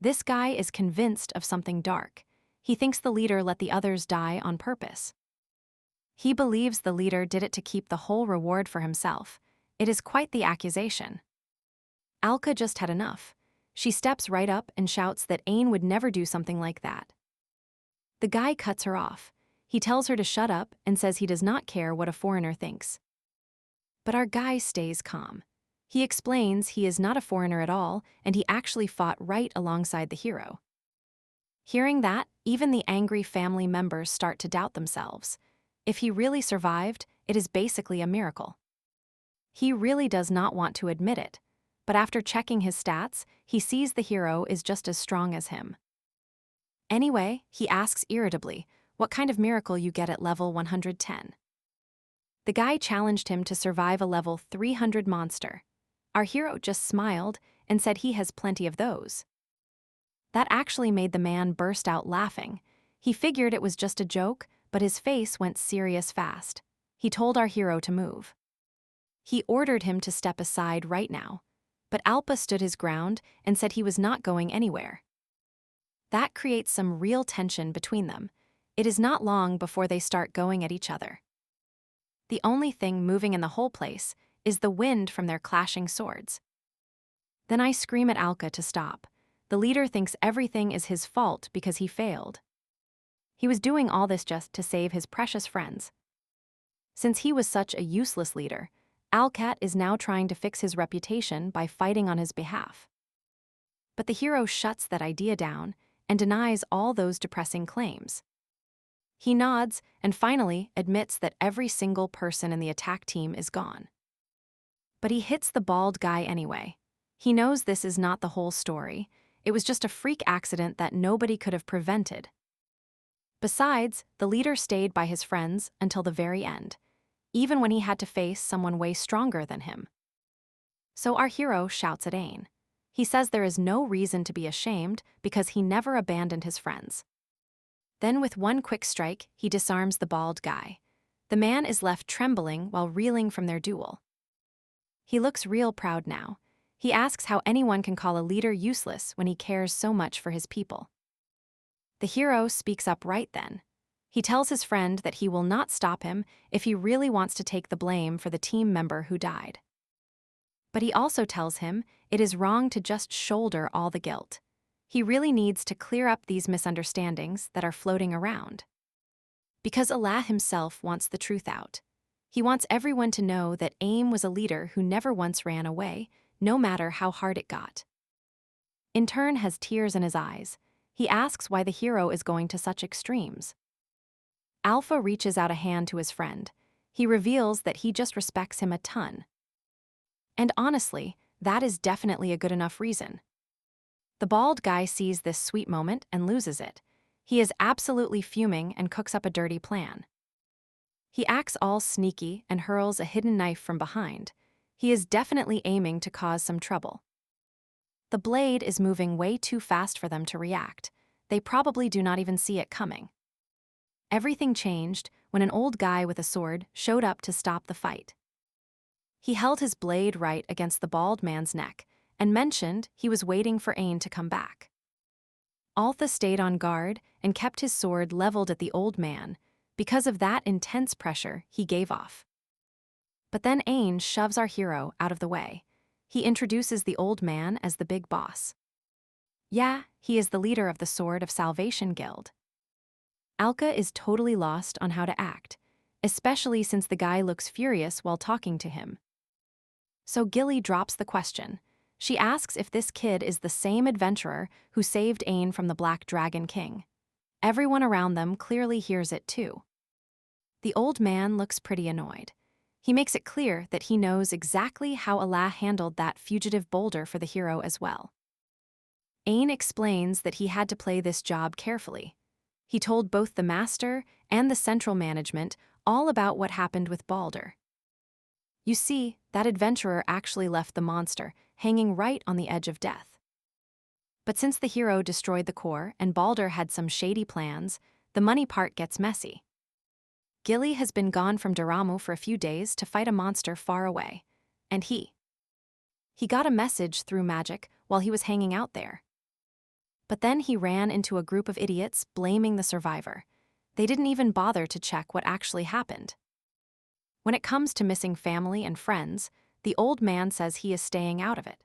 This guy is convinced of something dark. He thinks the leader let the others die on purpose. He believes the leader did it to keep the whole reward for himself. It is quite the accusation. Alka just had enough. She steps right up and shouts that Ein would never do something like that. The guy cuts her off. He tells her to shut up and says he does not care what a foreigner thinks. But our guy stays calm. He explains he is not a foreigner at all, and he actually fought right alongside the hero. Hearing that, even the angry family members start to doubt themselves. If he really survived, it is basically a miracle. He really does not want to admit it, but after checking his stats, he sees the hero is just as strong as him. Anyway, he asks irritably, what kind of miracle you get at level 110? The guy challenged him to survive a level 300 monster. Our hero just smiled and said he has plenty of those. That actually made the man burst out laughing. He figured it was just a joke, but his face went serious fast. He told our hero to move. He ordered him to step aside right now, but Alpa stood his ground and said he was not going anywhere. That creates some real tension between them. It is not long before they start going at each other. The only thing moving in the whole place is the wind from their clashing swords. Then I scream at Alka to stop. The leader thinks everything is his fault because he failed. He was doing all this just to save his precious friends. Since he was such a useless leader, Alcat is now trying to fix his reputation by fighting on his behalf. But the hero shuts that idea down and denies all those depressing claims. He nods and finally admits that every single person in the attack team is gone. But he hits the bald guy anyway. He knows this is not the whole story. It was just a freak accident that nobody could have prevented. Besides, the leader stayed by his friends until the very end, even when he had to face someone way stronger than him. So our hero shouts at Ein. He says there is no reason to be ashamed because he never abandoned his friends. Then with one quick strike, he disarms the bald guy. The man is left trembling while reeling from their duel. He looks real proud now. He asks how anyone can call a leader useless when he cares so much for his people. The hero speaks up right then. He tells his friend that he will not stop him if he really wants to take the blame for the team member who died. But he also tells him it is wrong to just shoulder all the guilt. He really needs to clear up these misunderstandings that are floating around. Because Allah himself wants the truth out. He wants everyone to know that Aim was a leader who never once ran away, no matter how hard it got. In turn has tears in his eyes. He asks why the hero is going to such extremes. Alpha reaches out a hand to his friend. He reveals that he just respects him a ton. And honestly, that is definitely a good enough reason. The bald guy sees this sweet moment and loses it. He is absolutely fuming and cooks up a dirty plan. He acts all sneaky and hurls a hidden knife from behind. He is definitely aiming to cause some trouble. The blade is moving way too fast for them to react. They probably do not even see it coming. Everything changed when an old guy with a sword showed up to stop the fight. He held his blade right against the bald man's neck and mentioned he was waiting for Ain to come back. Altha stayed on guard and kept his sword leveled at the old man because of that intense pressure he gave off. But then Ain shoves our hero out of the way. He introduces the old man as the big boss. Yeah, he is the leader of the Sword of Salvation Guild. Alka is totally lost on how to act, especially since the guy looks furious while talking to him. So Gilly drops the question. She asks if this kid is the same adventurer who saved Ain from the Black Dragon King. Everyone around them clearly hears it too. The old man looks pretty annoyed. He makes it clear that he knows exactly how Allah handled that fugitive boulder for the hero as well. Ain explains that he had to play this job carefully. He told both the master and the central management all about what happened with Balder. You see, that adventurer actually left the monster hanging right on the edge of death. But since the hero destroyed the core and Balder had some shady plans, the money part gets messy. Gilly has been gone from Daramu for a few days to fight a monster far away, and he got a message through magic while he was hanging out there. But then he ran into a group of idiots blaming the survivor. They didn't even bother to check what actually happened. When it comes to missing family and friends, the old man says he is staying out of it.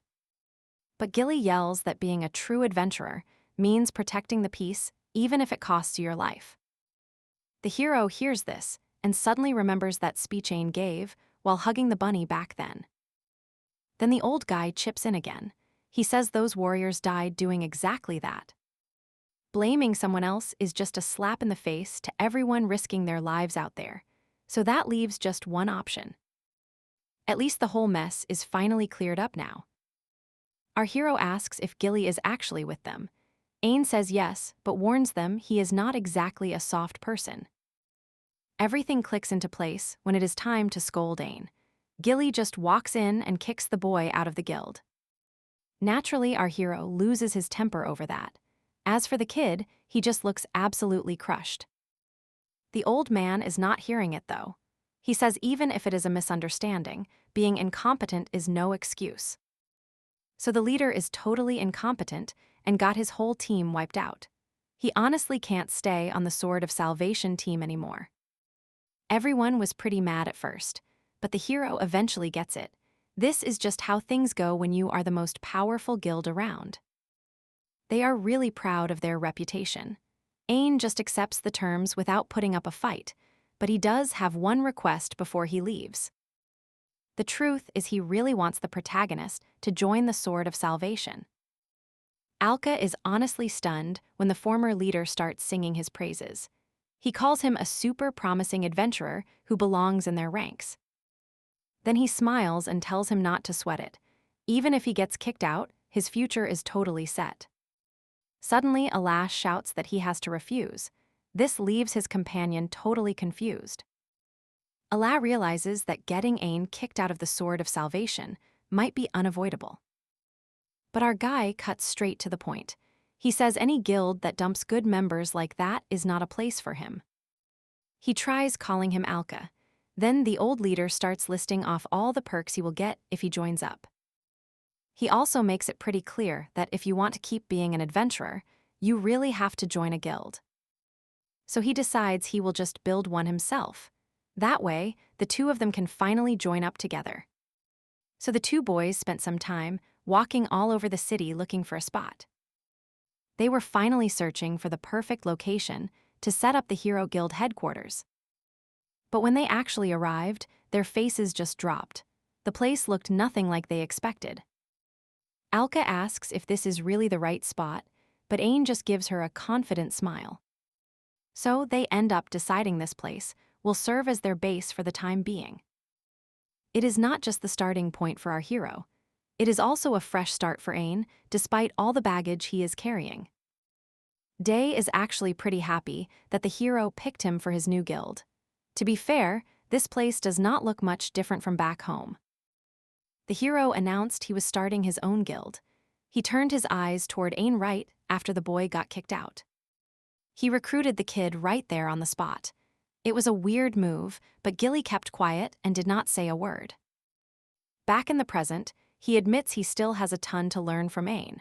But Gilly yells that being a true adventurer means protecting the peace even if it costs you your life. The hero hears this and suddenly remembers that speech Ain gave while hugging the bunny back then. Then the old guy chips in again. He says those warriors died doing exactly that. Blaming someone else is just a slap in the face to everyone risking their lives out there, so that leaves just one option. At least the whole mess is finally cleared up now. Our hero asks if Gilly is actually with them. Ain says yes, but warns them he is not exactly a soft person. Everything clicks into place when it is time to scold Ain. Gilly just walks in and kicks the boy out of the guild. Naturally, our hero loses his temper over that. As for the kid, he just looks absolutely crushed. The old man is not hearing it, though. He says even if it is a misunderstanding, being incompetent is no excuse. So the leader is totally incompetent and got his whole team wiped out. He honestly can't stay on the Sword of Salvation team anymore. Everyone was pretty mad at first, but the hero eventually gets it. This is just how things go when you are the most powerful guild around. They are really proud of their reputation. Ain just accepts the terms without putting up a fight, but he does have one request before he leaves. The truth is he really wants the protagonist to join the Sword of Salvation. Alka is honestly stunned when the former leader starts singing his praises. He calls him a super promising adventurer who belongs in their ranks. Then he smiles and tells him not to sweat it. Even if he gets kicked out, his future is totally set. Suddenly, Alas shouts that he has to refuse. This leaves his companion totally confused. Allah realizes that getting Ain kicked out of the Sword of Salvation might be unavoidable. But our guy cuts straight to the point. He says any guild that dumps good members like that is not a place for him. He tries calling him Alka. Then the old leader starts listing off all the perks he will get if he joins up. He also makes it pretty clear that if you want to keep being an adventurer, you really have to join a guild. So he decides he will just build one himself. That way, the two of them can finally join up together. So the two boys spent some time walking all over the city looking for a spot. They were finally searching for the perfect location to set up the Hero Guild headquarters. But when they actually arrived, their faces just dropped. The place looked nothing like they expected. Alka asks if this is really the right spot, but Ain just gives her a confident smile. So they end up deciding this place will serve as their base for the time being. it is not just the starting point for our hero. It is also a fresh start for Ain, despite all the baggage he is carrying. Day is actually pretty happy that the hero picked him for his new guild. To be fair, this place does not look much different from back home. The hero announced he was starting his own guild. He turned his eyes toward Ain right after the boy got kicked out. He recruited the kid right there on the spot. It was a weird move, but Gilly kept quiet and did not say a word. Back in the present, he admits he still has a ton to learn from Ain.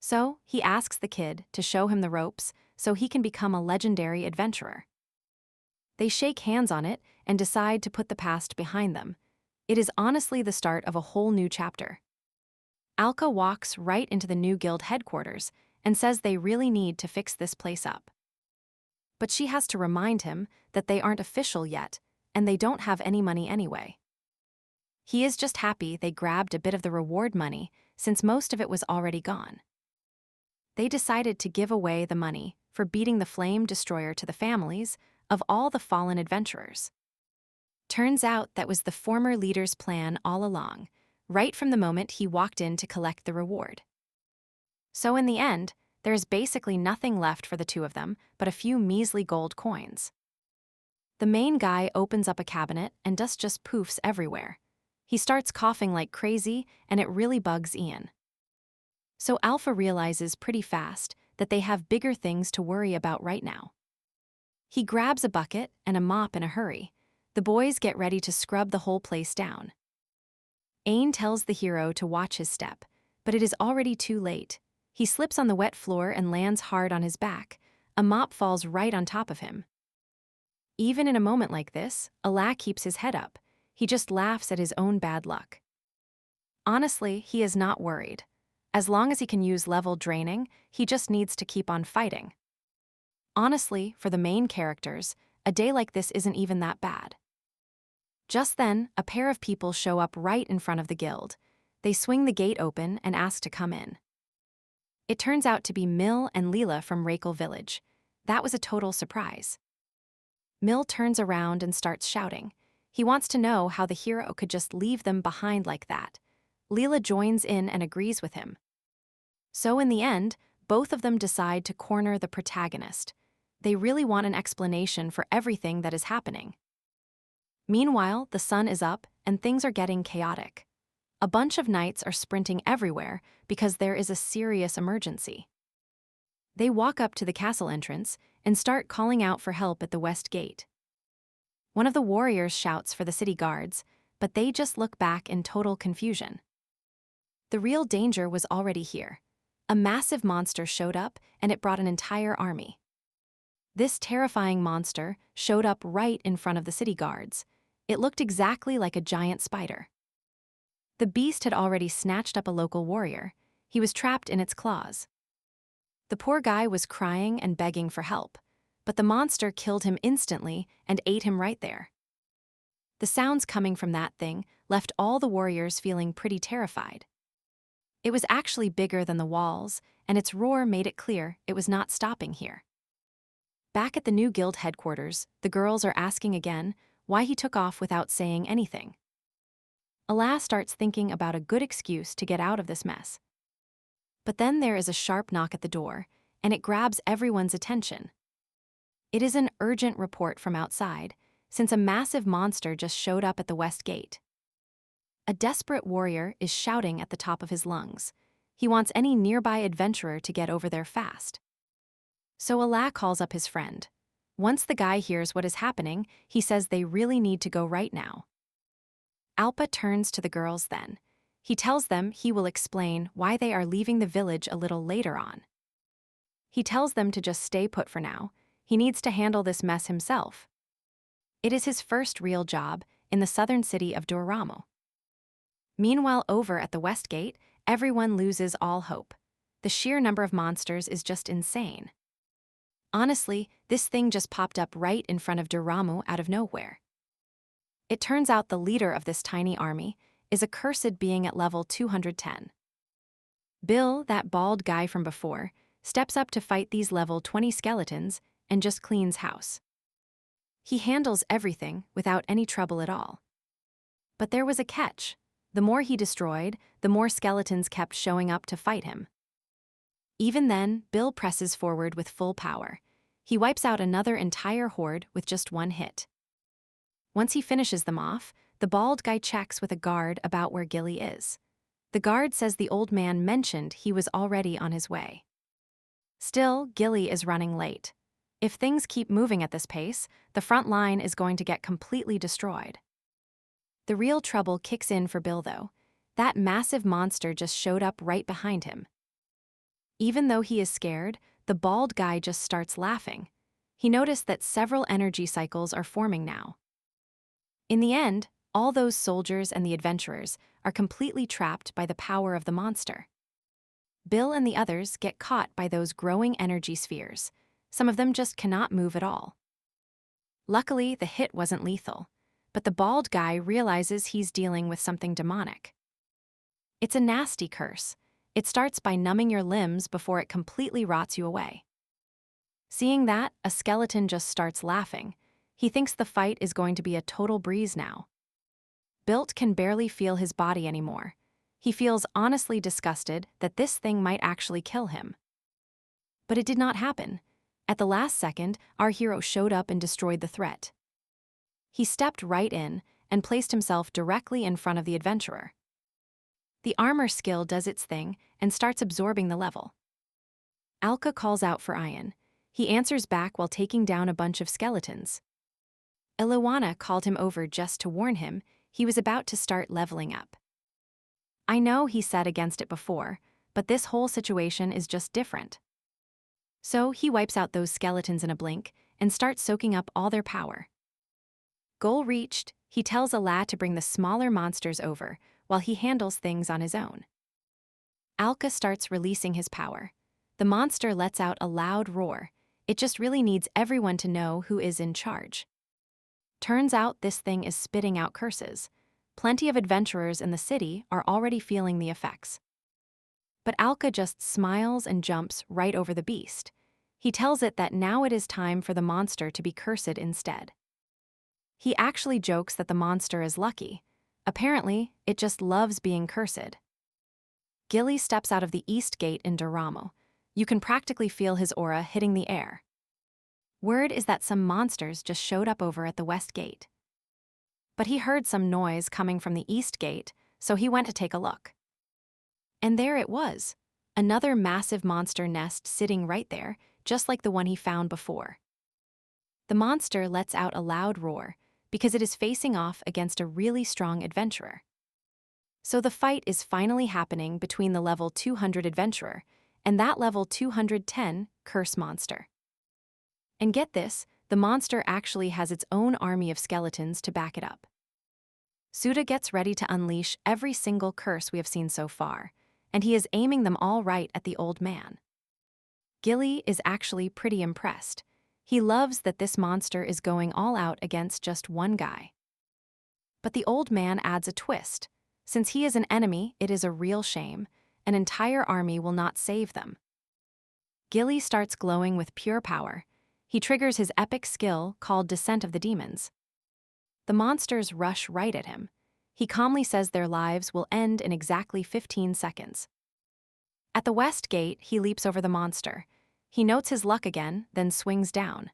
So, he asks the kid to show him the ropes so he can become a legendary adventurer. They shake hands on it and decide to put the past behind them. It is honestly the start of a whole new chapter. Alka walks right into the new guild headquarters and says they really need to fix this place up. But she has to remind him that they aren't official yet, and they don't have any money anyway. He is just happy they grabbed a bit of the reward money, since most of it was already gone. They decided to give away the money for beating the flame destroyer to the families of all the fallen adventurers. Turns out that was the former leader's plan all along, right from the moment he walked in to collect the reward. So in the end, there is basically nothing left for the two of them but a few measly gold coins. The main guy opens up a cabinet and dust just poofs everywhere. He starts coughing like crazy, and it really bugs Ian. So Alpha realizes pretty fast that they have bigger things to worry about right now. He grabs a bucket and a mop in a hurry. The boys get ready to scrub the whole place down. Ain tells the hero to watch his step, but it is already too late. He slips on the wet floor and lands hard on his back. A mop falls right on top of him. Even in a moment like this, Allah keeps his head up. He just laughs at his own bad luck. Honestly, he is not worried. As long as he can use level draining, he just needs to keep on fighting. Honestly, for the main characters, a day like this isn't even that bad. Just then, a pair of people show up right in front of the guild. They swing the gate open and ask to come in. It turns out to be Mill and Leela from Rakel Village. That was a total surprise. Mill turns around and starts shouting. He wants to know how the hero could just leave them behind like that. Leela joins in and agrees with him. So in the end, both of them decide to corner the protagonist. They really want an explanation for everything that is happening. Meanwhile, the sun is up and things are getting chaotic. A bunch of knights are sprinting everywhere because there is a serious emergency. They walk up to the castle entrance and start calling out for help at the west gate. One of the warriors shouts for the city guards, but they just look back in total confusion. The real danger was already here. A massive monster showed up and it brought an entire army. This terrifying monster showed up right in front of the city guards. It looked exactly like a giant spider. The beast had already snatched up a local warrior. He was trapped in its claws. The poor guy was crying and begging for help, but the monster killed him instantly and ate him right there. The sounds coming from that thing left all the warriors feeling pretty terrified. It was actually bigger than the walls, and its roar made it clear it was not stopping here. Back at the new guild headquarters, the girls are asking again why he took off without saying anything. Allah starts thinking about a good excuse to get out of this mess. But then there is a sharp knock at the door, and it grabs everyone's attention. It is an urgent report from outside, since a massive monster just showed up at the west gate. A desperate warrior is shouting at the top of his lungs. He wants any nearby adventurer to get over there fast. So Allah calls up his friend. Once the guy hears what is happening, he says they really need to go right now. Alpa turns to the girls then. He tells them he will explain why they are leaving the village a little later on. He tells them to just stay put for now. He needs to handle this mess himself. It is his first real job in the southern city of Doramo. Meanwhile, over at the west gate, everyone loses all hope. The sheer number of monsters is just insane. Honestly, this thing just popped up right in front of Doramo out of nowhere. It turns out the leader of this tiny army is a cursed being at level 210. Bill, that bald guy from before, steps up to fight these level 20 skeletons and just cleans house. He handles everything without any trouble at all. But there was a catch. The more he destroyed, the more skeletons kept showing up to fight him. Even then, Bill presses forward with full power. He wipes out another entire horde with just one hit. Once he finishes them off, the bald guy checks with a guard about where Gilly is. The guard says the old man mentioned he was already on his way. Still, Gilly is running late. If things keep moving at this pace, the front line is going to get completely destroyed. The real trouble kicks in for Bill, though. That massive monster just showed up right behind him. Even though he is scared, the bald guy just starts laughing. He noticed that several energy cycles are forming now. In the end, all those soldiers and the adventurers are completely trapped by the power of the monster. Bill and the others get caught by those growing energy spheres. Some of them just cannot move at all. Luckily, the hit wasn't lethal, but the bald guy realizes he's dealing with something demonic. It's a nasty curse. It starts by numbing your limbs before it completely rots you away. Seeing that, a skeleton just starts laughing. He thinks the fight is going to be a total breeze now. Bilt can barely feel his body anymore. He feels honestly disgusted that this thing might actually kill him. But it did not happen. At the last second, our hero showed up and destroyed the threat. He stepped right in and placed himself directly in front of the adventurer. The armor skill does its thing and starts absorbing the level. Alka calls out for Ian. He answers back while taking down a bunch of skeletons. Iluana called him over just to warn him he was about to start leveling up. I know he said against it before, but this whole situation is just different. So he wipes out those skeletons in a blink and starts soaking up all their power. Goal reached, he tells Ala to bring the smaller monsters over while he handles things on his own. Alka starts releasing his power. The monster lets out a loud roar. It just really needs everyone to know who is in charge. Turns out this thing is spitting out curses. Plenty of adventurers in the city are already feeling the effects. But Alka just smiles and jumps right over the beast. He tells it that now it is time for the monster to be cursed instead. He actually jokes that the monster is lucky. Apparently, it just loves being cursed. Gilly steps out of the east gate in Doramo. You can practically feel his aura hitting the air. Word is that some monsters just showed up over at the west gate. But he heard some noise coming from the east gate, so he went to take a look. And there it was, another massive monster nest sitting right there, just like the one he found before. The monster lets out a loud roar because it is facing off against a really strong adventurer. So the fight is finally happening between the level 200 adventurer and that level 210 curse monster. And get this, the monster actually has its own army of skeletons to back it up. Suda gets ready to unleash every single curse we have seen so far, and he is aiming them all right at the old man. Gilly is actually pretty impressed. He loves that this monster is going all out against just one guy. But the old man adds a twist. Since he is an enemy, it is a real shame. An entire army will not save them. Gilly starts glowing with pure power. He triggers his epic skill called Descent of the Demons. The monsters rush right at him. He calmly says their lives will end in exactly 15 seconds. At the west gate, he leaps over the monster. He notes his luck again, then swings down.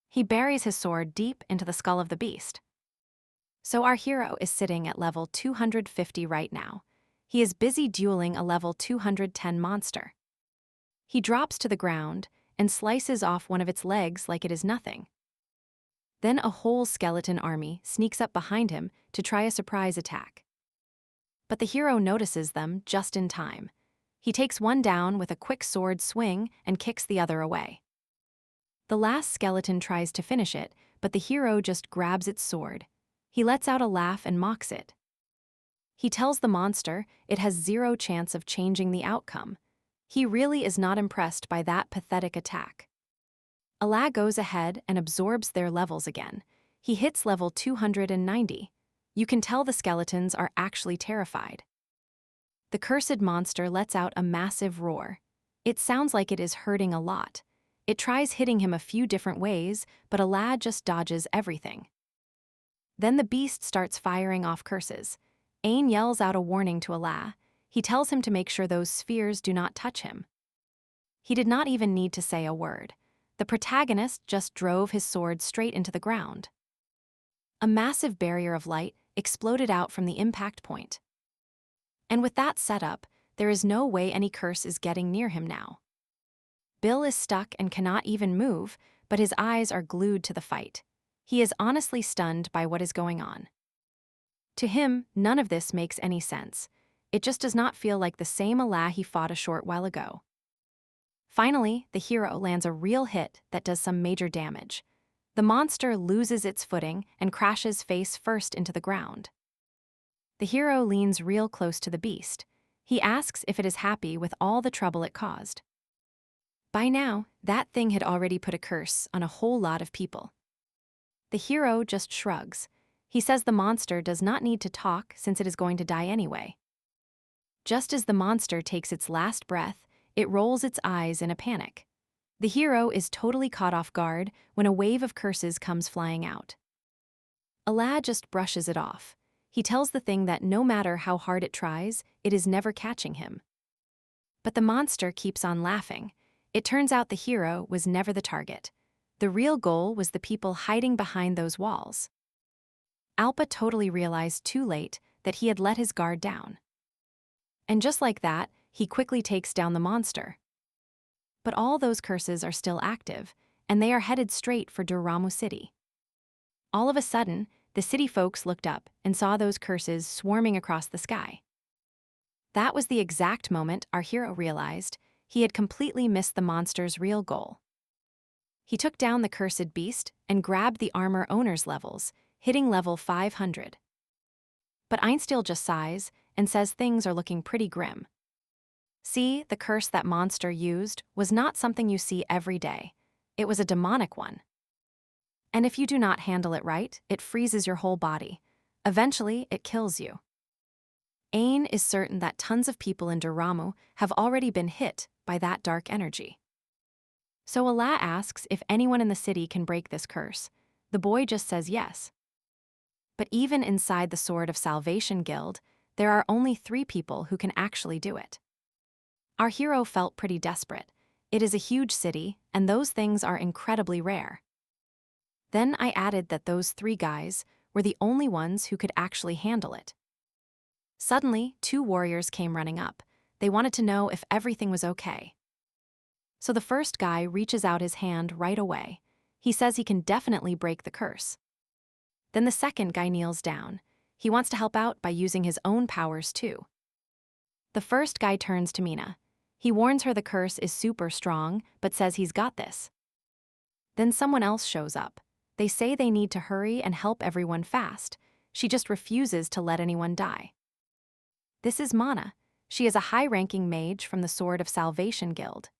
He buries his sword deep into the skull of the beast. So our hero is sitting at level 250 right now. He is busy dueling a level 210 monster. He drops to the ground and slices off one of its legs like it is nothing. Then a whole skeleton army sneaks up behind him to try a surprise attack. But the hero notices them just in time. He takes one down with a quick sword swing and kicks the other away. The last skeleton tries to finish it, but the hero just grabs its sword. He lets out a laugh and mocks it. He tells the monster it has zero chance of changing the outcome. He really is not impressed by that pathetic attack. Ala goes ahead and absorbs their levels again. He hits level 290. You can tell the skeletons are actually terrified. The cursed monster lets out a massive roar. It sounds like it is hurting a lot. It tries hitting him a few different ways, but Ala just dodges everything. Then the beast starts firing off curses. Ain yells out a warning to Allah. He tells him to make sure those spheres do not touch him. He did not even need to say a word. The protagonist just drove his sword straight into the ground. A massive barrier of light exploded out from the impact point. And with that set up, there is no way any curse is getting near him now. Bill is stuck and cannot even move, but his eyes are glued to the fight. He is honestly stunned by what is going on. To him, none of this makes any sense. It just does not feel like the same Allah he fought a short while ago. Finally, the hero lands a real hit that does some major damage. The monster loses its footing and crashes face first into the ground. The hero leans real close to the beast. He asks if it is happy with all the trouble it caused. By now, that thing had already put a curse on a whole lot of people. The hero just shrugs. He says the monster does not need to talk since it is going to die anyway. Just as the monster takes its last breath, it rolls its eyes in a panic. The hero is totally caught off guard when a wave of curses comes flying out. Allah just brushes it off. He tells the thing that no matter how hard it tries, it is never catching him. But the monster keeps on laughing. It turns out the hero was never the target. The real goal was the people hiding behind those walls. Alpa totally realized too late that he had let his guard down. And just like that, he quickly takes down the monster. But all those curses are still active, and they are headed straight for Dormammu City. All of a sudden, the city folks looked up and saw those curses swarming across the sky. That was the exact moment our hero realized he had completely missed the monster's real goal. He took down the cursed beast and grabbed the armor owner's levels, hitting level 500. But Einstein just sighs and says things are looking pretty grim. See, the curse that monster used was not something you see every day. It was a demonic one. And if you do not handle it right, it freezes your whole body. Eventually, it kills you. Ain is certain that tons of people in Dormammu have already been hit by that dark energy. So Allah asks if anyone in the city can break this curse. The boy just says yes. But even inside the Sword of Salvation Guild, there are only 3 people who can actually do it. Our hero felt pretty desperate. It is a huge city, and those things are incredibly rare. Then I added that those 3 guys were the only ones who could actually handle it. Suddenly, 2 warriors came running up. They wanted to know if everything was okay. So the first guy reaches out his hand right away. He says he can definitely break the curse. Then the second guy kneels down. He wants to help out by using his own powers too. The first guy turns to Mina. He warns her the curse is super strong, but says he's got this. Then someone else shows up. They say they need to hurry and help everyone fast. She just refuses to let anyone die. This is Mana. She is a high-ranking mage from the Sword of Salvation Guild.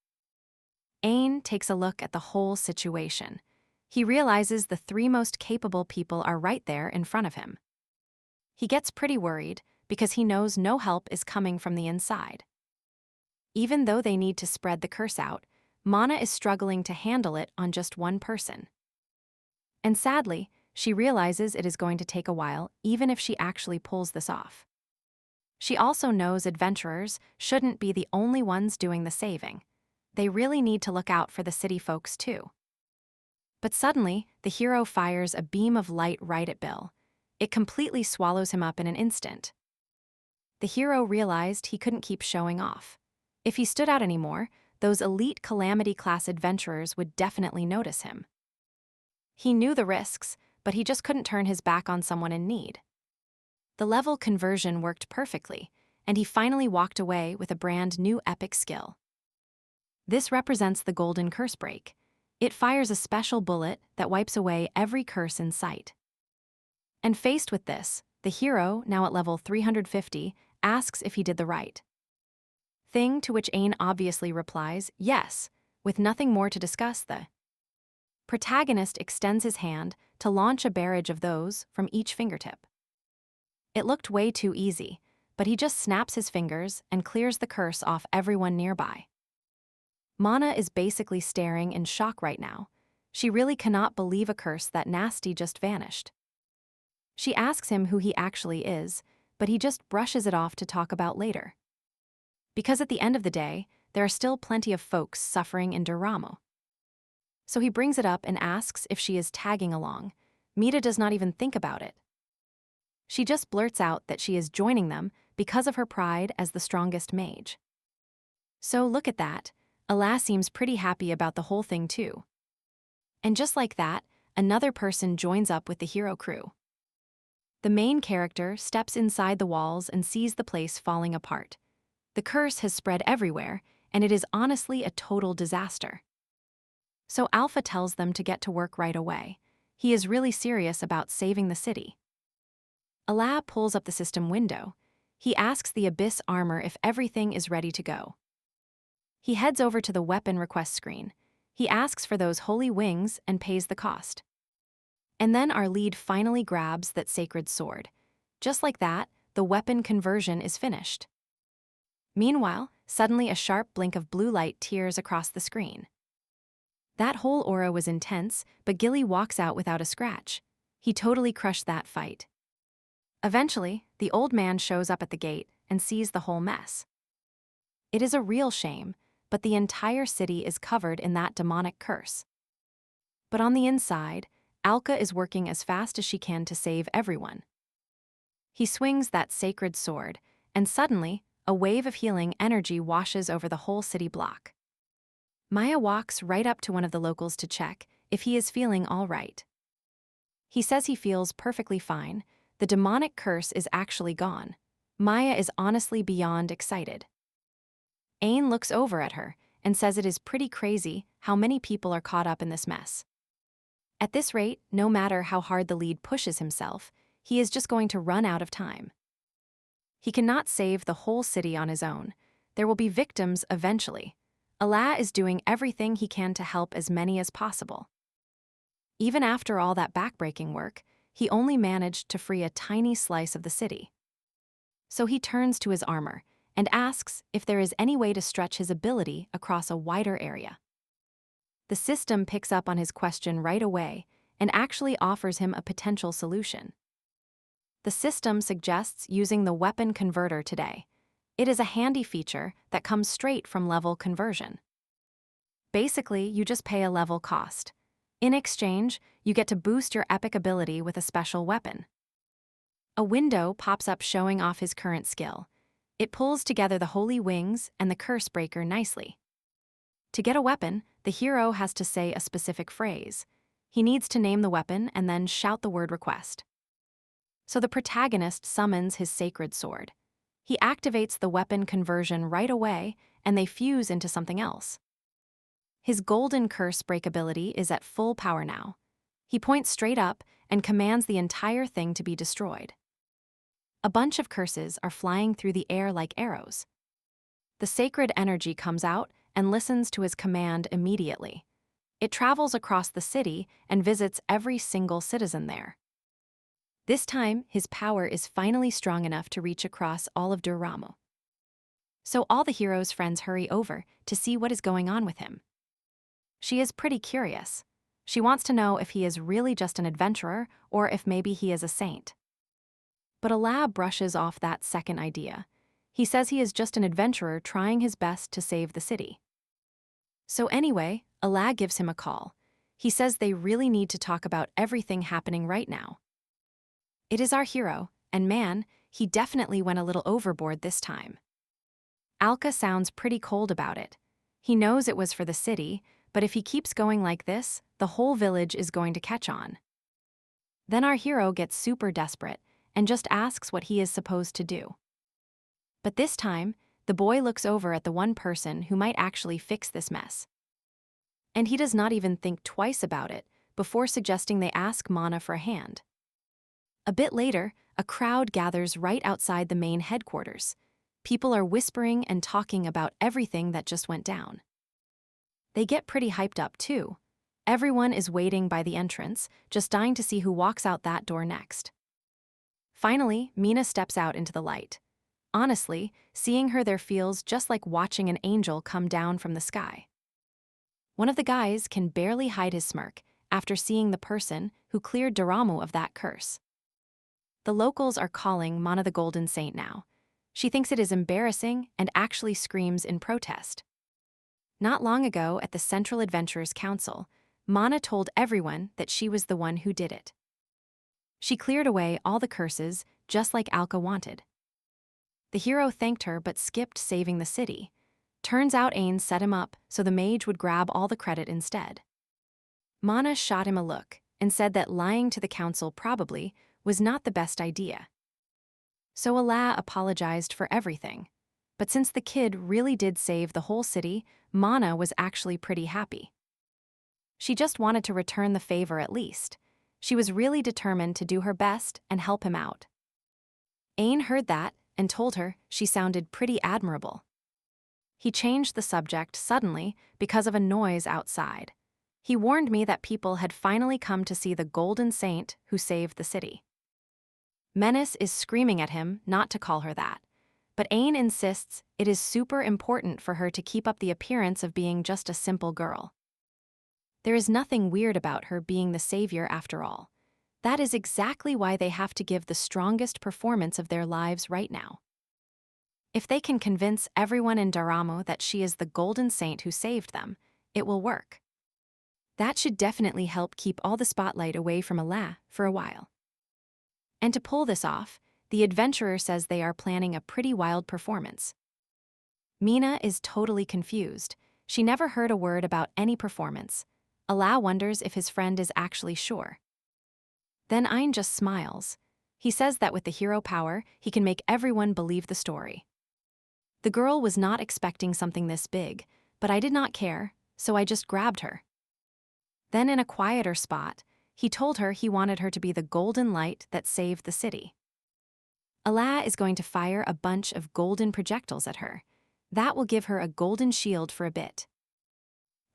Ain takes a look at the whole situation. He realizes the 3 most capable people are right there in front of him. He gets pretty worried because he knows no help is coming from the inside. Even though they need to spread the curse out, Mana is struggling to handle it on just one person. And sadly, she realizes it is going to take a while even if she actually pulls this off. She also knows adventurers shouldn't be the only ones doing the saving. They really need to look out for the city folks too. But suddenly, the hero fires a beam of light right at Bill. It completely swallows him up in an instant. The hero realized he couldn't keep showing off. If he stood out anymore, those elite Calamity-class adventurers would definitely notice him. He knew the risks, but he just couldn't turn his back on someone in need. The level conversion worked perfectly, and he finally walked away with a brand new epic skill. This represents the Golden Curse Break. It fires a special bullet that wipes away every curse in sight. And faced with this, the hero, now at level 350, asks if he did the right thing, to which Ain obviously replies, yes, with nothing more to discuss. The protagonist extends his hand to launch a barrage of those from each fingertip. It looked way too easy, but he just snaps his fingers and clears the curse off everyone nearby. Mana is basically staring in shock right now. She really cannot believe a curse that nasty just vanished. She asks him who he actually is, but he just brushes it off to talk about later. Because at the end of the day, there are still plenty of folks suffering in Doramo. So he brings it up and asks if she is tagging along. Mita does not even think about it. She just blurts out that she is joining them because of her pride as the strongest mage. So look at that, Ala seems pretty happy about the whole thing too. And just like that, another person joins up with the hero crew. The main character steps inside the walls and sees the place falling apart. The curse has spread everywhere, and it is honestly a total disaster. So Alpha tells them to get to work right away. He is really serious about saving the city. Ala pulls up the system window. He asks the Abyss armor if everything is ready to go. He heads over to the weapon request screen. He asks for those holy wings and pays the cost. And then our lead finally grabs that sacred sword. Just like that, the weapon conversion is finished. Meanwhile, suddenly a sharp blink of blue light tears across the screen. That whole aura was intense, but Gilly walks out without a scratch. He totally crushed that fight. Eventually, the old man shows up at the gate and sees the whole mess. It is a real shame, but the entire city is covered in that demonic curse. But on the inside, Alka is working as fast as she can to save everyone. He swings that sacred sword, and suddenly, a wave of healing energy washes over the whole city block. Maya walks right up to one of the locals to check if he is feeling all right. He says he feels perfectly fine. The demonic curse is actually gone. Maya is honestly beyond excited. Ain looks over at her and says it is pretty crazy how many people are caught up in this mess. At this rate, no matter how hard the lead pushes himself, he is just going to run out of time. He cannot save the whole city on his own. There will be victims eventually. Ala is doing everything he can to help as many as possible. Even after all that backbreaking work, he only managed to free a tiny slice of the city. So he turns to his armor and asks if there is any way to stretch his ability across a wider area. The system picks up on his question right away and actually offers him a potential solution. The system suggests using the weapon converter today. It is a handy feature that comes straight from level conversion. Basically, you just pay a level cost. In exchange, you get to boost your epic ability with a special weapon. A window pops up showing off his current skill. It pulls together the holy wings and the curse breaker nicely. To get a weapon, the hero has to say a specific phrase. He needs to name the weapon and then shout the word request. So the protagonist summons his sacred sword. He activates the weapon conversion right away, and they fuse into something else. His golden curse break ability is at full power now. He points straight up and commands the entire thing to be destroyed. A bunch of curses are flying through the air like arrows. The sacred energy comes out and listens to his command immediately. It travels across the city and visits every single citizen there. This time, his power is finally strong enough to reach across all of Doramo. So all the hero's friends hurry over to see what is going on with him. She is pretty curious. She wants to know if he is really just an adventurer or if maybe he is a saint. But Ala brushes off that second idea. He says he is just an adventurer trying his best to save the city. So anyway, Ala gives him a call. He says they really need to talk about everything happening right now. It is our hero, and man, he definitely went a little overboard this time. Alka sounds pretty cold about it. He knows it was for the city, but if he keeps going like this, the whole village is going to catch on. Then our hero gets super desperate and just asks what he is supposed to do. But this time, the boy looks over at the one person who might actually fix this mess. And he does not even think twice about it before suggesting they ask Mana for a hand. A bit later, a crowd gathers right outside the main headquarters. People are whispering and talking about everything that just went down. They get pretty hyped up too. Everyone is waiting by the entrance, just dying to see who walks out that door next. Finally, Mina steps out into the light. Honestly, seeing her there feels just like watching an angel come down from the sky. One of the guys can barely hide his smirk after seeing the person who cleared Doramo of that curse. The locals are calling Mana the Golden Saint now. She thinks it is embarrassing and actually screams in protest. Not long ago at the Central Adventurers Council, Mana told everyone that she was the one who did it. She cleared away all the curses, just like Alka wanted. The hero thanked her but skipped saving the city. Turns out Ain set him up so the mage would grab all the credit instead. Mana shot him a look and said that lying to the council probably was not the best idea. So Allah apologized for everything. But since the kid really did save the whole city, Mana was actually pretty happy. She just wanted to return the favor at least. She was really determined to do her best and help him out. Ain heard that and told her she sounded pretty admirable. He changed the subject suddenly because of a noise outside. He warned me that people had finally come to see the Golden Saint who saved the city. Menace is screaming at him not to call her that, but Ain insists it is super important for her to keep up the appearance of being just a simple girl. There is nothing weird about her being the savior after all. That is exactly why they have to give the strongest performance of their lives right now. If they can convince everyone in Daramo that she is the Golden Saint who saved them, it will work. That should definitely help keep all the spotlight away from Allah for a while. And to pull this off, the adventurer says they are planning a pretty wild performance. Mina is totally confused. She never heard a word about any performance. Allah wonders if his friend is actually sure. Then Ain just smiles. He says that with the hero power, he can make everyone believe the story. The girl was not expecting something this big, but I did not care, so I just grabbed her. Then in a quieter spot, he told her he wanted her to be the golden light that saved the city. Allah is going to fire a bunch of golden projectiles at her. That will give her a golden shield for a bit.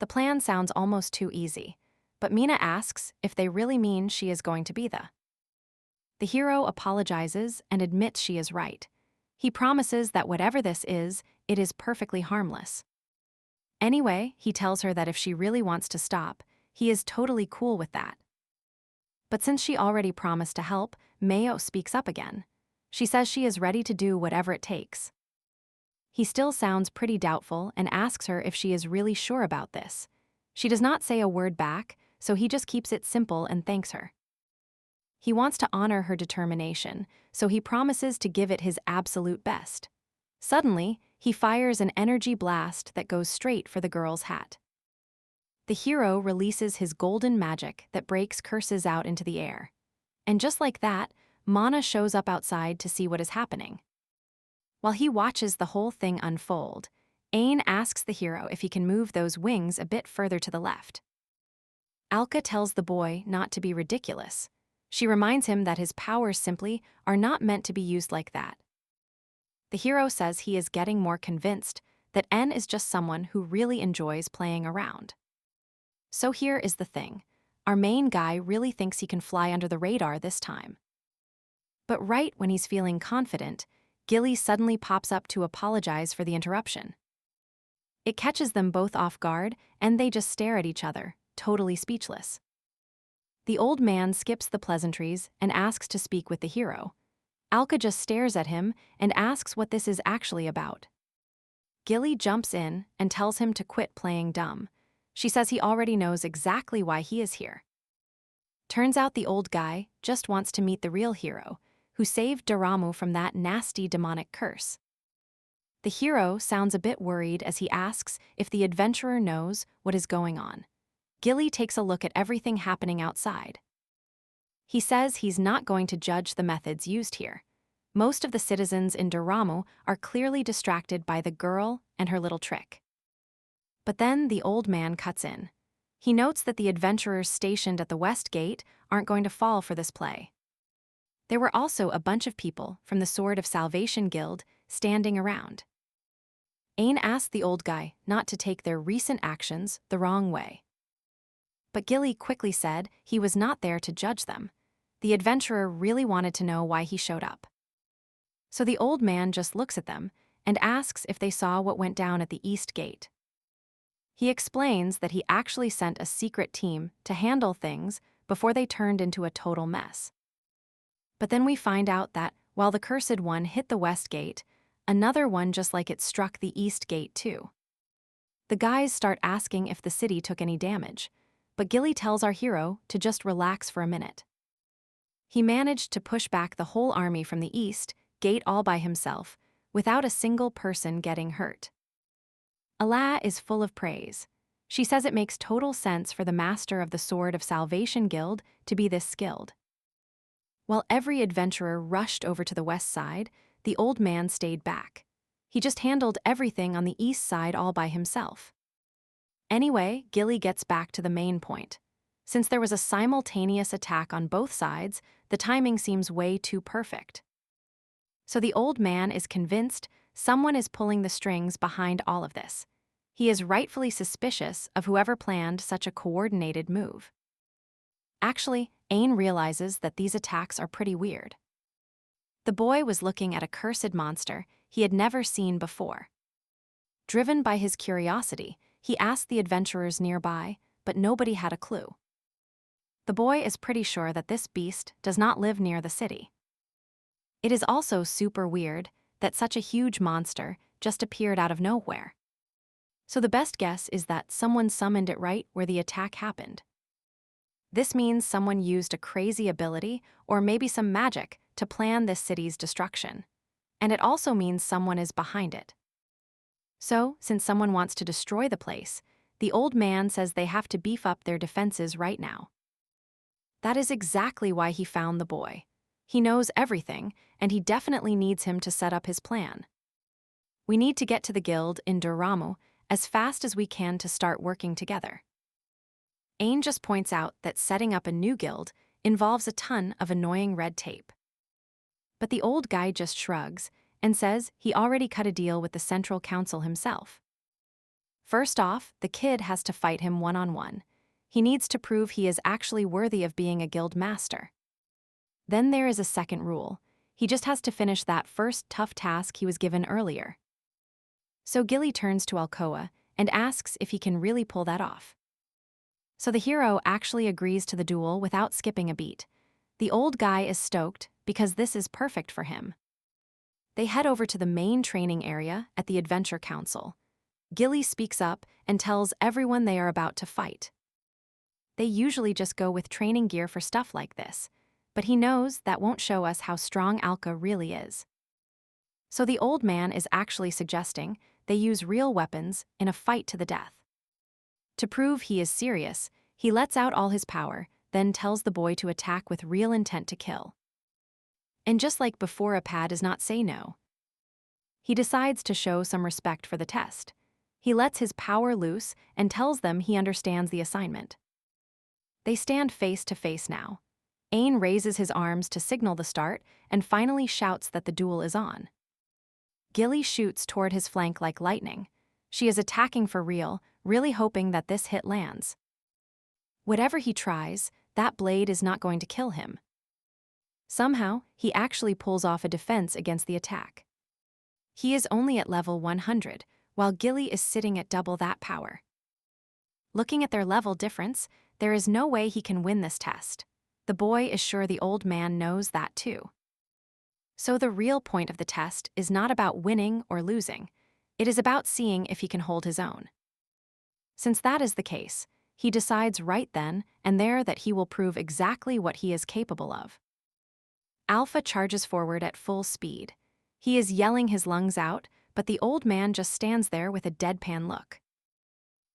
The plan sounds almost too easy, but Mina asks if they really mean she is going to be the hero apologizes and admits she is right. He promises that whatever this is, it is perfectly harmless. Anyway, he tells her that if she really wants to stop, he is totally cool with that. But since she already promised to help, Mayo speaks up again. She says she is ready to do whatever it takes. He still sounds pretty doubtful and asks her if she is really sure about this. She does not say a word back, so he just keeps it simple and thanks her. He wants to honor her determination, so he promises to give it his absolute best. Suddenly, he fires an energy blast that goes straight for the girl's hat. The hero releases his golden magic that breaks curses out into the air. And just like that, Mana shows up outside to see what is happening. While he watches the whole thing unfold, Ain asks the hero if he can move those wings a bit further to the left. Alka tells the boy not to be ridiculous. She reminds him that his powers simply are not meant to be used like that. The hero says he is getting more convinced that N is just someone who really enjoys playing around. So here is the thing. Our main guy really thinks he can fly under the radar this time. But right when he's feeling confident, Gilly suddenly pops up to apologize for the interruption. It catches them both off guard, and they just stare at each other, totally speechless. The old man skips the pleasantries and asks to speak with the hero. Alka just stares at him and asks what this is actually about. Gilly jumps in and tells him to quit playing dumb. She says he already knows exactly why he is here. Turns out the old guy just wants to meet the real hero, who saved Daramu from that nasty demonic curse. The hero sounds a bit worried as he asks if the adventurer knows what is going on. Gilly takes a look at everything happening outside. He says he's not going to judge the methods used here. Most of the citizens in Daramu are clearly distracted by the girl and her little trick. But then the old man cuts in. He notes that the adventurers stationed at the West Gate aren't going to fall for this play. There were also a bunch of people from the Sword of Salvation Guild standing around. Ain asked the old guy not to take their recent actions the wrong way. But Gilly quickly said he was not there to judge them. The adventurer really wanted to know why he showed up. So the old man just looks at them and asks if they saw what went down at the East Gate. He explains that he actually sent a secret team to handle things before they turned into a total mess. But then we find out that, while the cursed one hit the west gate, another one just like it struck the east gate too. The guys start asking if the city took any damage, but Gilly tells our hero to just relax for a minute. He managed to push back the whole army from the east gate all by himself, without a single person getting hurt. Allah is full of praise. She says it makes total sense for the master of the Sword of Salvation Guild to be this skilled. While every adventurer rushed over to the west side, the old man stayed back. He just handled everything on the east side all by himself. Anyway, Gilly gets back to the main point. Since there was a simultaneous attack on both sides, the timing seems way too perfect. So the old man is convinced someone is pulling the strings behind all of this. He is rightfully suspicious of whoever planned such a coordinated move. Actually, Ain realizes that these attacks are pretty weird. The boy was looking at a cursed monster he had never seen before. Driven by his curiosity, he asked the adventurers nearby, but nobody had a clue. The boy is pretty sure that this beast does not live near the city. It is also super weird that such a huge monster just appeared out of nowhere. So the best guess is that someone summoned it right where the attack happened. This means someone used a crazy ability or maybe some magic to plan this city's destruction. And it also means someone is behind it. So, since someone wants to destroy the place, the old man says they have to beef up their defenses right now. That is exactly why he found the boy. He knows everything, and he definitely needs him to set up his plan. We need to get to the guild in Duramu as fast as we can to start working together. Ain just points out that setting up a new guild involves a ton of annoying red tape. But the old guy just shrugs and says he already cut a deal with the Central Council himself. First off, the kid has to fight him one-on-one. He needs to prove he is actually worthy of being a guild master. Then there is a second rule. He just has to finish that first tough task he was given earlier. So Gilly turns to Alcoa and asks if he can really pull that off. So the hero actually agrees to the duel without skipping a beat. The old guy is stoked because this is perfect for him. They head over to the main training area at the Adventure Council. Gilly speaks up and tells everyone they are about to fight. They usually just go with training gear for stuff like this, but he knows that won't show us how strong Alka really is. So the old man is actually suggesting they use real weapons in a fight to the death. To prove he is serious, he lets out all his power, then tells the boy to attack with real intent to kill. And just like before, Appa does not say no. He decides to show some respect for the test. He lets his power loose and tells them he understands the assignment. They stand face to face now. Ain raises his arms to signal the start and finally shouts that the duel is on. Gilly shoots toward his flank like lightning. She is attacking for real, really hoping that this hit lands. Whatever he tries, that blade is not going to kill him. Somehow, he actually pulls off a defense against the attack. He is only at level 100, while Gilly is sitting at double that power. Looking at their level difference, there is no way he can win this test. The boy is sure the old man knows that too. So the real point of the test is not about winning or losing. It is about seeing if he can hold his own. Since that is the case, he decides right then and there that he will prove exactly what he is capable of. Alpha charges forward at full speed. He is yelling his lungs out, but the old man just stands there with a deadpan look.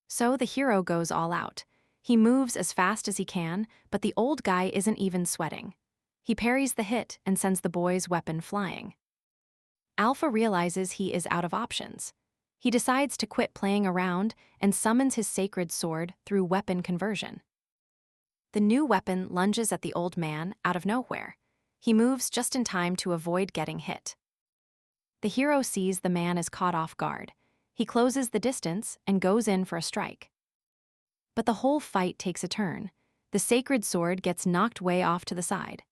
So the hero goes all out. He moves as fast as he can, but the old guy isn't even sweating. He parries the hit and sends the boy's weapon flying. Alpha realizes he is out of options. He decides to quit playing around and summons his sacred sword through weapon conversion. The new weapon lunges at the old man out of nowhere. He moves just in time to avoid getting hit. The hero sees the man is caught off guard. He closes the distance and goes in for a strike. But the whole fight takes a turn. The sacred sword gets knocked way off to the side.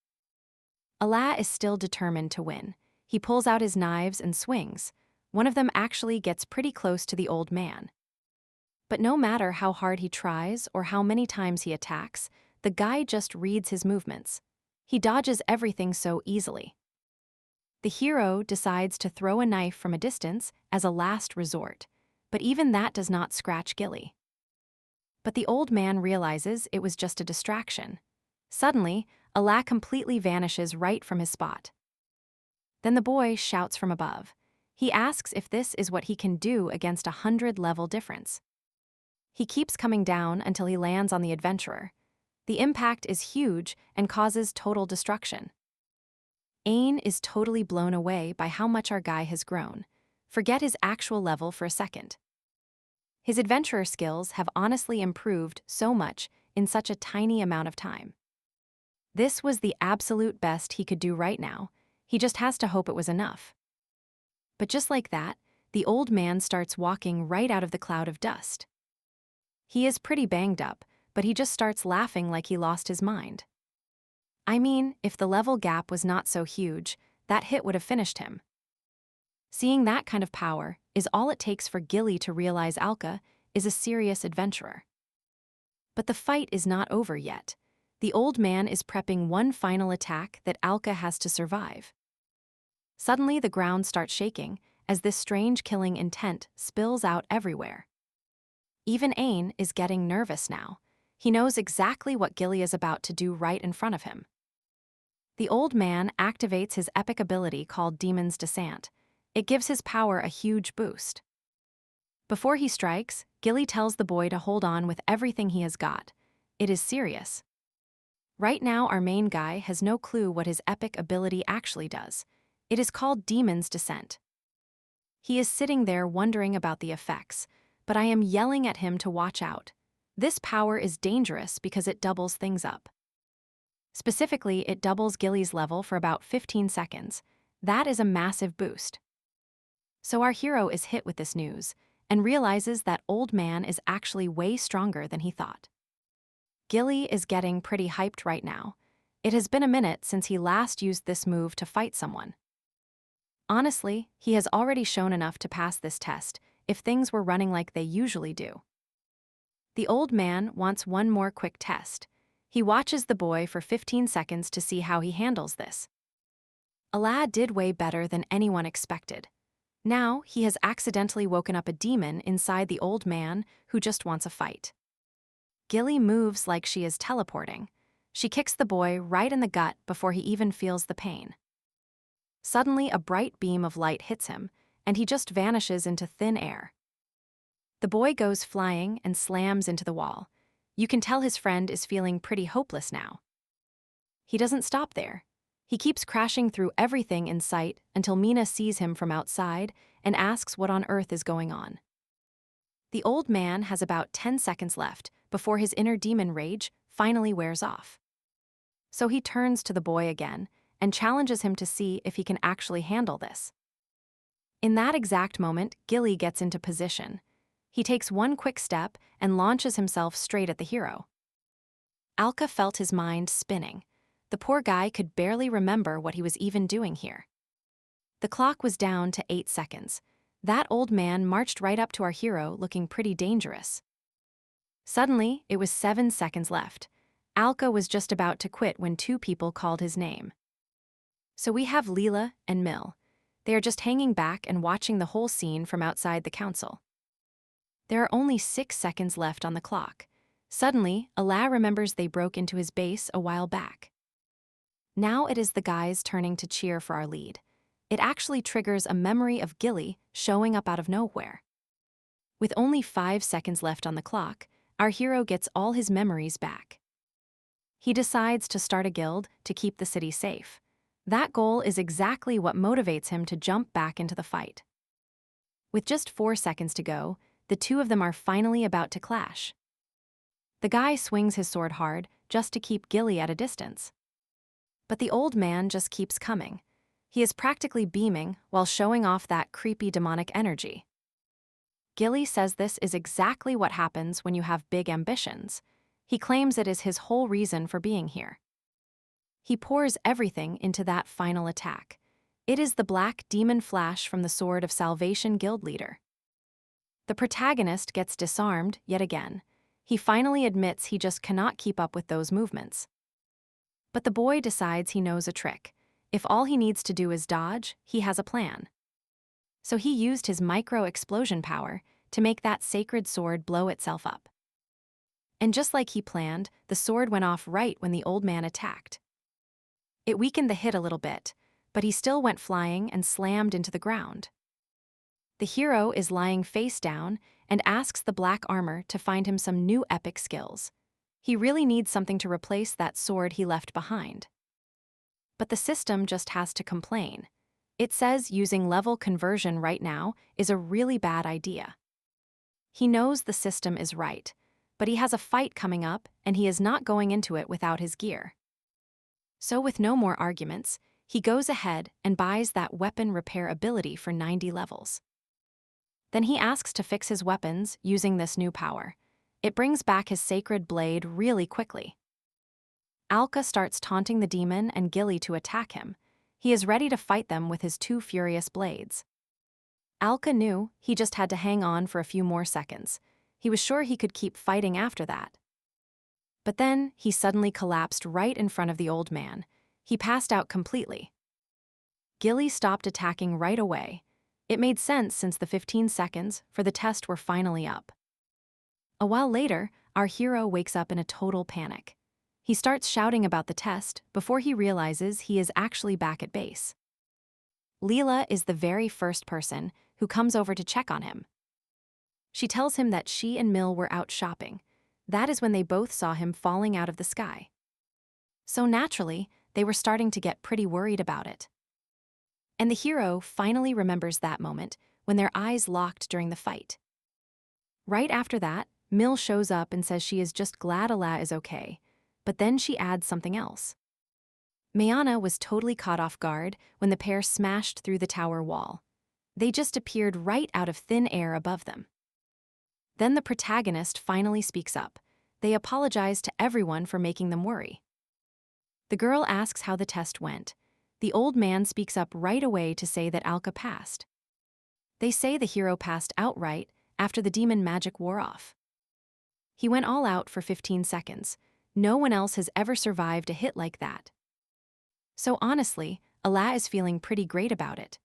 Allah is still determined to win. He pulls out his knives and swings. One of them actually gets pretty close to the old man. But no matter how hard he tries or how many times he attacks, the guy just reads his movements. He dodges everything so easily. The hero decides to throw a knife from a distance as a last resort, but even that does not scratch Gilly. But the old man realizes it was just a distraction. Suddenly, Allah completely vanishes right from his spot. Then the boy shouts from above. He asks if this is what he can do against 100-level difference. He keeps coming down until he lands on the adventurer. The impact is huge and causes total destruction. Ain is totally blown away by how much our guy has grown. Forget his actual level for a second. His adventurer skills have honestly improved so much in such a tiny amount of time. This was the absolute best he could do right now. He just has to hope it was enough. But just like that, the old man starts walking right out of the cloud of dust. He is pretty banged up, but he just starts laughing like he lost his mind. I mean, if the level gap was not so huge, that hit would have finished him. Seeing that kind of power is all it takes for Gilly to realize Alka is a serious adventurer. But the fight is not over yet. The old man is prepping one final attack that Alka has to survive. Suddenly the ground starts shaking as this strange killing intent spills out everywhere. Even Ain is getting nervous now. He knows exactly what Gilly is about to do right in front of him. The old man activates his epic ability called Demon's Descent. It gives his power a huge boost. Before he strikes, Gilly tells the boy to hold on with everything he has got. It is serious. Right now, our main guy has no clue what his epic ability actually does. It is called Demon's Descent. He is sitting there wondering about the effects, but I am yelling at him to watch out. This power is dangerous because it doubles things up. Specifically, it doubles Gilly's level for about 15 seconds. That is a massive boost. So our hero is hit with this news and realizes that old man is actually way stronger than he thought. Gilly is getting pretty hyped right now. It has been a minute since he last used this move to fight someone. Honestly, he has already shown enough to pass this test if things were running like they usually do. The old man wants one more quick test. He watches the boy for 15 seconds to see how he handles this. Allah did way better than anyone expected. Now, he has accidentally woken up a demon inside the old man who just wants a fight. Gilly moves like she is teleporting. She kicks the boy right in the gut before he even feels the pain. Suddenly, a bright beam of light hits him, and he just vanishes into thin air. The boy goes flying and slams into the wall. You can tell his friend is feeling pretty hopeless now. He doesn't stop there. He keeps crashing through everything in sight until Mina sees him from outside and asks what on earth is going on. The old man has about 10 seconds left before his inner demon rage finally wears off. So he turns to the boy again and challenges him to see if he can actually handle this. In that exact moment, Gilly gets into position. He takes one quick step and launches himself straight at the hero. Alka felt his mind spinning. The poor guy could barely remember what he was even doing here. The clock was down to 8 seconds. That old man marched right up to our hero looking pretty dangerous. Suddenly, it was 7 seconds left. Alka was just about to quit when two people called his name. So we have Leela and Mill. They are just hanging back and watching the whole scene from outside the council. There are only 6 seconds left on the clock. Suddenly, Allah remembers they broke into his base a while back. Now it is the guys turning to cheer for our lead. It actually triggers a memory of Gilly showing up out of nowhere. With only 5 seconds left on the clock, our hero gets all his memories back. He decides to start a guild to keep the city safe. That goal is exactly what motivates him to jump back into the fight. With just 4 seconds to go, the two of them are finally about to clash. The guy swings his sword hard just to keep Gilly at a distance. But the old man just keeps coming. He is practically beaming while showing off that creepy demonic energy. Gilly says this is exactly what happens when you have big ambitions. He claims it is his whole reason for being here. He pours everything into that final attack. It is the black demon flash from the Sword of Salvation guild leader. The protagonist gets disarmed yet again. He finally admits he just cannot keep up with those movements. But the boy decides he knows a trick. If all he needs to do is dodge, he has a plan. So he used his micro-explosion power to make that sacred sword blow itself up. And just like he planned, the sword went off right when the old man attacked. It weakened the hit a little bit, but he still went flying and slammed into the ground. The hero is lying face down and asks the black armor to find him some new epic skills. He really needs something to replace that sword he left behind. But the system just has to complain. It says using level conversion right now is a really bad idea. He knows the system is right, but he has a fight coming up and he is not going into it without his gear. So with no more arguments, he goes ahead and buys that weapon repair ability for 90 levels. Then he asks to fix his weapons using this new power. It brings back his sacred blade really quickly. Alka starts taunting the demon and Gilly to attack him. He is ready to fight them with his two furious blades. Alka knew he just had to hang on for a few more seconds. He was sure he could keep fighting after that. But then he suddenly collapsed right in front of the old man. He passed out completely. Gilly stopped attacking right away. It made sense since the 15 seconds for the test were finally up. A while later, our hero wakes up in a total panic. He starts shouting about the test before he realizes he is actually back at base. Leela is the very first person who comes over to check on him. She tells him that she and Mill were out shopping. That is when they both saw him falling out of the sky. So naturally, they were starting to get pretty worried about it. And the hero finally remembers that moment when their eyes locked during the fight. Right after that, Mill shows up and says she is just glad Ala is okay, but then she adds something else. Mayana was totally caught off guard when the pair smashed through the tower wall. They just appeared right out of thin air above them. Then the protagonist finally speaks up. They apologize to everyone for making them worry. The girl asks how the test went. The old man speaks up right away to say that Alka passed. They say the hero passed outright after the demon magic wore off. He went all out for 15 seconds. No one else has ever survived a hit like that. So honestly, Ala is feeling pretty great about it.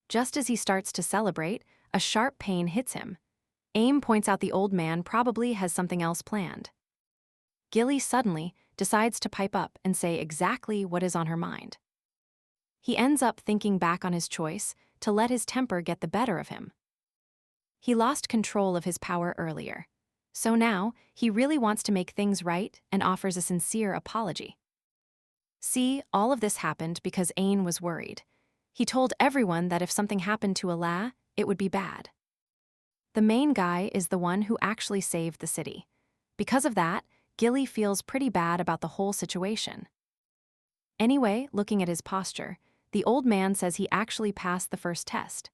Just as he starts to celebrate, a sharp pain hits him. Aim points out the old man probably has something else planned. Gilly suddenly decides to pipe up and say exactly what is on her mind. He ends up thinking back on his choice to let his temper get the better of him. He lost control of his power earlier, so now he really wants to make things right and offers a sincere apology. See, all of this happened because Ain was worried. He told everyone that if something happened to Ala, it would be bad. The main guy is the one who actually saved the city. Because of that, Gilly feels pretty bad about the whole situation. Anyway, looking at his posture, the old man says he actually passed the first test.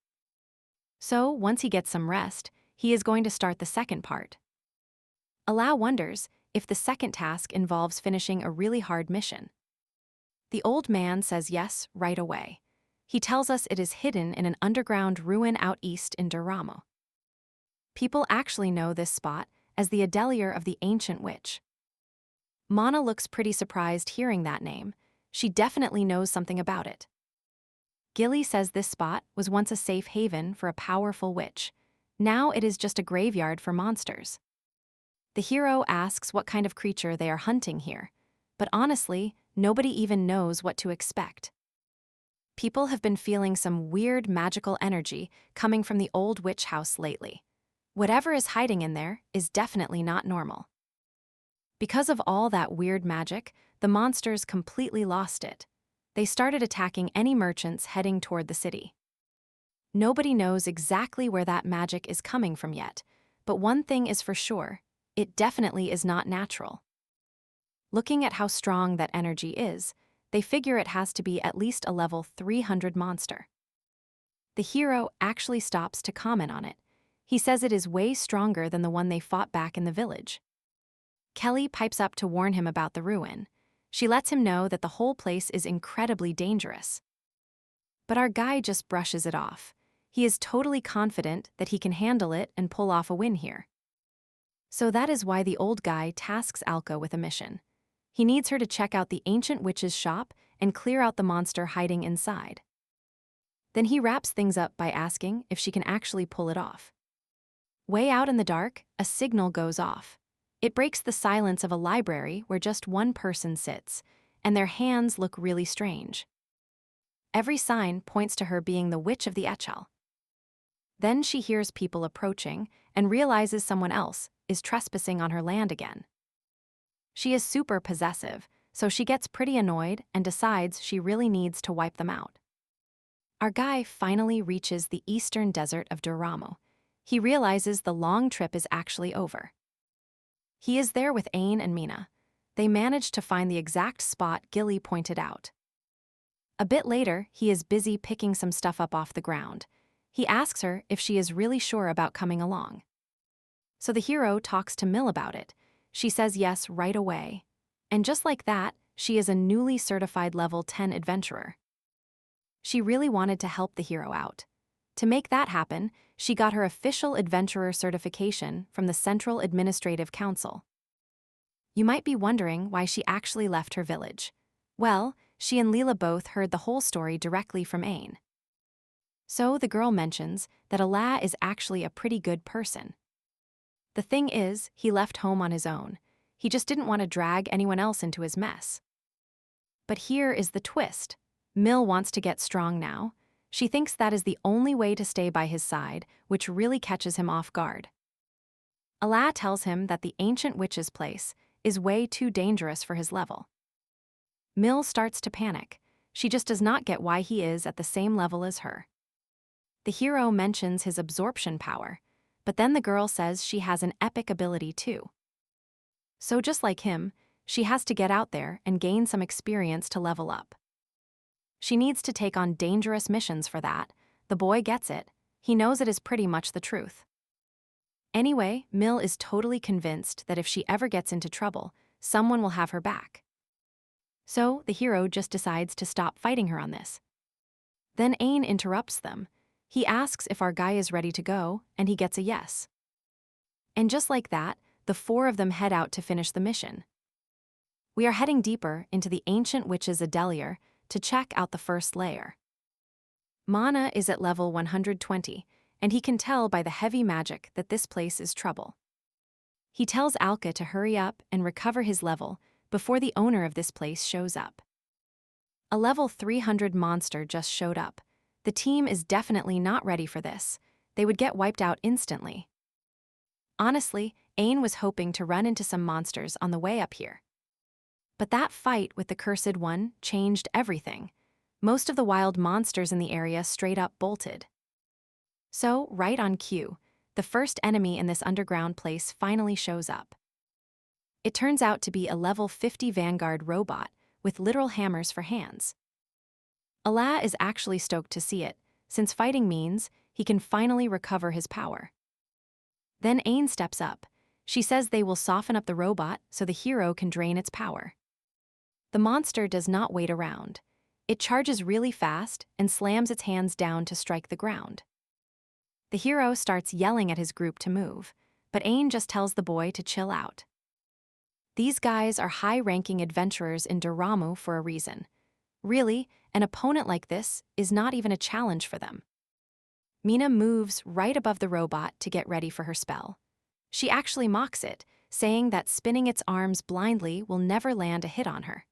So, once he gets some rest, he is going to start the second part. Ala wonders if the second task involves finishing a really hard mission. The old man says yes right away. He tells us it is hidden in an underground ruin out east in Duramo. People actually know this spot as the atelier of the ancient witch. Mana looks pretty surprised hearing that name. She definitely knows something about it. Gilly says this spot was once a safe haven for a powerful witch. Now it is just a graveyard for monsters. The hero asks what kind of creature they are hunting here, but honestly, nobody even knows what to expect. People have been feeling some weird magical energy coming from the old witch house lately. Whatever is hiding in there is definitely not normal. Because of all that weird magic, the monsters completely lost it. They started attacking any merchants heading toward the city. Nobody knows exactly where that magic is coming from yet, but one thing is for sure, it definitely is not natural. Looking at how strong that energy is, they figure it has to be at least a level 300 monster. The hero actually stops to comment on it. He says it is way stronger than the one they fought back in the village. Kelly pipes up to warn him about the ruin. She lets him know that the whole place is incredibly dangerous. But our guy just brushes it off. He is totally confident that he can handle it and pull off a win here. So that is why the old guy tasks Alka with a mission. He needs her to check out the ancient witch's shop and clear out the monster hiding inside. Then he wraps things up by asking if she can actually pull it off. Way out in the dark, a signal goes off. It breaks the silence of a library where just one person sits, and their hands look really strange. Every sign points to her being the witch of the Echel. Then she hears people approaching and realizes someone else is trespassing on her land again. She is super possessive, so she gets pretty annoyed and decides she really needs to wipe them out. Our guy finally reaches the eastern desert of Doramo. He realizes the long trip is actually over. He is there with Ain and Mina. They manage to find the exact spot Gilly pointed out. A bit later, he is busy picking some stuff up off the ground. He asks her if she is really sure about coming along. So the hero talks to Mill about it. She says yes right away. And just like that, she is a newly certified level 10 adventurer. She really wanted to help the hero out. To make that happen, she got her official adventurer certification from the Central Administrative Council. You might be wondering why she actually left her village. Well, she and Leela both heard the whole story directly from Ain. So the girl mentions that Allah is actually a pretty good person. The thing is, he left home on his own. He just didn't want to drag anyone else into his mess. But here is the twist. Mill wants to get strong now. She thinks that is the only way to stay by his side, which really catches him off guard. Allah tells him that the ancient witch's place is way too dangerous for his level. Mill starts to panic. She just does not get why he is at the same level as her. The hero mentions his absorption power, but then the girl says she has an epic ability too. So just like him, she has to get out there and gain some experience to level up. She needs to take on dangerous missions for that. The boy gets it. He knows it is pretty much the truth. Anyway, Mill is totally convinced that if she ever gets into trouble, someone will have her back. So the hero just decides to stop fighting her on this. Then Ain interrupts them. He asks if our guy is ready to go, and he gets a yes. And just like that, the four of them head out to finish the mission. We are heading deeper into the ancient witch's atelier to check out the first layer. Mana is at level 120, and he can tell by the heavy magic that this place is trouble. He tells Alka to hurry up and recover his level before the owner of this place shows up. A level 300 monster just showed up. The team is definitely not ready for this. They would get wiped out instantly. Honestly, Ain was hoping to run into some monsters on the way up here. But that fight with the Cursed One changed everything. Most of the wild monsters in the area straight up bolted. So, right on cue, the first enemy in this underground place finally shows up. It turns out to be a level 50 Vanguard robot with literal hammers for hands. Allah is actually stoked to see it, since fighting means he can finally recover his power. Then Ain steps up. She says they will soften up the robot so the hero can drain its power. The monster does not wait around. It charges really fast and slams its hands down to strike the ground. The hero starts yelling at his group to move, but Ain just tells the boy to chill out. These guys are high-ranking adventurers in Doramo for a reason. Really, an opponent like this is not even a challenge for them. Mina moves right above the robot to get ready for her spell. She actually mocks it, saying that spinning its arms blindly will never land a hit on her.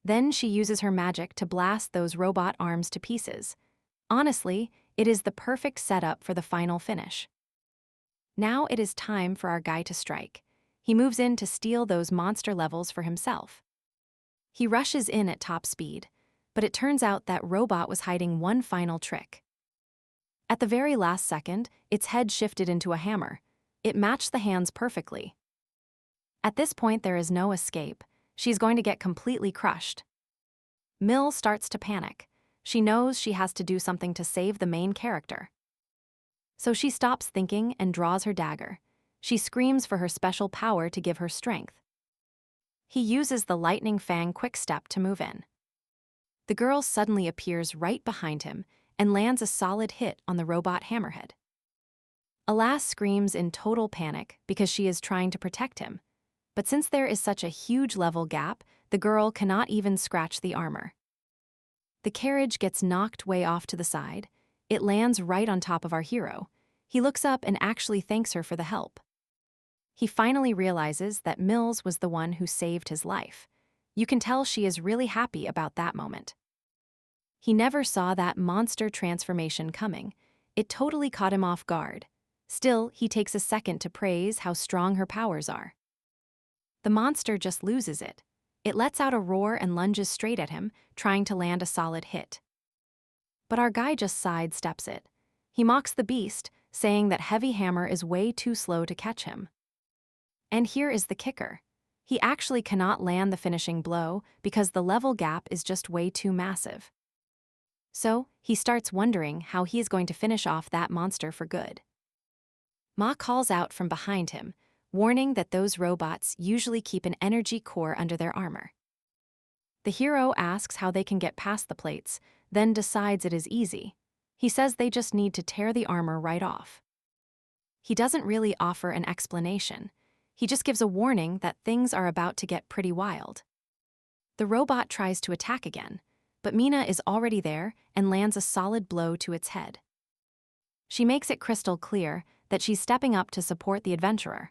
Then she uses her magic to blast those robot arms to pieces. Honestly, it is the perfect setup for the final finish. Now it is time for our guy to strike. He moves in to steal those monster levels for himself. He rushes in at top speed, but it turns out that robot was hiding one final trick. At the very last second, its head shifted into a hammer. It matched the hands perfectly. At this point, there is no escape. She's going to get completely crushed. Mill starts to panic. She knows she has to do something to save the main character. So she stops thinking and draws her dagger. She screams for her special power to give her strength. He uses the lightning fang quick step to move in. The girl suddenly appears right behind him and lands a solid hit on the robot hammerhead. Alas screams in total panic because she is trying to protect him. But since there is such a huge level gap, the girl cannot even scratch the armor. The carriage gets knocked way off to the side. It lands right on top of our hero. He looks up and actually thanks her for the help. He finally realizes that Mills was the one who saved his life. You can tell she is really happy about that moment. He never saw that monster transformation coming. It totally caught him off guard. Still, he takes a second to praise how strong her powers are. The monster just loses it. It lets out a roar and lunges straight at him, trying to land a solid hit. But our guy just sidesteps it. He mocks the beast, saying that Heavy Hammer is way too slow to catch him. And here is the kicker. He actually cannot land the finishing blow because the level gap is just way too massive. So, he starts wondering how he is going to finish off that monster for good. Ma calls out from behind him, warning that those robots usually keep an energy core under their armor. The hero asks how they can get past the plates, then decides it is easy. He says they just need to tear the armor right off. He doesn't really offer an explanation. He just gives a warning that things are about to get pretty wild. The robot tries to attack again, but Mina is already there and lands a solid blow to its head. She makes it crystal clear that she's stepping up to support the adventurer.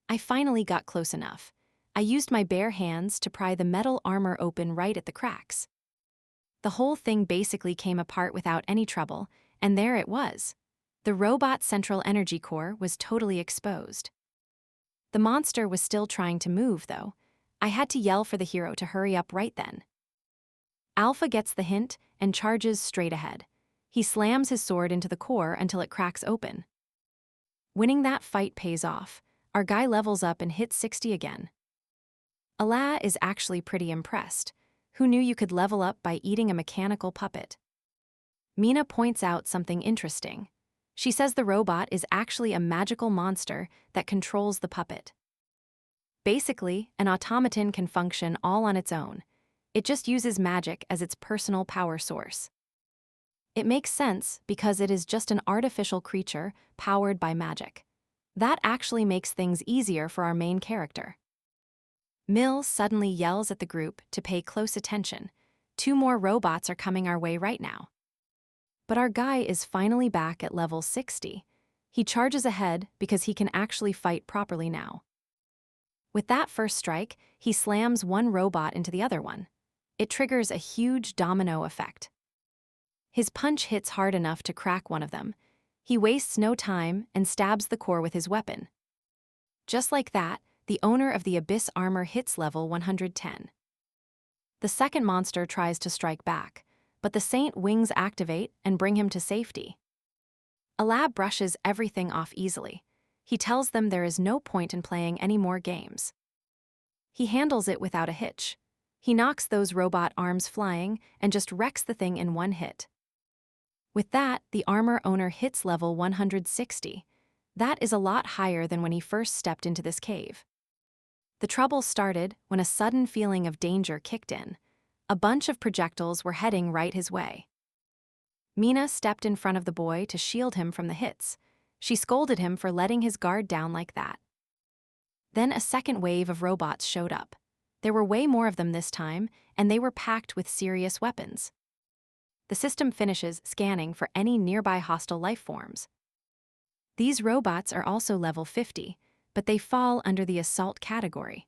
I finally got close enough. I used my bare hands to pry the metal armor open right at the cracks. The whole thing basically came apart without any trouble, and there it was. The robot's central energy core was totally exposed. The monster was still trying to move, though. I had to yell for the hero to hurry up right then. Alpha gets the hint and charges straight ahead. He slams his sword into the core until it cracks open. Winning that fight pays off. Our guy levels up and hits 60 again. Allah is actually pretty impressed. Who knew you could level up by eating a mechanical puppet? Mina points out something interesting. She says the robot is actually a magical monster that controls the puppet. Basically, an automaton can function all on its own. It just uses magic as its personal power source. It makes sense because it is just an artificial creature powered by magic. That actually makes things easier for our main character. Mills suddenly yells at the group to pay close attention. 2 more robots are coming our way right now. But our guy is finally back at level 60. He charges ahead because he can actually fight properly now. With that first strike, he slams one robot into the other one. It triggers a huge domino effect. His punch hits hard enough to crack one of them. He wastes no time and stabs the core with his weapon. Just like that, the owner of the Abyss armor hits level 110. The second monster tries to strike back, but the Saint wings activate and bring him to safety. Alab brushes everything off easily. He tells them there is no point in playing any more games. He handles it without a hitch. He knocks those robot arms flying and just wrecks the thing in one hit. With that, the armor owner hits level 160. That is a lot higher than when he first stepped into this cave. The trouble started when a sudden feeling of danger kicked in. A bunch of projectiles were heading right his way. Mina stepped in front of the boy to shield him from the hits. She scolded him for letting his guard down like that. Then a second wave of robots showed up. There were way more of them this time, and they were packed with serious weapons. The system finishes scanning for any nearby hostile life forms. These robots are also level 50, but they fall under the assault category.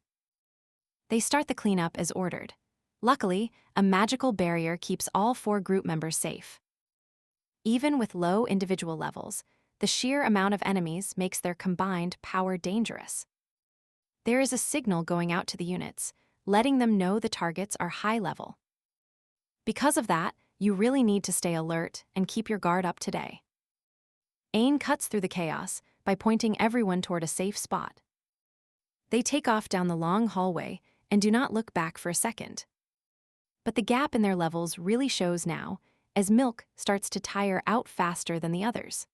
They start the cleanup as ordered. Luckily, a magical barrier keeps all 4 group members safe. Even with low individual levels, the sheer amount of enemies makes their combined power dangerous. There is a signal going out to the units, letting them know the targets are high level. Because of that, you really need to stay alert and keep your guard up today. Ain cuts through the chaos by pointing everyone toward a safe spot. They take off down the long hallway and do not look back for a second. But the gap in their levels really shows now, as Milk starts to tire out faster than the others.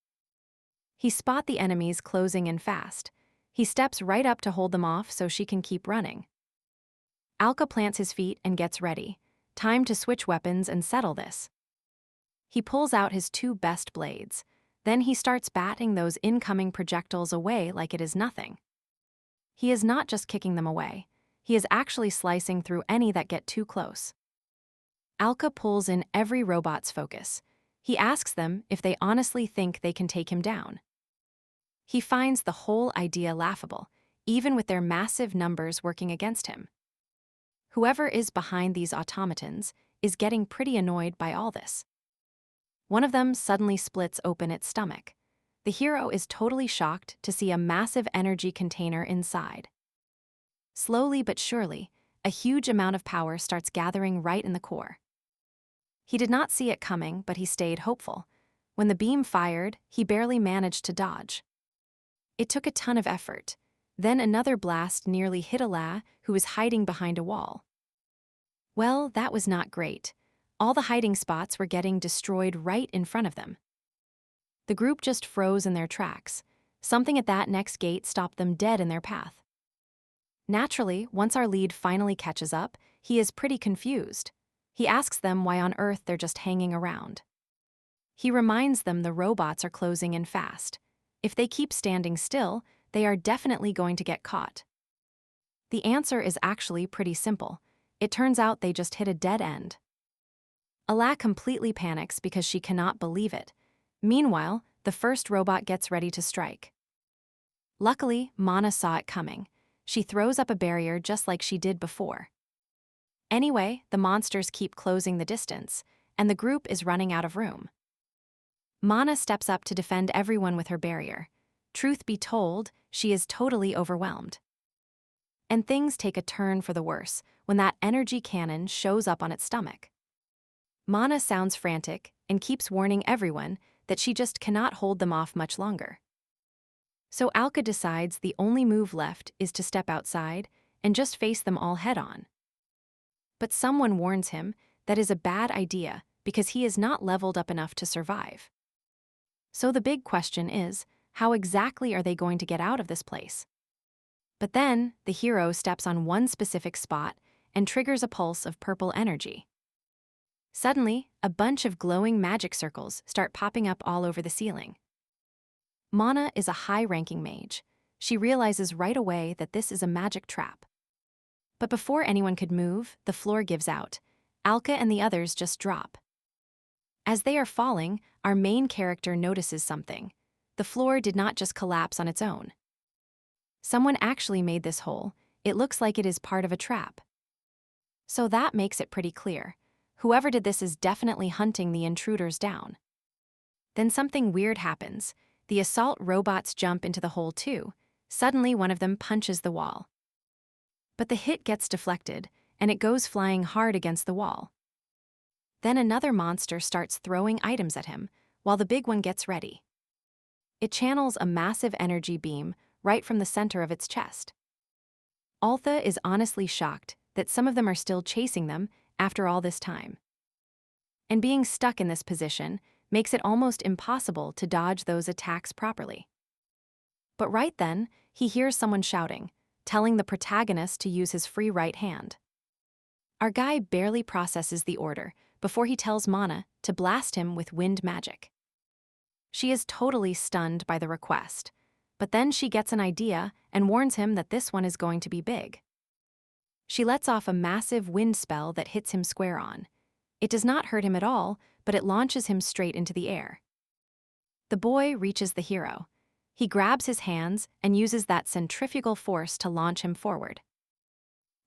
He spots the enemies closing in fast. He steps right up to hold them off so she can keep running. Alka plants his feet and gets ready. Time to switch weapons and settle this. He pulls out his 2 best blades. Then he starts batting those incoming projectiles away like it is nothing. He is not just kicking them away. He is actually slicing through any that get too close. Alka pulls in every robot's focus. He asks them if they honestly think they can take him down. He finds the whole idea laughable, even with their massive numbers working against him. Whoever is behind these automatons is getting pretty annoyed by all this. One of them suddenly splits open its stomach. The hero is totally shocked to see a massive energy container inside. Slowly but surely, a huge amount of power starts gathering right in the core. He did not see it coming, but he stayed hopeful. When the beam fired, he barely managed to dodge. It took a ton of effort. Then another blast nearly hit Ala, who was hiding behind a wall. Well, that was not great. All the hiding spots were getting destroyed right in front of them. The group just froze in their tracks. Something at that next gate stopped them dead in their path. Naturally, once our lead finally catches up, he is pretty confused. He asks them why on earth they're just hanging around. He reminds them the robots are closing in fast. If they keep standing still, they are definitely going to get caught. The answer is actually pretty simple. It turns out they just hit a dead end. Ala completely panics because she cannot believe it. Meanwhile, the first robot gets ready to strike. Luckily, Mana saw it coming. She throws up a barrier just like she did before. Anyway, the monsters keep closing the distance, and the group is running out of room. Mana steps up to defend everyone with her barrier. Truth be told, she is totally overwhelmed. And things take a turn for the worse when that energy cannon shows up on its stomach. Mana sounds frantic and keeps warning everyone that she just cannot hold them off much longer. So Alka decides the only move left is to step outside and just face them all head-on. But someone warns him that is a bad idea because he is not leveled up enough to survive. So the big question is, how exactly are they going to get out of this place? But then, the hero steps on one specific spot and triggers a pulse of purple energy. Suddenly, a bunch of glowing magic circles start popping up all over the ceiling. Mana is a high-ranking mage. She realizes right away that this is a magic trap. But before anyone could move, the floor gives out. Alka and the others just drop. As they are falling, our main character notices something. The floor did not just collapse on its own. Someone actually made this hole. It looks like it is part of a trap. So that makes it pretty clear. Whoever did this is definitely hunting the intruders down. Then something weird happens. The assault robots jump into the hole too. Suddenly one of them punches the wall. But the hit gets deflected, and it goes flying hard against the wall. Then another monster starts throwing items at him, while the big one gets ready. It channels a massive energy beam right from the center of its chest. Altha is honestly shocked that some of them are still chasing them after all this time. And being stuck in this position makes it almost impossible to dodge those attacks properly. But right then, he hears someone shouting, telling the protagonist to use his free right hand. Our guy barely processes the order before he tells Mana to blast him with wind magic. She is totally stunned by the request, but then she gets an idea and warns him that this one is going to be big. She lets off a massive wind spell that hits him square on. It does not hurt him at all, but it launches him straight into the air. The boy reaches the hero. He grabs his hands and uses that centrifugal force to launch him forward.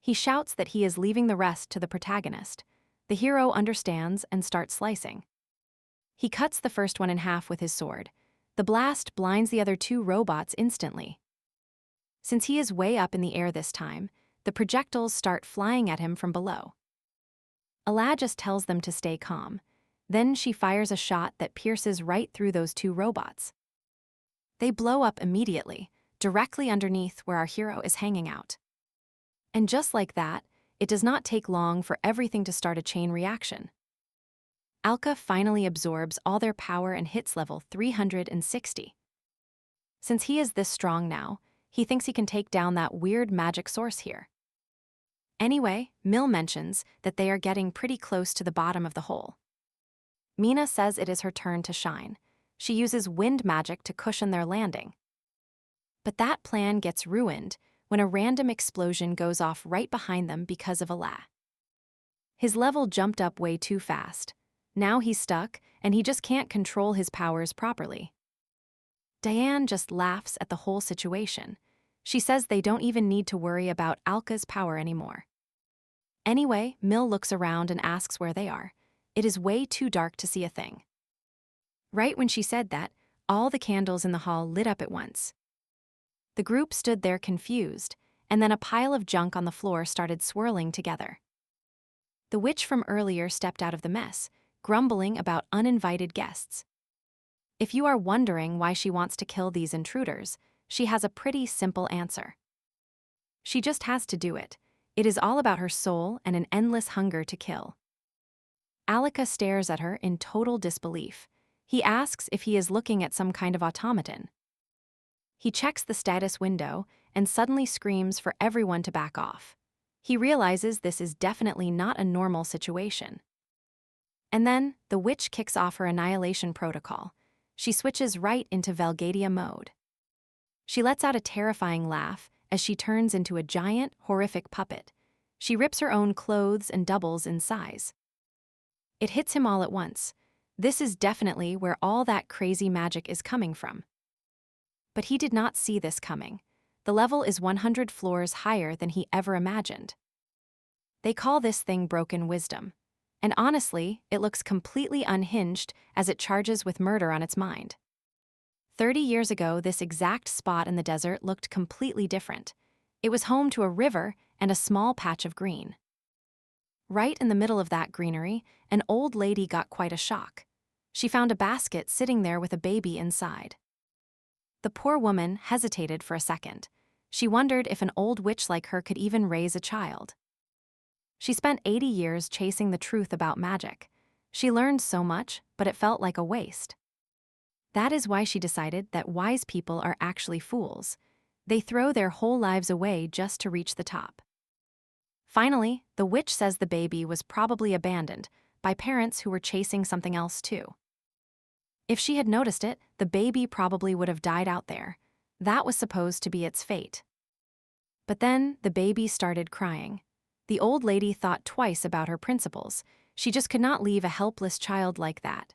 He shouts that he is leaving the rest to the protagonist. The hero understands and starts slicing. He cuts the first one in half with his sword. The blast blinds the other two robots instantly. Since he is way up in the air this time, the projectiles start flying at him from below. Ala just tells them to stay calm. Then she fires a shot that pierces right through those two robots. They blow up immediately, directly underneath where our hero is hanging out. And just like that, it does not take long for everything to start a chain reaction. Alka finally absorbs all their power and hits level 360. Since he is this strong now, he thinks he can take down that weird magic source here. Anyway, Mill mentions that they are getting pretty close to the bottom of the hole. Mina says it is her turn to shine. She uses wind magic to cushion their landing. But that plan gets ruined when a random explosion goes off right behind them because of a lag. His level jumped up way too fast. Now he's stuck, and he just can't control his powers properly. Diane just laughs at the whole situation. She says they don't even need to worry about Alka's power anymore. Anyway, Mill looks around and asks where they are. It is way too dark to see a thing. Right when she said that, all the candles in the hall lit up at once. The group stood there confused, and then a pile of junk on the floor started swirling together. The witch from earlier stepped out of the mess, grumbling about uninvited guests. If you are wondering why she wants to kill these intruders, she has a pretty simple answer. She just has to do it. It is all about her soul and an endless hunger to kill. Alika stares at her in total disbelief. He asks if he is looking at some kind of automaton. He checks the status window and suddenly screams for everyone to back off. He realizes this is definitely not a normal situation. And then, the witch kicks off her annihilation protocol. She switches right into Velgadia mode. She lets out a terrifying laugh as she turns into a giant, horrific puppet. She rips her own clothes and doubles in size. It hits him all at once. This is definitely where all that crazy magic is coming from. But he did not see this coming. The level is 100 floors higher than he ever imagined. They call this thing broken wisdom. And honestly, it looks completely unhinged as it charges with murder on its mind. 30 years ago, this exact spot in the desert looked completely different. It was home to a river and a small patch of green. Right in the middle of that greenery, an old lady got quite a shock. She found a basket sitting there with a baby inside. The poor woman hesitated for a second. She wondered if an old witch like her could even raise a child. She spent 80 years chasing the truth about magic. She learned so much, but it felt like a waste. That is why she decided that wise people are actually fools. They throw their whole lives away just to reach the top. Finally, the witch says the baby was probably abandoned by parents who were chasing something else too. If she had noticed it, the baby probably would have died out there. That was supposed to be its fate. But then the baby started crying. The old lady thought twice about her principles. She just could not leave a helpless child like that.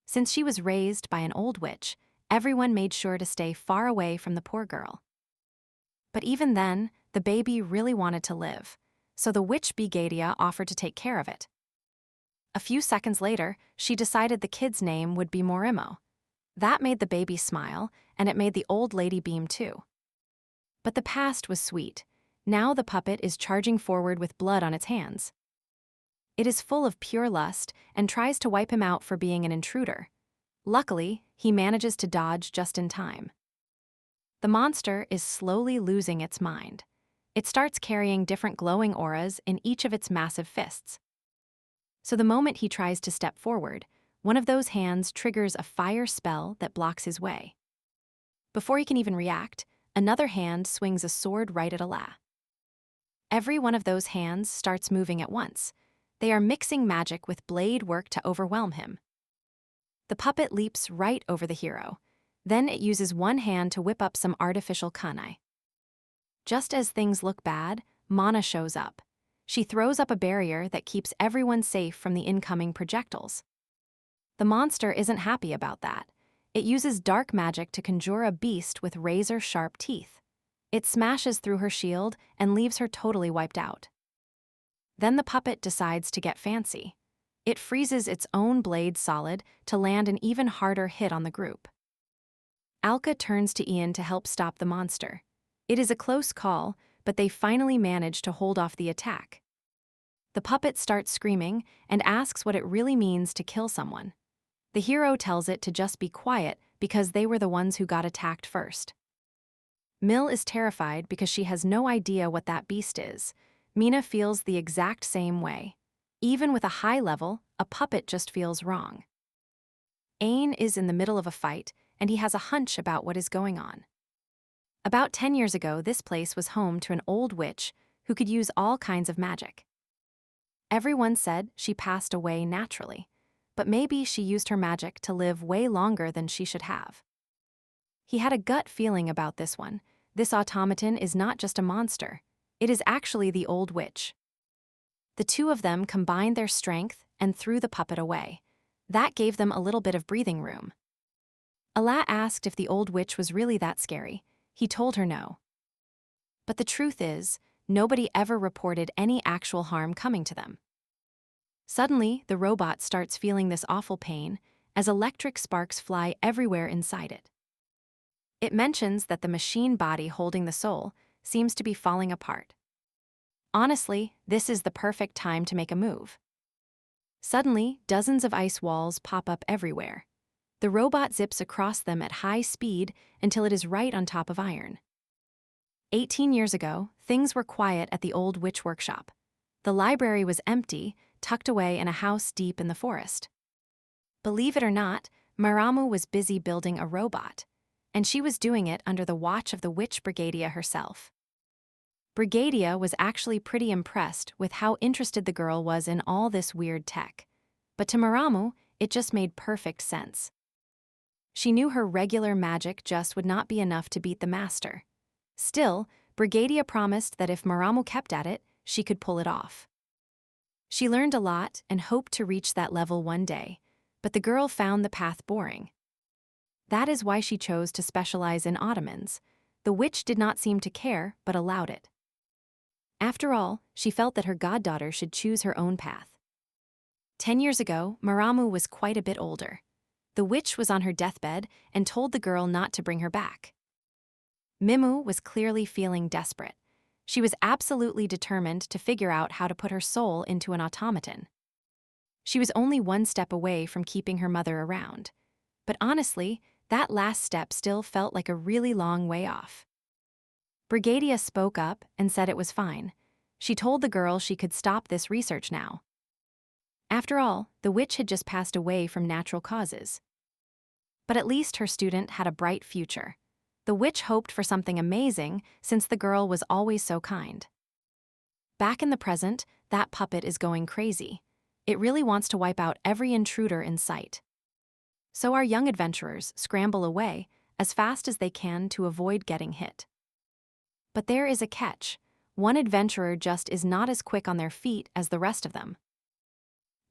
Since she was raised by an old witch, everyone made sure to stay far away from the poor girl. But even then, the baby really wanted to live, so the witch Begadia offered to take care of it. A few seconds later, she decided the kid's name would be Morimo. That made the baby smile, and it made the old lady beam too. But the past was sweet. Now the puppet is charging forward with blood on its hands. It is full of pure lust and tries to wipe him out for being an intruder. Luckily, he manages to dodge just in time. The monster is slowly losing its mind. It starts carrying different glowing auras in each of its massive fists. So the moment he tries to step forward, one of those hands triggers a fire spell that blocks his way. Before he can even react, another hand swings a sword right at Ala. Every one of those hands starts moving at once. They are mixing magic with blade work to overwhelm him. The puppet leaps right over the hero. Then it uses one hand to whip up some artificial kunai. Just as things look bad, Mana shows up. She throws up a barrier that keeps everyone safe from the incoming projectiles. The monster isn't happy about that. It uses dark magic to conjure a beast with razor-sharp teeth. It smashes through her shield and leaves her totally wiped out. Then the puppet decides to get fancy. It freezes its own blade solid to land an even harder hit on the group. Alka turns to Ian to help stop the monster. It is a close call, but they finally manage to hold off the attack. The puppet starts screaming and asks what it really means to kill someone. The hero tells it to just be quiet because they were the ones who got attacked first. Mill is terrified because she has no idea what that beast is. Mina feels the exact same way. Even with a high level, a puppet just feels wrong. Ain is in the middle of a fight, and he has a hunch about what is going on. About 10 years ago, this place was home to an old witch who could use all kinds of magic. Everyone said she passed away naturally, but maybe she used her magic to live way longer than she should have. He had a gut feeling about this one. this automaton is not just a monster. It is actually the old witch. The two of them combined their strength and threw the puppet away. That gave them a little bit of breathing room. Alat asked if the old witch was really that scary. He told her no. But the truth is, nobody ever reported any actual harm coming to them. Suddenly, the robot starts feeling this awful pain as electric sparks fly everywhere inside it. It mentions that the machine body holding the soul seems to be falling apart. Honestly, this is the perfect time to make a move. Suddenly, dozens of ice walls pop up everywhere. The robot zips across them at high speed until it is right on top of iron. 18 years ago, things were quiet at the old witch workshop. The library was empty, tucked away in a house deep in the forest. Believe it or not, Maramu was busy building a robot, and she was doing it under the watch of the witch Brigadia herself. Brigadia was actually pretty impressed with how interested the girl was in all this weird tech. But to Maramu, it just made perfect sense. She knew her regular magic just would not be enough to beat the master. Still, Brigadia promised that if Maramu kept at it, she could pull it off. She learned a lot and hoped to reach that level one day, but the girl found the path boring. That is why she chose to specialize in ottomans. The witch did not seem to care, but allowed it. After all, she felt that her goddaughter should choose her own path. 10 years ago, Maramu was quite a bit older. The witch was on her deathbed and told the girl not to bring her back. Mimu was clearly feeling desperate. She was absolutely determined to figure out how to put her soul into an automaton. She was only one step away from keeping her mother around. But honestly, that last step still felt like a really long way off. Brigadia spoke up and said it was fine. She told the girl she could stop this research now. After all, the witch had just passed away from natural causes. But at least her student had a bright future. The witch hoped for something amazing since the girl was always so kind. Back in the present, that puppet is going crazy. It really wants to wipe out every intruder in sight. So our young adventurers scramble away as fast as they can to avoid getting hit. But there is a catch. One adventurer just is not as quick on their feet as the rest of them.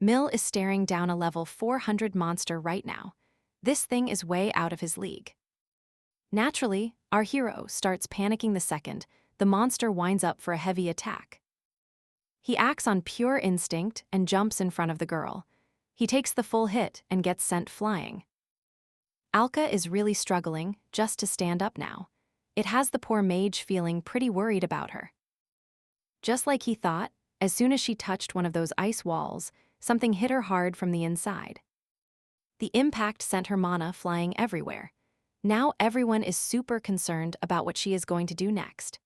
Mill is staring down a level 400 monster right now. This thing is way out of his league. Naturally, our hero starts panicking the second the monster winds up for a heavy attack. He acts on pure instinct and jumps in front of the girl. He takes the full hit and gets sent flying. Alka is really struggling just to stand up now. It has the poor mage feeling pretty worried about her. Just like he thought, as soon as she touched one of those ice walls, something hit her hard from the inside. The impact sent her mana flying everywhere. Now everyone is super concerned about what she is going to do next.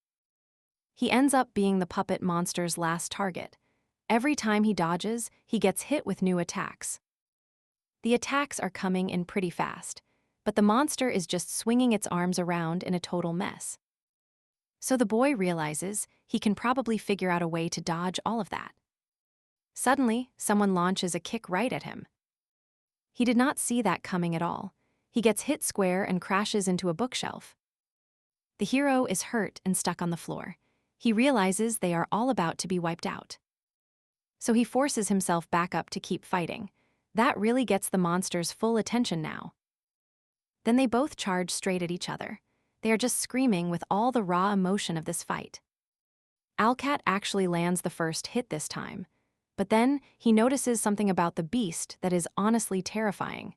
He ends up being the puppet monster's last target. Every time he dodges, he gets hit with new attacks. The attacks are coming in pretty fast, but the monster is just swinging its arms around in a total mess. So the boy realizes he can probably figure out a way to dodge all of that. Suddenly, someone launches a kick right at him. He did not see that coming at all. He gets hit square and crashes into a bookshelf. The hero is hurt and stuck on the floor. He realizes they are all about to be wiped out. So he forces himself back up to keep fighting. That really gets the monster's full attention now. Then they both charge straight at each other. They are just screaming with all the raw emotion of this fight. Alcat actually lands the first hit this time, but then he notices something about the beast that is honestly terrifying.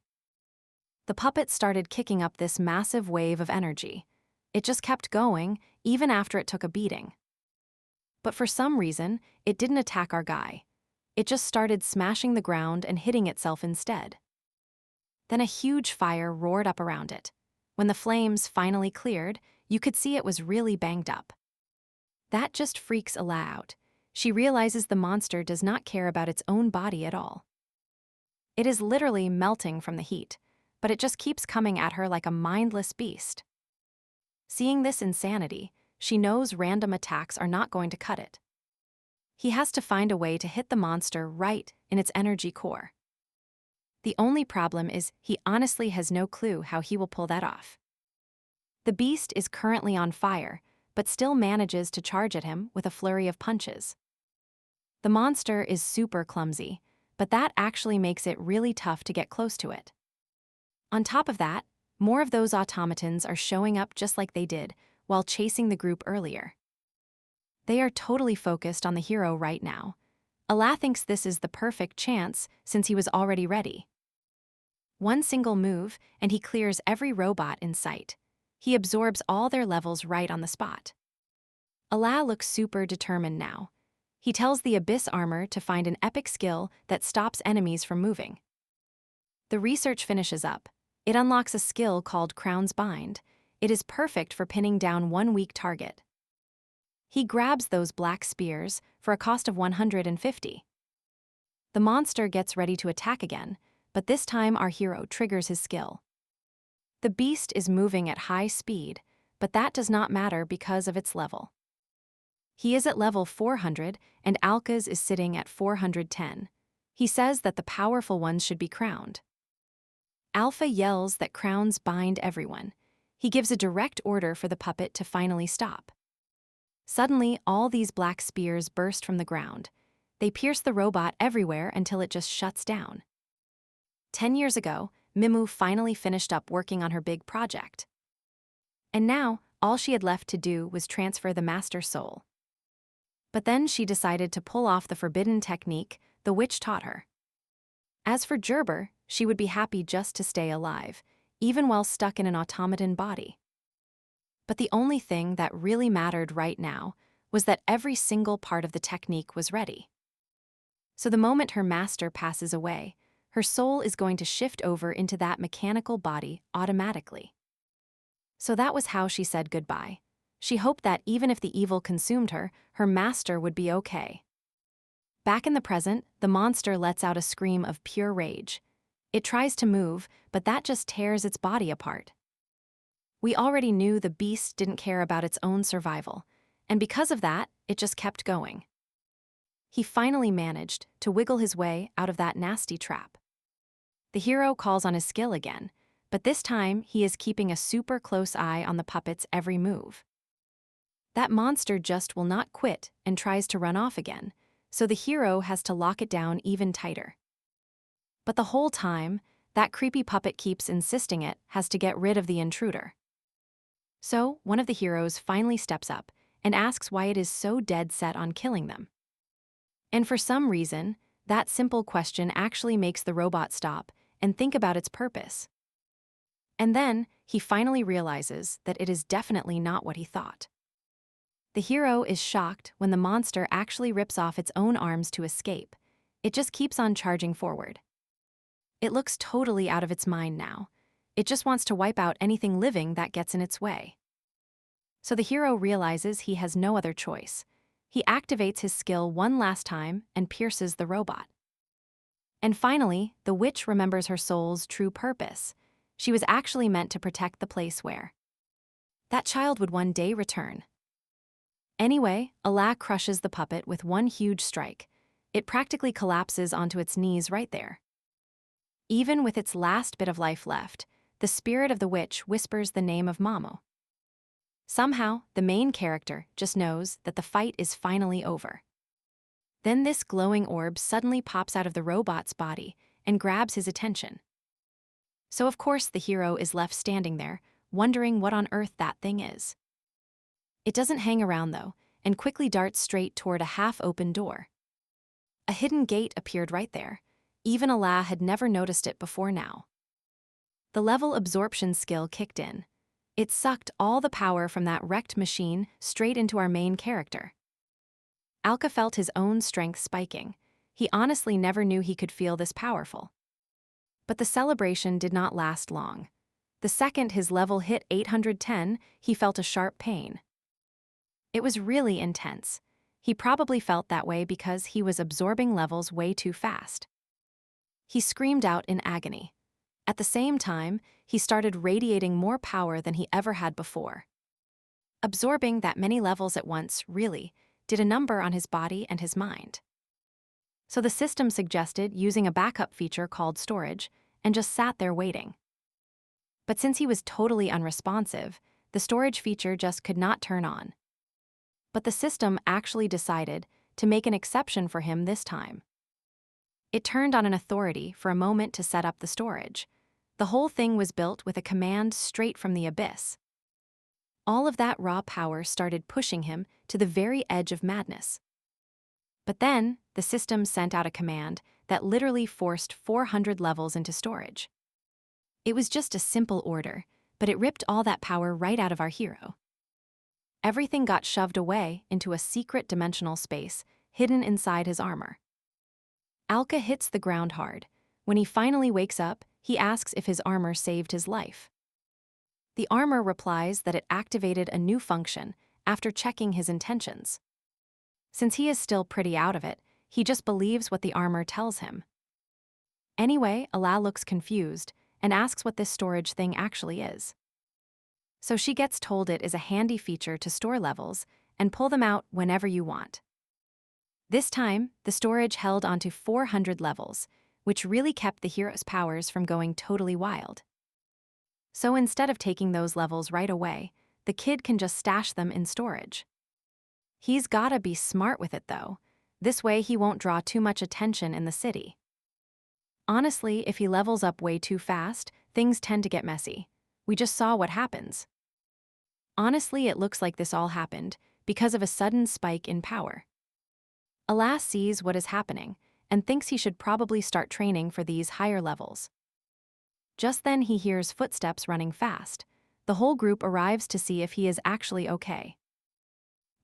The puppet started kicking up this massive wave of energy. It just kept going, even after it took a beating. But for some reason, it didn't attack our guy. It just started smashing the ground and hitting itself instead. Then a huge fire roared up around it. When the flames finally cleared, you could see it was really banged up. That just freaks Ala out. She realizes the monster does not care about its own body at all. It is literally melting from the heat, but it just keeps coming at her like a mindless beast. Seeing this insanity, she knows random attacks are not going to cut it. He has to find a way to hit the monster right in its energy core. The only problem is he honestly has no clue how he will pull that off. The beast is currently on fire, but still manages to charge at him with a flurry of punches. The monster is super clumsy, but that actually makes it really tough to get close to it. On top of that, more of those automatons are showing up just like they did while chasing the group earlier. They are totally focused on the hero right now. Allah thinks this is the perfect chance since he was already ready. One single move, and he clears every robot in sight. He absorbs all their levels right on the spot. Allah looks super determined now. He tells the Abyss armor to find an epic skill that stops enemies from moving. The research finishes up. It unlocks a skill called Crown's Bind. It is perfect for pinning down one weak target. He grabs those black spears for a cost of 150. The monster gets ready to attack again, but this time our hero triggers his skill. The beast is moving at high speed, but that does not matter because of its level. He is at level 400, and Alka's is sitting at 410. He says that the powerful ones should be crowned. Alpha yells that crowns bind everyone. He gives a direct order for the puppet to finally stop. Suddenly, all these black spears burst from the ground. They pierce the robot everywhere until it just shuts down. 10 years ago, Mimu finally finished up working on her big project. And now, all she had left to do was transfer the master soul. But then she decided to pull off the forbidden technique the witch taught her. As for Gerber, she would be happy just to stay alive, even while stuck in an automaton body. But the only thing that really mattered right now was that every single part of the technique was ready. So the moment her master passes away, her soul is going to shift over into that mechanical body automatically. So that was how she said goodbye. She hoped that even if the evil consumed her, her master would be okay. Back in the present, the monster lets out a scream of pure rage. It tries to move, but that just tears its body apart. We already knew the beast didn't care about its own survival, and because of that, it just kept going. He finally managed to wiggle his way out of that nasty trap. The hero calls on his skill again, but this time he is keeping a super close eye on the puppet's every move. That monster just will not quit and tries to run off again, so the hero has to lock it down even tighter. But the whole time, that creepy puppet keeps insisting it has to get rid of the intruder. So, one of the heroes finally steps up and asks why it is so dead set on killing them. And for some reason, that simple question actually makes the robot stop and think about its purpose. And then, he finally realizes that it is definitely not what he thought. The hero is shocked when the monster actually rips off its own arms to escape. It just keeps on charging forward. It looks totally out of its mind now. It just wants to wipe out anything living that gets in its way. So the hero realizes he has no other choice. He activates his skill one last time and pierces the robot. And finally, the witch remembers her soul's true purpose. She was actually meant to protect the place where that child would one day return. Anyway, Allah crushes the puppet with one huge strike. It practically collapses onto its knees right there. Even with its last bit of life left, the spirit of the witch whispers the name of Mamo. Somehow, the main character just knows that the fight is finally over. Then this glowing orb suddenly pops out of the robot's body and grabs his attention. So of course the hero is left standing there, wondering what on earth that thing is. It doesn't hang around though, and quickly darts straight toward a half-open door. A hidden gate appeared right there. Even Allah had never noticed it before now. The level absorption skill kicked in. It sucked all the power from that wrecked machine straight into our main character. Alka felt his own strength spiking. He honestly never knew he could feel this powerful. But the celebration did not last long. The second his level hit 810, he felt a sharp pain. It was really intense. He probably felt that way because he was absorbing levels way too fast. He screamed out in agony. At the same time, he started radiating more power than he ever had before. Absorbing that many levels at once, really, did a number on his body and his mind. So the system suggested using a backup feature called storage, and just sat there waiting. But since he was totally unresponsive, the storage feature just could not turn on. But the system actually decided to make an exception for him this time. It turned on an authority for a moment to set up the storage. The whole thing was built with a command straight from the abyss. All of that raw power started pushing him to the very edge of madness. But then, the system sent out a command that literally forced 400 levels into storage. It was just a simple order, but it ripped all that power right out of our hero. Everything got shoved away into a secret dimensional space hidden inside his armor. Alka hits the ground hard. When he finally wakes up, he asks if his armor saved his life. The armor replies that it activated a new function after checking his intentions. Since he is still pretty out of it, he just believes what the armor tells him. Anyway, Ala looks confused and asks what this storage thing actually is. So she gets told it is a handy feature to store levels and pull them out whenever you want. This time, the storage held onto 400 levels, which really kept the hero's powers from going totally wild. So instead of taking those levels right away, the kid can just stash them in storage. He's gotta be smart with it though. This way he won't draw too much attention in the city. Honestly, if he levels up way too fast, things tend to get messy. We just saw what happens. Honestly, it looks like this all happened because of a sudden spike in power. Alas sees what is happening and thinks he should probably start training for these higher levels. Just then he hears footsteps running fast. The whole group arrives to see if he is actually okay.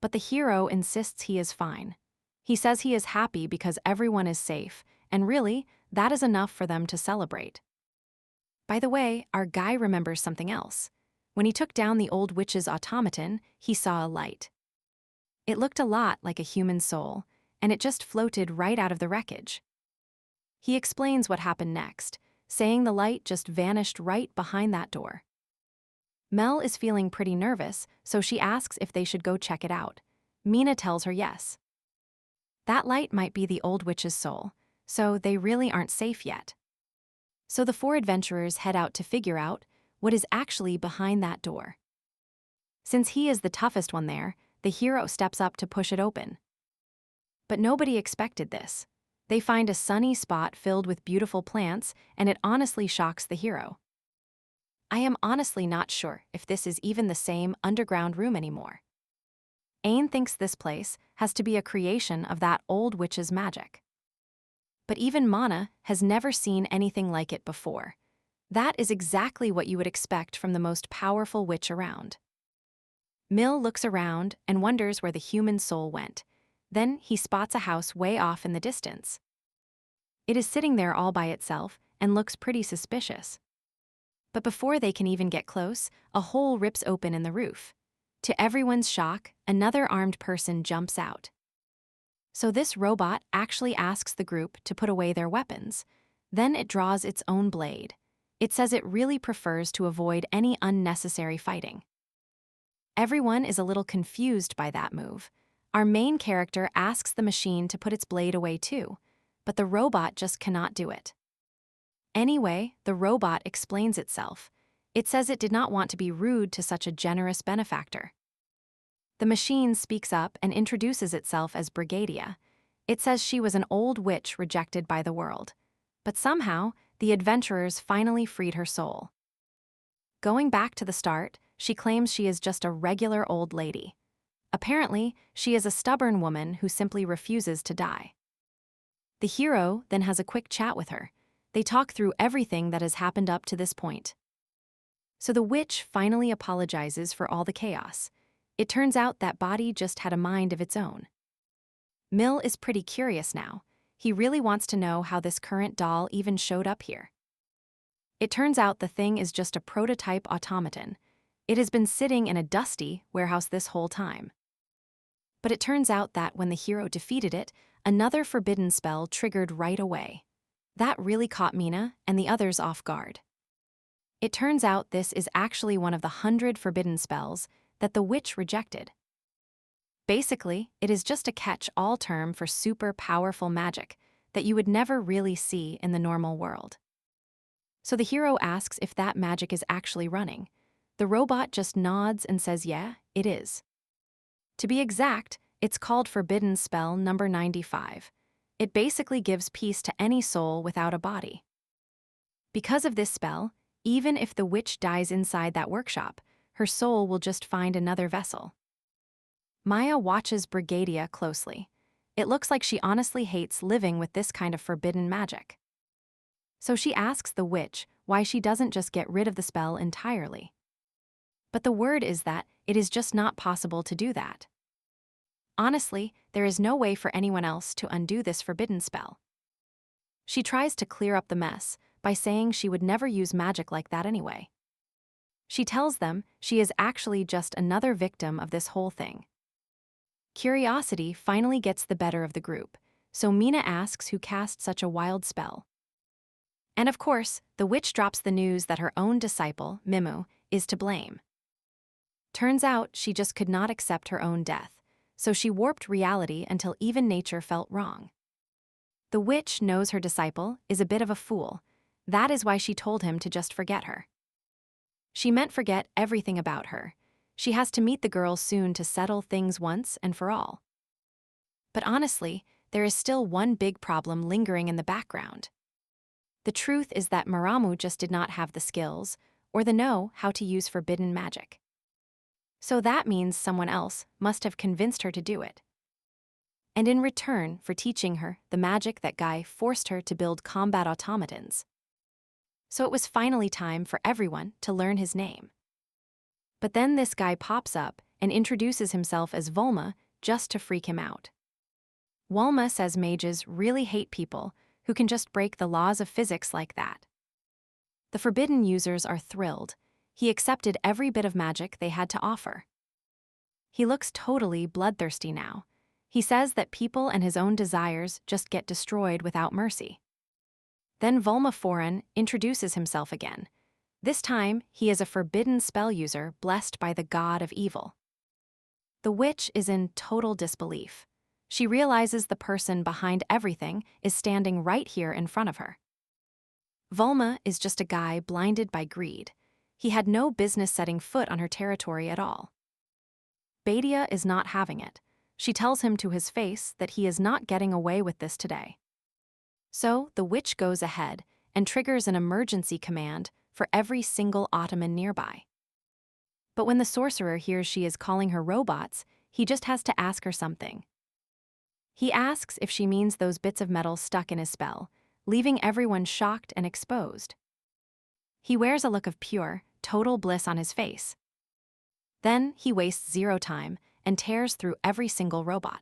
But the hero insists he is fine. He says he is happy because everyone is safe, and really, that is enough for them to celebrate. By the way, our guy remembers something else. When he took down the old witch's automaton, he saw a light. It looked a lot like a human soul, and it just floated right out of the wreckage. He explains what happened next, saying the light just vanished right behind that door. Mel is feeling pretty nervous, so she asks if they should go check it out. Mina tells her yes. That light might be the old witch's soul, so they really aren't safe yet. So the four adventurers head out to figure out what is actually behind that door. Since he is the toughest one there, the hero steps up to push it open. But nobody expected this. They find a sunny spot filled with beautiful plants, and it honestly shocks the hero. I am honestly not sure if this is even the same underground room anymore. Ain thinks this place has to be a creation of that old witch's magic. But even Mana has never seen anything like it before. That is exactly what you would expect from the most powerful witch around. Mill looks around and wonders where the human soul went. Then he spots a house way off in the distance. It is sitting there all by itself and looks pretty suspicious. But before they can even get close, a hole rips open in the roof. To everyone's shock, another armed person jumps out. So this robot actually asks the group to put away their weapons. Then it draws its own blade. It says it really prefers to avoid any unnecessary fighting. Everyone is a little confused by that move. Our main character asks the machine to put its blade away too, but the robot just cannot do it. Anyway, the robot explains itself. It says it did not want to be rude to such a generous benefactor. The machine speaks up and introduces itself as Brigadia. It says she was an old witch rejected by the world. But somehow, the adventurers finally freed her soul. Going back to the start, she claims she is just a regular old lady. Apparently, she is a stubborn woman who simply refuses to die. The hero then has a quick chat with her. They talk through everything that has happened up to this point. So the witch finally apologizes for all the chaos. It turns out that body just had a mind of its own. Mill is pretty curious now. He really wants to know how this current doll even showed up here. It turns out the thing is just a prototype automaton. It has been sitting in a dusty warehouse this whole time. But it turns out that when the hero defeated it, another forbidden spell triggered right away. That really caught Mina and the others off guard. It turns out this is actually one of the 100 forbidden spells that the witch rejected. Basically, it is just a catch-all term for super powerful magic that you would never really see in the normal world. So the hero asks if that magic is actually running. The robot just nods and says, yeah, it is. To be exact, it's called Forbidden Spell number 95. It basically gives peace to any soul without a body. Because of this spell, even if the witch dies inside that workshop, her soul will just find another vessel. Maya watches Brigadia closely. It looks like she honestly hates living with this kind of forbidden magic. So she asks the witch why she doesn't just get rid of the spell entirely. But the word is that it is just not possible to do that. Honestly, there is no way for anyone else to undo this forbidden spell. She tries to clear up the mess by saying she would never use magic like that anyway. She tells them she is actually just another victim of this whole thing. Curiosity finally gets the better of the group, so Mina asks who cast such a wild spell. And of course, the witch drops the news that her own disciple, Mimu, is to blame. Turns out she just could not accept her own death, so she warped reality until even nature felt wrong. The witch knows her disciple is a bit of a fool. That is why she told him to just forget her. She meant forget everything about her. She has to meet the girl soon to settle things once and for all. But honestly, there is still one big problem lingering in the background. The truth is that Maramu just did not have the skills or the know how to use forbidden magic. So that means someone else must have convinced her to do it. And in return for teaching her the magic that guy forced her to build combat automatons. So it was finally time for everyone to learn his name. But then this guy pops up and introduces himself as Volma just to freak him out. Volma says mages really hate people who can just break the laws of physics like that. The forbidden users are thrilled. He accepted every bit of magic they had to offer. He looks totally bloodthirsty now. He says that people and his own desires just get destroyed without mercy. Then Volma Foran introduces himself again. This time, he is a forbidden spell user blessed by the god of evil. The witch is in total disbelief. She realizes the person behind everything is standing right here in front of her. Volma is just a guy blinded by greed. He had no business setting foot on her territory at all. Badia is not having it. She tells him to his face that he is not getting away with this today. So the witch goes ahead and triggers an emergency command for every single Ottoman nearby. But when the sorcerer hears she is calling her robots, he just has to ask her something. He asks if she means those bits of metal stuck in his spell, leaving everyone shocked and exposed. He wears a look of pure, total bliss on his face. Then he wastes zero time and tears through every single robot.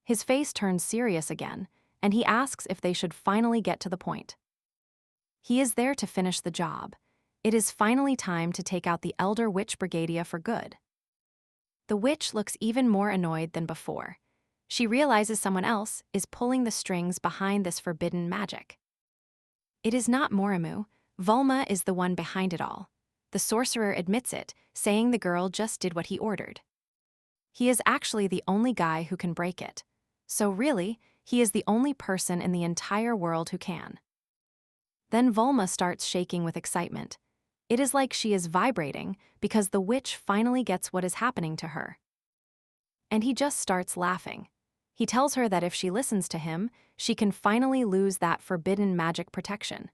His face turns serious again, and he asks if they should finally get to the point. He is there to finish the job. It is finally time to take out the Elder Witch Brigadia for good. The witch looks even more annoyed than before. She realizes someone else is pulling the strings behind this forbidden magic. It is not Morimu. Volma is the one behind it all. The sorcerer admits it, saying the girl just did what he ordered. He is actually the only guy who can break it. So really, he is the only person in the entire world who can. Then Volma starts shaking with excitement. It is like she is vibrating because the witch finally gets what is happening to her. And he just starts laughing. He tells her that if she listens to him, she can finally lose that forbidden magic protection.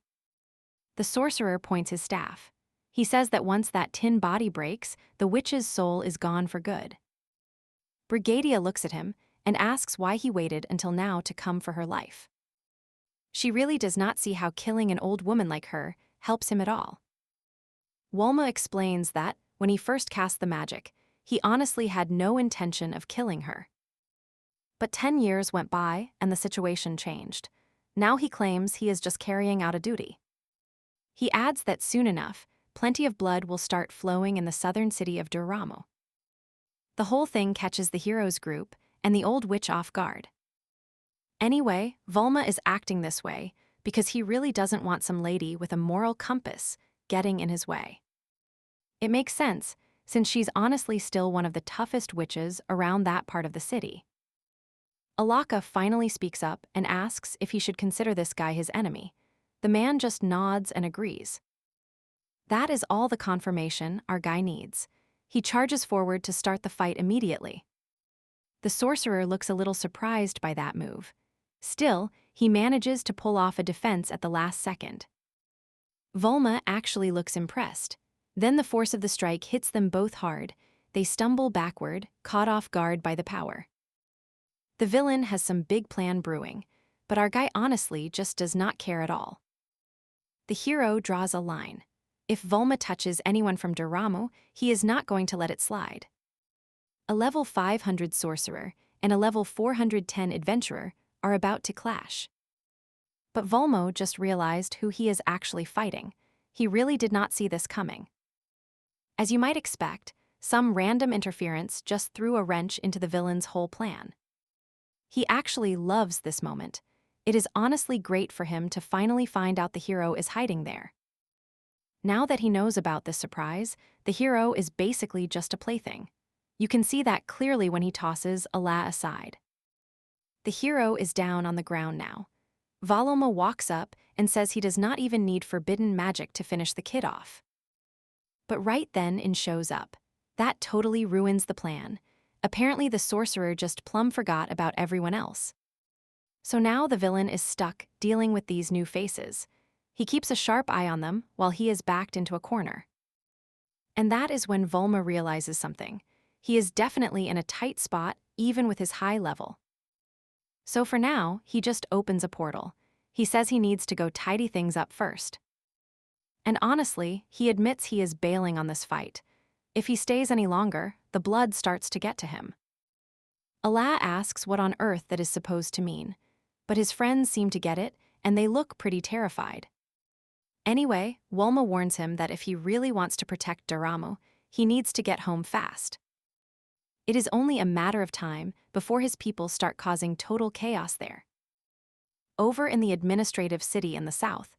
The sorcerer points his staff. He says that once that tin body breaks, the witch's soul is gone for good. Brigadia looks at him and asks why he waited until now to come for her life. She really does not see how killing an old woman like her helps him at all. Walma explains that, when he first cast the magic, he honestly had no intention of killing her. But 10 years went by and the situation changed. Now he claims he is just carrying out a duty. He adds that soon enough, plenty of blood will start flowing in the southern city of Duramo. The whole thing catches the heroes group and the old witch off guard. Anyway, Volma is acting this way because he really doesn't want some lady with a moral compass getting in his way. It makes sense, since she's honestly still one of the toughest witches around that part of the city. Alaka finally speaks up and asks if he should consider this guy his enemy. The man just nods and agrees. That is all the confirmation our guy needs. He charges forward to start the fight immediately. The sorcerer looks a little surprised by that move. Still, he manages to pull off a defense at the last second. Volma actually looks impressed. Then the force of the strike hits them both hard. They stumble backward, caught off guard by the power. The villain has some big plan brewing, but our guy honestly just does not care at all. The hero draws a line. If Volma touches anyone from Doramo, he is not going to let it slide. A level 500 sorcerer and a level 410 adventurer are about to clash. But Volmo just realized who he is actually fighting. He really did not see this coming. As you might expect, some random interference just threw a wrench into the villain's whole plan. He actually loves this moment. It is honestly great for him to finally find out the hero is hiding there. Now that he knows about this surprise, the hero is basically just a plaything. You can see that clearly when he tosses Ala aside. The hero is down on the ground now. Voloma walks up and says he does not even need forbidden magic to finish the kid off. But right then In shows up. That totally ruins the plan. Apparently the sorcerer just plumb forgot about everyone else. So now the villain is stuck dealing with these new faces. He keeps a sharp eye on them while he is backed into a corner. And that is when Volma realizes something. He is definitely in a tight spot, even with his high level. So for now, he just opens a portal. He says he needs to go tidy things up first. And honestly, he admits he is bailing on this fight. If he stays any longer, the blood starts to get to him. Ala asks what on earth that is supposed to mean, but his friends seem to get it, and they look pretty terrified. Anyway, Wolma warns him that if he really wants to protect Doramo, he needs to get home fast. It is only a matter of time before his people start causing total chaos there. Over in the administrative city in the south,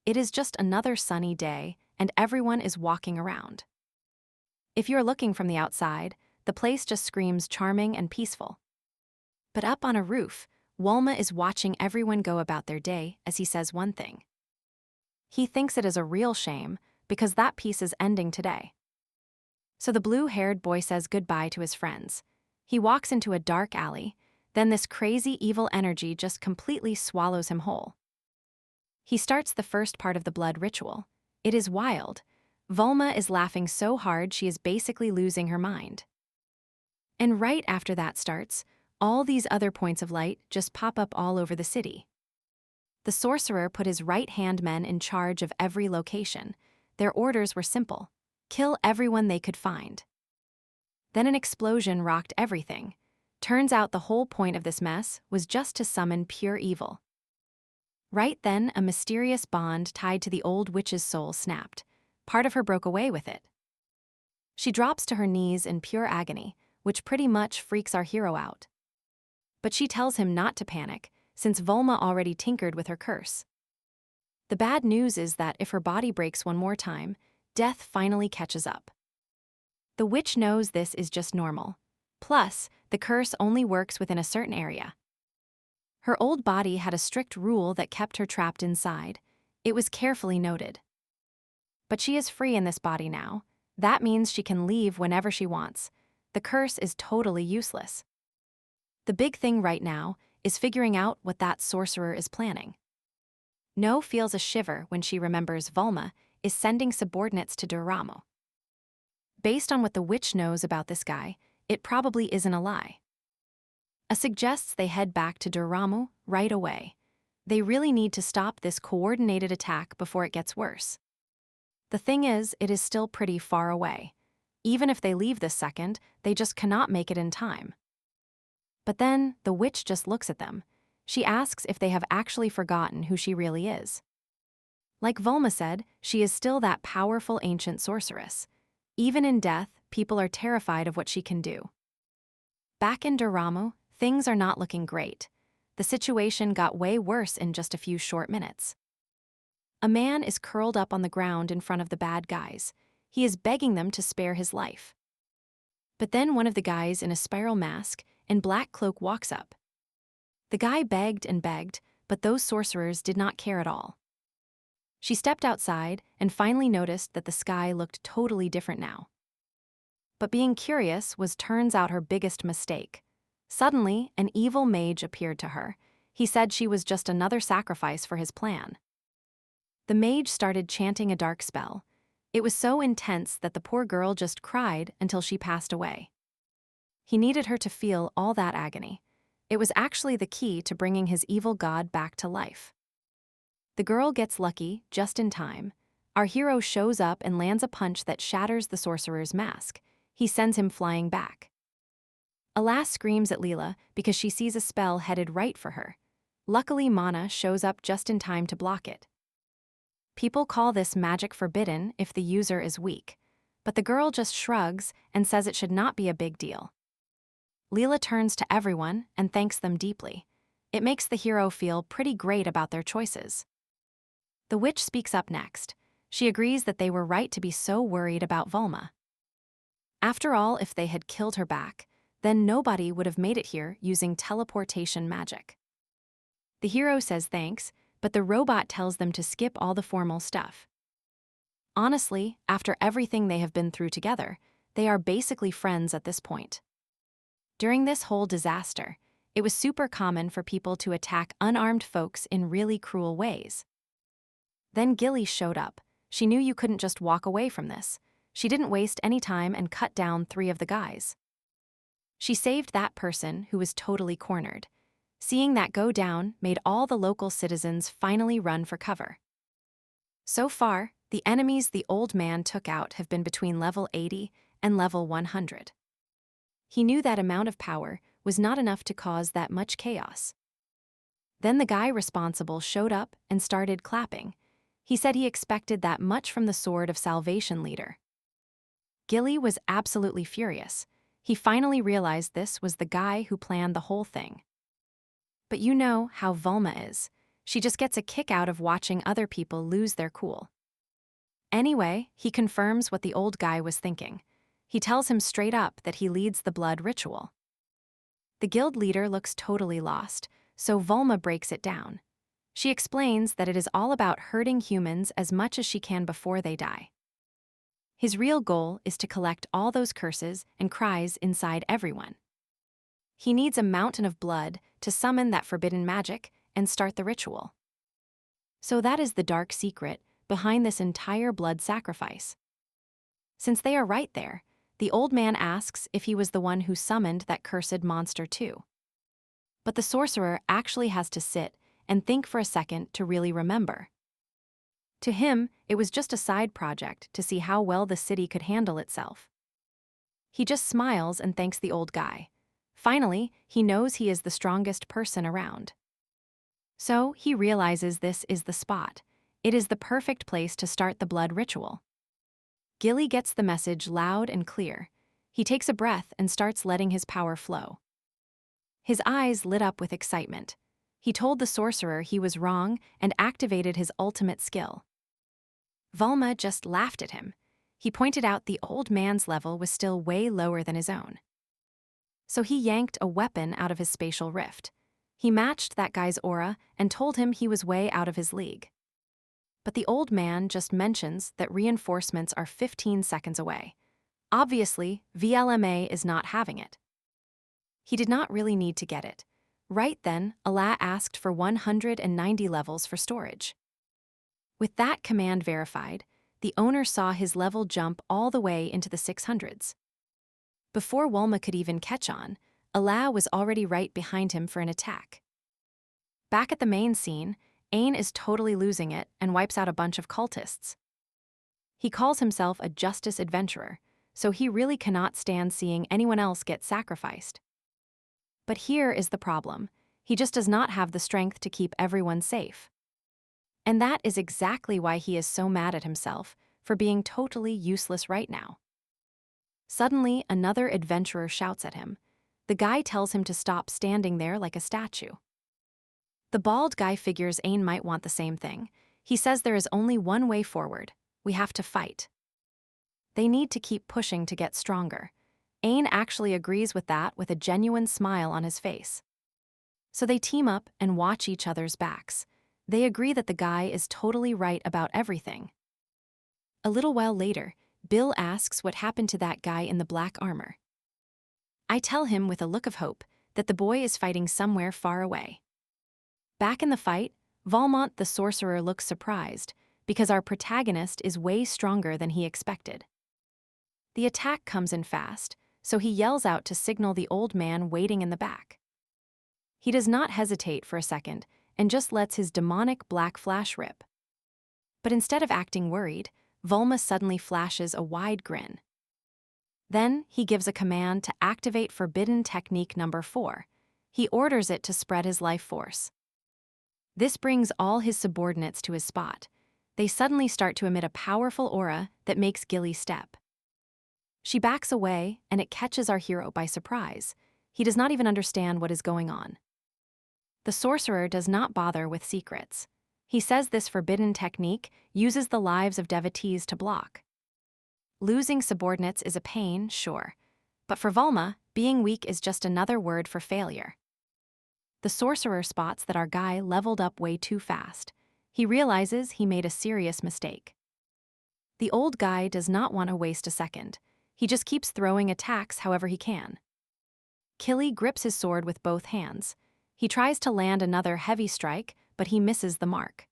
it is just another sunny day, and everyone is walking around. If you're looking from the outside, the place just screams charming and peaceful. But up on a roof, Wolma is watching everyone go about their day as he says one thing. He thinks it is a real shame because that piece is ending today. So the blue-haired boy says goodbye to his friends. He walks into a dark alley, then this crazy evil energy just completely swallows him whole. He starts the first part of the blood ritual. It is wild. Volma is laughing so hard she is basically losing her mind. And right after that starts, all these other points of light just pop up all over the city. The sorcerer put his right-hand men in charge of every location. Their orders were simple: kill everyone they could find. Then an explosion rocked everything. Turns out the whole point of this mess was just to summon pure evil. Right then, a mysterious bond tied to the old witch's soul snapped. Part of her broke away with it. She drops to her knees in pure agony, which pretty much freaks our hero out. But she tells him not to panic, since Volma already tinkered with her curse. The bad news is that if her body breaks one more time, death finally catches up. The witch knows this is just normal. Plus, the curse only works within a certain area. Her old body had a strict rule that kept her trapped inside. It was carefully noted. But she is free in this body now. That means she can leave whenever she wants. The curse is totally useless. The big thing right now is figuring out what that sorcerer is planning. No feels a shiver when she remembers Volma is sending subordinates to Doramo. Based on what the witch knows about this guy, it probably isn't a lie. Suggests they head back to Doramo right away. They really need to stop this coordinated attack before it gets worse. The thing is, it is still pretty far away. Even if they leave this second, they just cannot make it in time. But then, the witch just looks at them. She asks if they have actually forgotten who she really is. Like Volma said, she is still that powerful ancient sorceress. Even in death, people are terrified of what she can do. Back in Doramo, things are not looking great. The situation got way worse in just a few short minutes. A man is curled up on the ground in front of the bad guys. He is begging them to spare his life. But then one of the guys in a spiral mask and black cloak walks up. The guy begged and begged, but those sorcerers did not care at all. She stepped outside and finally noticed that the sky looked totally different now. But being curious was turns out her biggest mistake. Suddenly, an evil mage appeared to her. He said she was just another sacrifice for his plan. The mage started chanting a dark spell. It was so intense that the poor girl just cried until she passed away. He needed her to feel all that agony. It was actually the key to bringing his evil god back to life. The girl gets lucky just in time. Our hero shows up and lands a punch that shatters the sorcerer's mask. He sends him flying back. Alas screams at Leela because she sees a spell headed right for her. Luckily, Mana shows up just in time to block it. People call this magic forbidden if the user is weak, but the girl just shrugs and says it should not be a big deal. Leela turns to everyone and thanks them deeply. It makes the hero feel pretty great about their choices. The witch speaks up next. She agrees that they were right to be so worried about Volma. After all, if they had killed her back, then nobody would have made it here using teleportation magic. The hero says thanks, but the robot tells them to skip all the formal stuff. Honestly, after everything they have been through together, they are basically friends at this point. During this whole disaster, it was super common for people to attack unarmed folks in really cruel ways. Then Gilly showed up. She knew you couldn't just walk away from this. She didn't waste any time and cut down 3 of the guys. She saved that person who was totally cornered. Seeing that go down made all the local citizens finally run for cover. So far, the enemies the old man took out have been between level 80 and level 100. He knew that amount of power was not enough to cause that much chaos. Then the guy responsible showed up and started clapping. He said he expected that much from the Sword of Salvation leader. Gilly was absolutely furious. He finally realized this was the guy who planned the whole thing. But you know how Volma is. She just gets a kick out of watching other people lose their cool. Anyway, he confirms what the old guy was thinking. He tells him straight up that he leads the blood ritual. The guild leader looks totally lost, so Volma breaks it down. She explains that it is all about hurting humans as much as she can before they die. His real goal is to collect all those curses and cries inside everyone. He needs a mountain of blood to summon that forbidden magic and start the ritual. So that is the dark secret behind this entire blood sacrifice. Since they are right there, the old man asks if he was the one who summoned that cursed monster too. But the sorcerer actually has to sit and think for a second to really remember. To him, it was just a side project to see how well the city could handle itself. He just smiles and thanks the old guy. Finally, he knows he is the strongest person around. So he realizes this is the spot. It is the perfect place to start the blood ritual. Gilly gets the message loud and clear. He takes a breath and starts letting his power flow. His eyes lit up with excitement. He told the sorcerer he was wrong and activated his ultimate skill. Volma just laughed at him. He pointed out the old man's level was still way lower than his own. So he yanked a weapon out of his spatial rift. He matched that guy's aura and told him he was way out of his league. But the old man just mentions that reinforcements are 15 seconds away. Obviously, VLMA is not having it. He did not really need to get it. Right then, Allah asked for 190 levels for storage. With that command verified, the owner saw his level jump all the way into the 600s. Before Wolma could even catch on, Allah was already right behind him for an attack. Back at the main scene, Ain is totally losing it and wipes out a bunch of cultists. He calls himself a justice adventurer, so he really cannot stand seeing anyone else get sacrificed. But here is the problem. He just does not have the strength to keep everyone safe. And that is exactly why he is so mad at himself for being totally useless right now. Suddenly, another adventurer shouts at him. The guy tells him to stop standing there like a statue. The bald guy figures Ain might want the same thing. He says there is only one way forward. We have to fight. They need to keep pushing to get stronger. Ain actually agrees with that with a genuine smile on his face. So they team up and watch each other's backs. They agree that the guy is totally right about everything. A little while later, Bill asks what happened to that guy in the black armor. I tell him with a look of hope that the boy is fighting somewhere far away. Back in the fight, Valmont the sorcerer looks surprised because our protagonist is way stronger than he expected. The attack comes in fast, so he yells out to signal the old man waiting in the back. He does not hesitate for a second and just lets his demonic black flash rip. But instead of acting worried, Volma suddenly flashes a wide grin. Then he gives a command to activate forbidden technique number 4. He orders it to spread his life force. This brings all his subordinates to his spot. They suddenly start to emit a powerful aura that makes Gilly step. She backs away, and it catches our hero by surprise. He does not even understand what is going on. The sorcerer does not bother with secrets. He says this forbidden technique uses the lives of devotees to block. Losing subordinates is a pain, sure, but for Volma, being weak is just another word for failure. The sorcerer spots that our guy leveled up way too fast. He realizes he made a serious mistake. The old guy does not want to waste a second. He just keeps throwing attacks however he can. Killy grips his sword with both hands. He tries to land another heavy strike, but he misses the mark.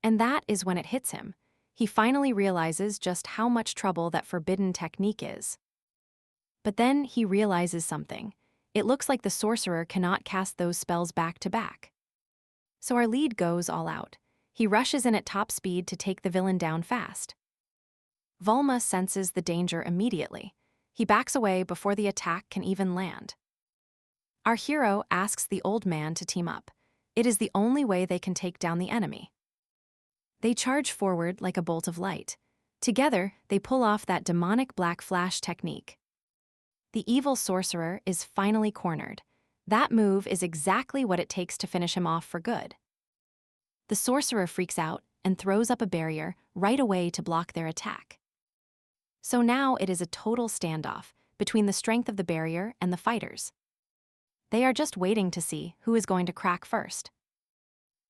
And that is when it hits him. He finally realizes just how much trouble that forbidden technique is. But then he realizes something. It looks like the sorcerer cannot cast those spells back to back. So our lead goes all out. He rushes in at top speed to take the villain down fast. Volma senses the danger immediately. He backs away before the attack can even land. Our hero asks the old man to team up. It is the only way they can take down the enemy. They charge forward like a bolt of light. Together, they pull off that demonic black flash technique. The evil sorcerer is finally cornered. That move is exactly what it takes to finish him off for good. The sorcerer freaks out and throws up a barrier right away to block their attack. So now it is a total standoff between the strength of the barrier and the fighters. They are just waiting to see who is going to crack first.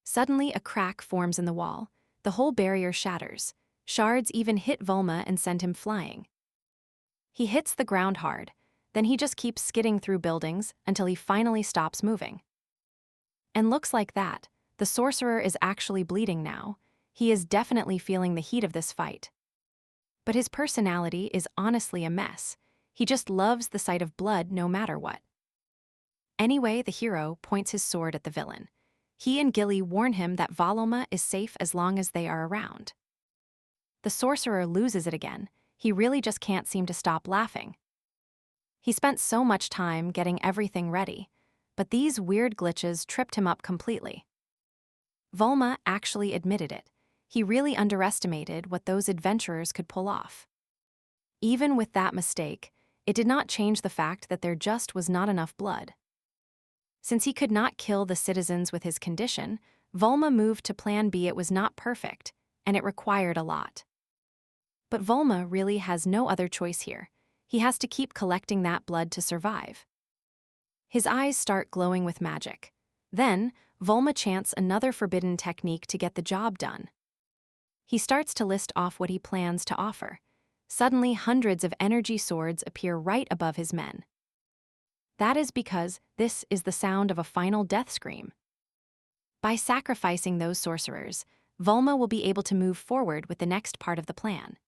Suddenly, a crack forms in the wall. The whole barrier shatters. Shards even hit Volma and send him flying. He hits the ground hard, then he just keeps skidding through buildings until he finally stops moving. And looks like that, the sorcerer is actually bleeding now. He is definitely feeling the heat of this fight. But his personality is honestly a mess. He just loves the sight of blood no matter what. Anyway, the hero points his sword at the villain. He and Gilly warn him that Volma is safe as long as they are around. The sorcerer loses it again. He really just can't seem to stop laughing. He spent so much time getting everything ready, but these weird glitches tripped him up completely. Volma actually admitted it. He really underestimated what those adventurers could pull off. Even with that mistake, it did not change the fact that there just was not enough blood. Since he could not kill the citizens with his condition, Volma moved to Plan B. It was not perfect, and it required a lot. But Volma really has no other choice here. He has to keep collecting that blood to survive. His eyes start glowing with magic. Then, Volma chants another forbidden technique to get the job done. He starts to list off what he plans to offer. Suddenly, hundreds of energy swords appear right above his men. That is because this is the sound of a final death scream. By sacrificing those sorcerers, Volma will be able to move forward with the next part of the plan.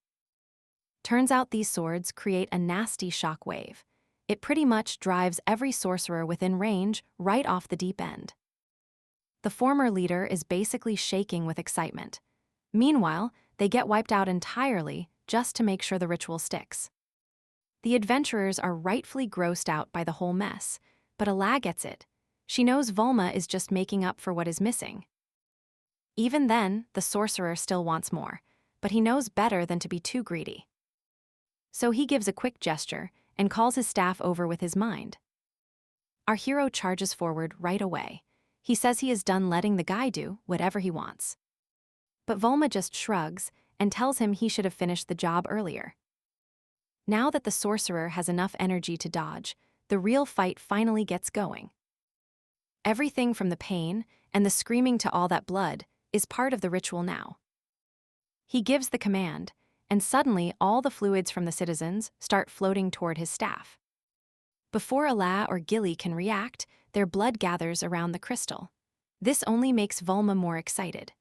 Turns out these swords create a nasty shock wave. It pretty much drives every sorcerer within range right off the deep end. The former leader is basically shaking with excitement. Meanwhile, they get wiped out entirely just to make sure the ritual sticks. The adventurers are rightfully grossed out by the whole mess, but Ala gets it. She knows Volma is just making up for what is missing. Even then, the sorcerer still wants more, but he knows better than to be too greedy. So he gives a quick gesture and calls his staff over with his mind. Our hero charges forward right away. He says he is done letting the guy do whatever he wants. But Volma just shrugs and tells him he should have finished the job earlier. Now that the sorcerer has enough energy to dodge, the real fight finally gets going. Everything from the pain and the screaming to all that blood is part of the ritual now. He gives the command, and suddenly all the fluids from the citizens start floating toward his staff. Before Ala or Gilly can react, their blood gathers around the crystal. This only makes Volma more excited.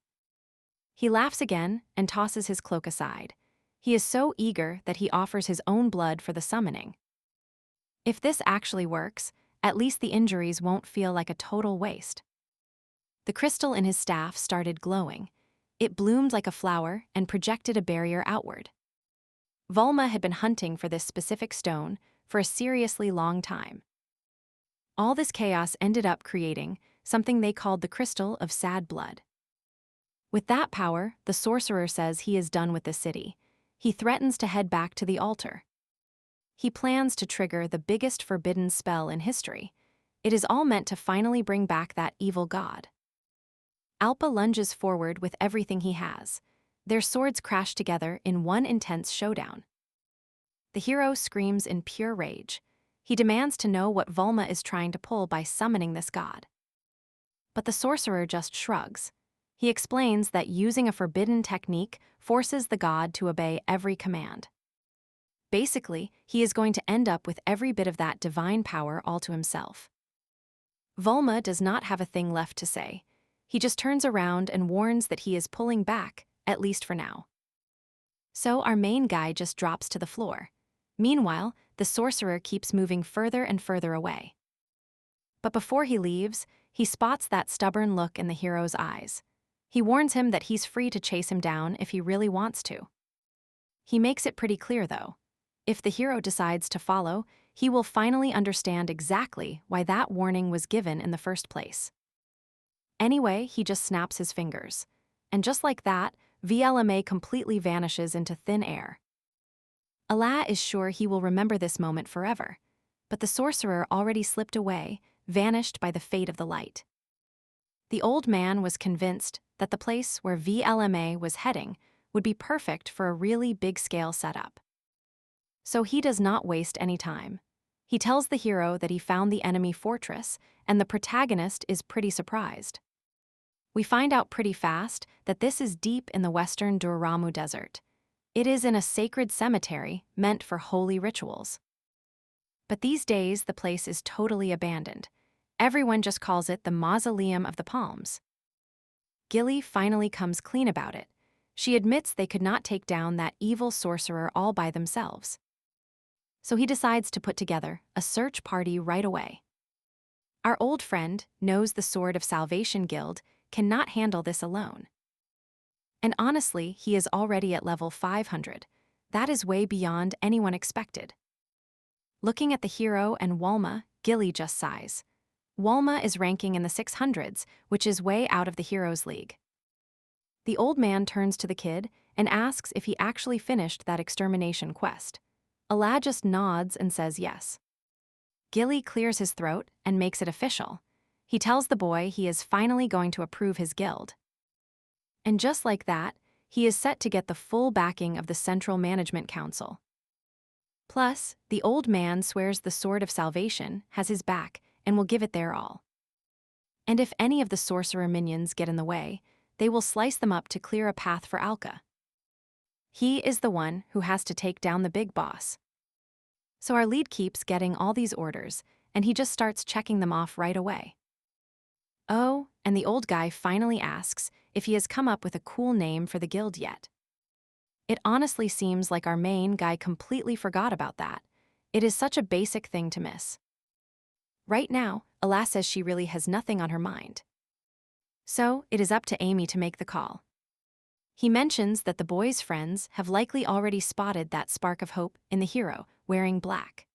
He laughs again and tosses his cloak aside. He is so eager that he offers his own blood for the summoning. If this actually works, at least the injuries won't feel like a total waste. The crystal in his staff started glowing. It bloomed like a flower and projected a barrier outward. Volma had been hunting for this specific stone for a seriously long time. All this chaos ended up creating something they called the Crystal of Sad Blood. With that power, the sorcerer says he is done with the city. He threatens to head back to the altar. He plans to trigger the biggest forbidden spell in history. It is all meant to finally bring back that evil god. Alpa lunges forward with everything he has. Their swords crash together in one intense showdown. The hero screams in pure rage. He demands to know what Volma is trying to pull by summoning this god. But the sorcerer just shrugs. He explains that using a forbidden technique forces the god to obey every command. Basically, he is going to end up with every bit of that divine power all to himself. Volma does not have a thing left to say. He just turns around and warns that he is pulling back, at least for now. So our main guy just drops to the floor. Meanwhile, the sorcerer keeps moving further and further away. But before he leaves, he spots that stubborn look in the hero's eyes. He warns him that he's free to chase him down if he really wants to. He makes it pretty clear, though. If the hero decides to follow, he will finally understand exactly why that warning was given in the first place. Anyway, he just snaps his fingers. And just like that, VLMA completely vanishes into thin air. Ala is sure he will remember this moment forever, but the sorcerer already slipped away, vanished by the fate of the light. The old man was convinced that the place where VLMA was heading would be perfect for a really big-scale setup. So he does not waste any time. He tells the hero that he found the enemy fortress, and the protagonist is pretty surprised. We find out pretty fast that this is deep in the western Duramu Desert. It is in a sacred cemetery meant for holy rituals. But these days, the place is totally abandoned. Everyone just calls it the Mausoleum of the Palms. Gilly finally comes clean about it. She admits they could not take down that evil sorcerer all by themselves. So he decides to put together a search party right away. Our old friend knows the Sword of Salvation Guild cannot handle this alone. And honestly, he is already at level 500. That is way beyond anyone expected. Looking at the hero and Walma, Gilly just sighs. Walma is ranking in the 600s, which is way out of the hero's league. The old man turns to the kid and asks if he actually finished that extermination quest. Ala just nods and says yes. Gilly clears his throat and makes it official. He tells the boy he is finally going to approve his guild. And just like that, he is set to get the full backing of the Central Management Council. Plus, the old man swears the Sword of Salvation has his back and will give it their all. And if any of the sorcerer minions get in the way, they will slice them up to clear a path for Alka. He is the one who has to take down the big boss. So our lead keeps getting all these orders, and he just starts checking them off right away. Oh, and the old guy finally asks if he has come up with a cool name for the guild yet. It honestly seems like our main guy completely forgot about that. It is such a basic thing to miss. Right now, Ala says she really has nothing on her mind. So, it is up to Amy to make the call. He mentions that the boy's friends have likely already spotted that spark of hope in the hero wearing black.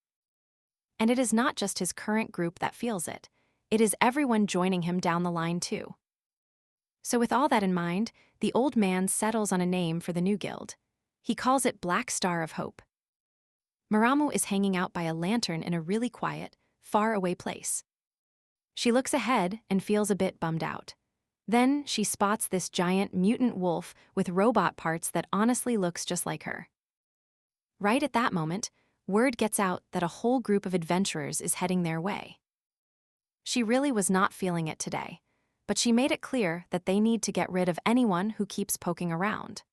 And it is not just his current group that feels it. It is everyone joining him down the line too. So with all that in mind, the old man settles on a name for the new guild. He calls it Black Star of Hope. Maramu is hanging out by a lantern in a really quiet, far-away place. She looks ahead and feels a bit bummed out. Then she spots this giant mutant wolf with robot parts that honestly looks just like her. Right at that moment, word gets out that a whole group of adventurers is heading their way. She really was not feeling it today. but she made it clear that they need to get rid of anyone who keeps poking around.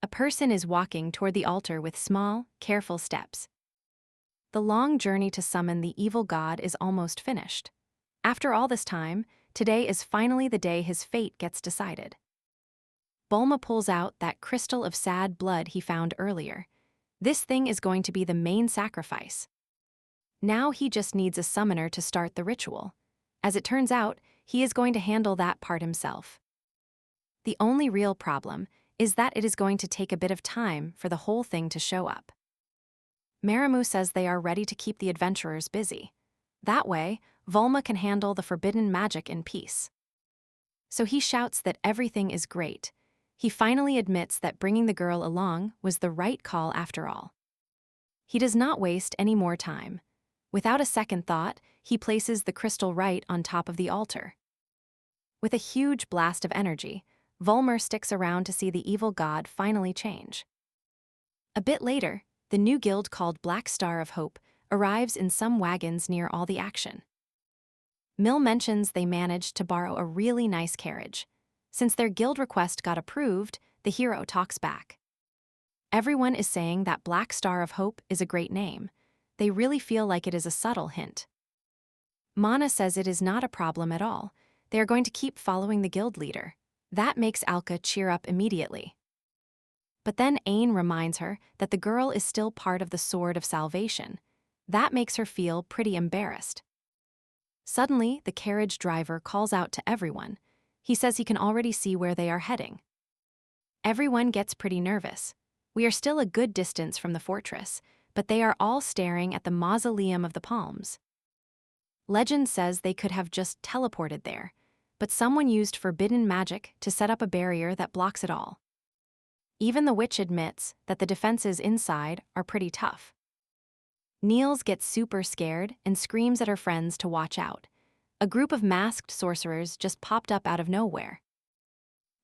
A person is walking toward the altar with small, careful steps. The long journey to summon the evil god is almost finished. After all this time, today is finally the day his fate gets decided. Bulma pulls out that crystal of sad blood he found earlier. This thing is going to be the main sacrifice. Now he just needs a summoner to start the ritual. As it turns out, he is going to handle that part himself. The only real problem is that it is going to take a bit of time for the whole thing to show up. Maramu says they are ready to keep the adventurers busy. That way, Volma can handle the forbidden magic in peace. So he shouts that everything is great. He finally admits that bringing the girl along was the right call after all. He does not waste any more time. Without a second thought, he places the crystal right on top of the altar. With a huge blast of energy, Volmer sticks around to see the evil god finally change. A bit later, the new guild called Black Star of Hope arrives in some wagons near all the action. Mill mentions they managed to borrow a really nice carriage. Since their guild request got approved, the hero talks back. Everyone is saying that Black Star of Hope is a great name. They really feel like it is a subtle hint. Mana says it is not a problem at all. They are going to keep following the guild leader. That makes Alka cheer up immediately. But then Ain reminds her that the girl is still part of the Sword of Salvation. That makes her feel pretty embarrassed. Suddenly, the carriage driver calls out to everyone. He says he can already see where they are heading. Everyone gets pretty nervous. We are still a good distance from the fortress, but they are all staring at the Mausoleum of the Palms. Legend says they could have just teleported there, but someone used forbidden magic to set up a barrier that blocks it all. Even the witch admits that the defenses inside are pretty tough. Niels gets super scared and screams at her friends to watch out. A group of masked sorcerers just popped up out of nowhere.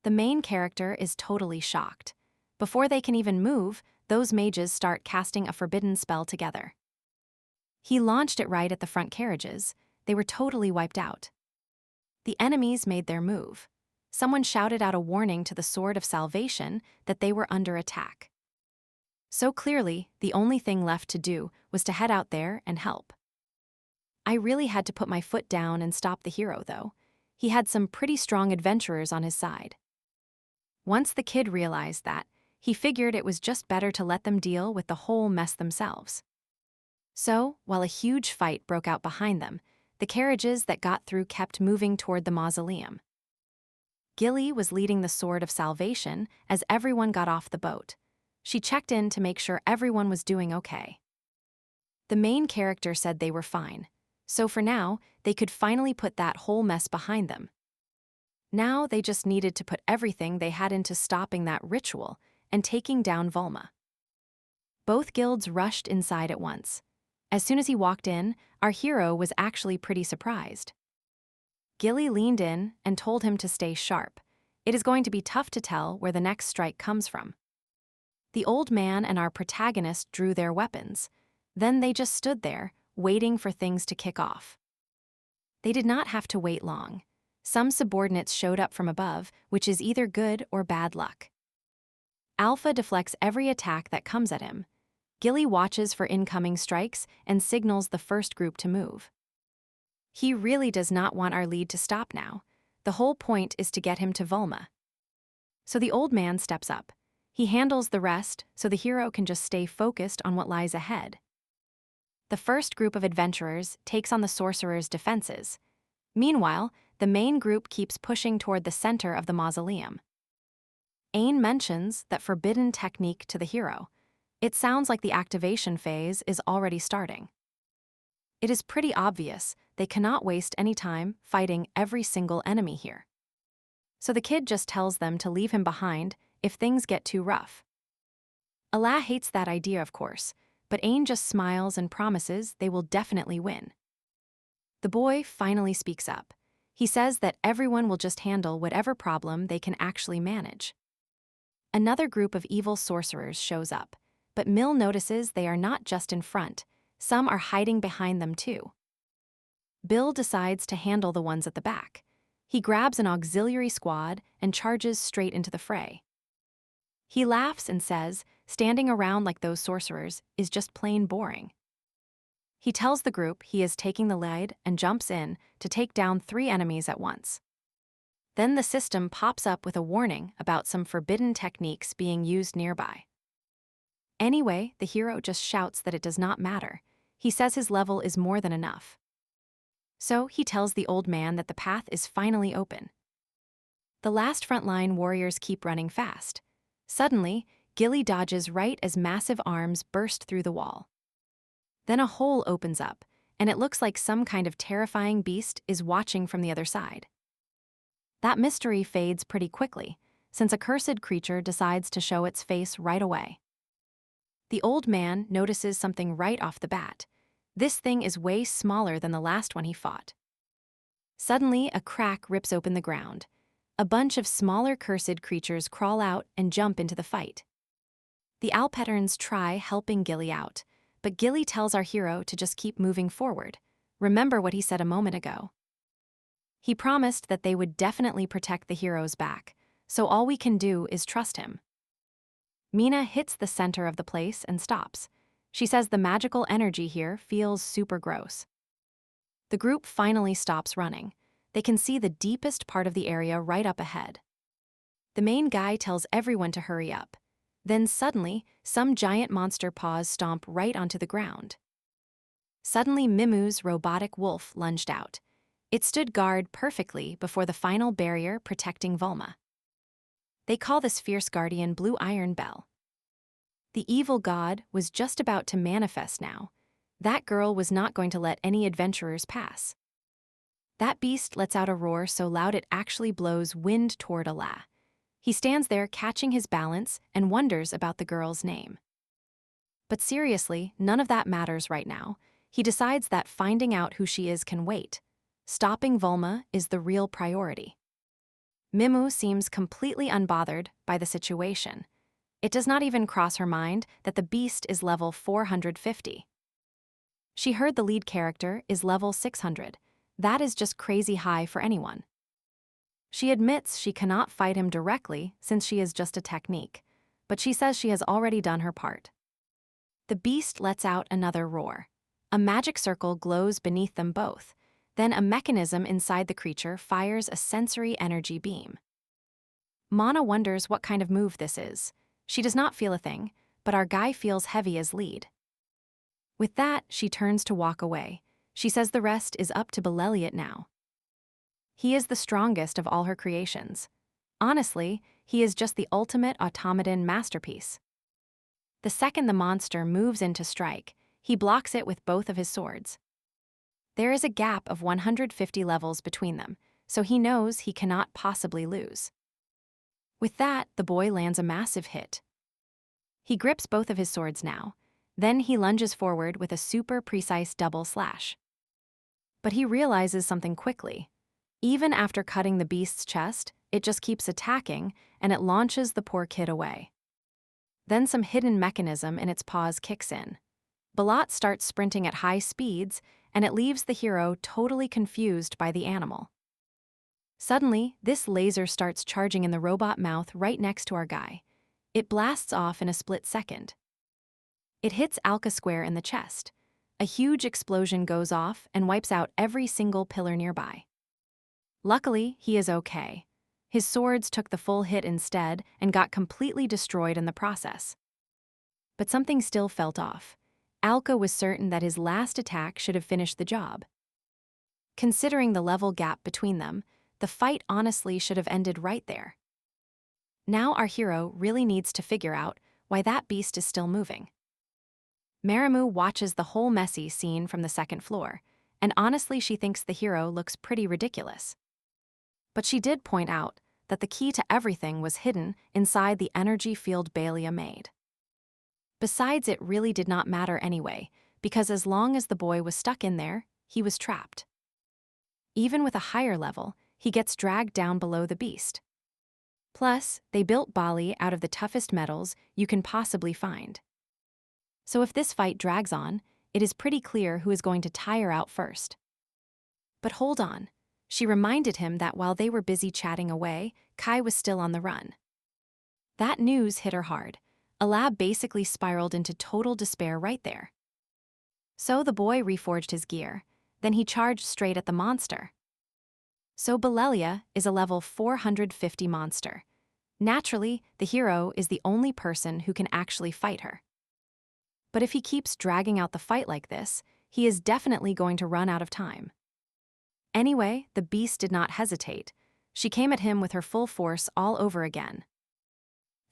The main character is totally shocked. Before they can even move, those mages start casting a forbidden spell together. He launched it right at the front carriages. They were totally wiped out. The enemies made their move. Someone shouted out a warning to the Sword of Salvation that they were under attack. So clearly, the only thing left to do was to head out there and help. I really had to put my foot down and stop the hero, though. He had some pretty strong adventurers on his side. Once the kid realized that, he figured it was just better to let them deal with the whole mess themselves. So, while a huge fight broke out behind them, the carriages that got through kept moving toward the mausoleum. Gilly was leading the Sword of Salvation as everyone got off the boat. She checked in to make sure everyone was doing okay. The main character said they were fine, so for now, they could finally put that whole mess behind them. Now they just needed to put everything they had into stopping that ritual and taking down Volma. Both guilds rushed inside at once. As soon as he walked in, our hero was actually pretty surprised. Gilly leaned in and told him to stay sharp. It is going to be tough to tell where the next strike comes from. The old man and our protagonist drew their weapons. Then they just stood there, waiting for things to kick off. They did not have to wait long. Some subordinates showed up from above, which is either good or bad luck. Alpha deflects every attack that comes at him. Gilly watches for incoming strikes and signals the first group to move. He really does not want our lead to stop now. The whole point is to get him to Volma. So the old man steps up. He handles the rest so the hero can just stay focused on what lies ahead. The first group of adventurers takes on the sorcerer's defenses. Meanwhile, the main group keeps pushing toward the center of the mausoleum. Ain mentions that forbidden technique to the hero. It sounds like the activation phase is already starting. It is pretty obvious they cannot waste any time fighting every single enemy here. So the kid just tells them to leave him behind if things get too rough. Allah hates that idea, of course, but Ain just smiles and promises they will definitely win. The boy finally speaks up. He says that everyone will just handle whatever problem they can actually manage. Another group of evil sorcerers shows up, but Mill notices they are not just in front. Some are hiding behind them too. Bill decides to handle the ones at the back. He grabs an auxiliary squad and charges straight into the fray. He laughs and says, standing around like those sorcerers is just plain boring. He tells the group he is taking the lead and jumps in to take down 3 enemies at once. Then the system pops up with a warning about some forbidden techniques being used nearby. Anyway, the hero just shouts that it does not matter. He says his level is more than enough. So he tells the old man that the path is finally open. The last frontline warriors keep running fast. Suddenly, Gilly dodges right as massive arms burst through the wall. Then a hole opens up, and it looks like some kind of terrifying beast is watching from the other side. That mystery fades pretty quickly, since a cursed creature decides to show its face right away. The old man notices something right off the bat. This thing is way smaller than the last one he fought. Suddenly, a crack rips open the ground. A bunch of smaller cursed creatures crawl out and jump into the fight. The Alpeterns try helping Gilly out, but Gilly tells our hero to just keep moving forward. Remember what he said a moment ago. He promised that they would definitely protect the hero's back, so all we can do is trust him. Mina hits the center of the place and stops. She says the magical energy here feels super gross. The group finally stops running. They can see the deepest part of the area right up ahead. The main guy tells everyone to hurry up. Then suddenly, some giant monster paws stomp right onto the ground. Suddenly, Mimu's robotic wolf lunged out. It stood guard perfectly before the final barrier protecting Volma. They call this fierce guardian Blue Iron Bell. The evil god was just about to manifest now. That girl was not going to let any adventurers pass. That beast lets out a roar so loud it actually blows wind toward Allah. He stands there catching his balance and wonders about the girl's name. But seriously, none of that matters right now. He decides that finding out who she is can wait. Stopping Volma is the real priority. Mimu seems completely unbothered by the situation. It does not even cross her mind that the beast is level 450. She heard the lead character is level 600. That is just crazy high for anyone. She admits she cannot fight him directly since she is just a technique, but she says she has already done her part. The beast lets out another roar. A magic circle glows beneath them both. Then a mechanism inside the creature fires a sensory energy beam. Mana wonders what kind of move this is. She does not feel a thing, but our guy feels heavy as lead. With that, she turns to walk away. She says the rest is up to Beleliot now. He is the strongest of all her creations. Honestly, he is just the ultimate automaton masterpiece. The second the monster moves in to strike, he blocks it with both of his swords. There is a gap of 150 levels between them, so he knows he cannot possibly lose. With that, the boy lands a massive hit. He grips both of his swords now. Then he lunges forward with a super precise double slash. But he realizes something quickly. Even after cutting the beast's chest, it just keeps attacking, and it launches the poor kid away. Then some hidden mechanism in its paws kicks in. Balat starts sprinting at high speeds, and it leaves the hero totally confused by the animal. Suddenly, this laser starts charging in the robot mouth right next to our guy. It blasts off in a split second. It hits Alka square in the chest. A huge explosion goes off and wipes out every single pillar nearby. Luckily, he is okay. His swords took the full hit instead and got completely destroyed in the process. But something still felt off. Alka was certain that his last attack should have finished the job. Considering the level gap between them, the fight honestly should have ended right there. Now our hero really needs to figure out why that beast is still moving. Marimu watches the whole messy scene from the second floor, and honestly she thinks the hero looks pretty ridiculous. But she did point out that the key to everything was hidden inside the energy field Balia made. Besides, it really did not matter anyway, because as long as the boy was stuck in there, he was trapped. Even with a higher level, he gets dragged down below the beast. Plus, they built Bali out of the toughest metals you can possibly find. So if this fight drags on, it is pretty clear who is going to tire out first. But hold on. She reminded him that while they were busy chatting away, Kai was still on the run. That news hit her hard. Alab basically spiraled into total despair right there. So the boy reforged his gear. Then he charged straight at the monster. So Belelia is a level 450 monster. Naturally, the hero is the only person who can actually fight her. But if he keeps dragging out the fight like this, he is definitely going to run out of time. Anyway, the beast did not hesitate. She came at him with her full force all over again.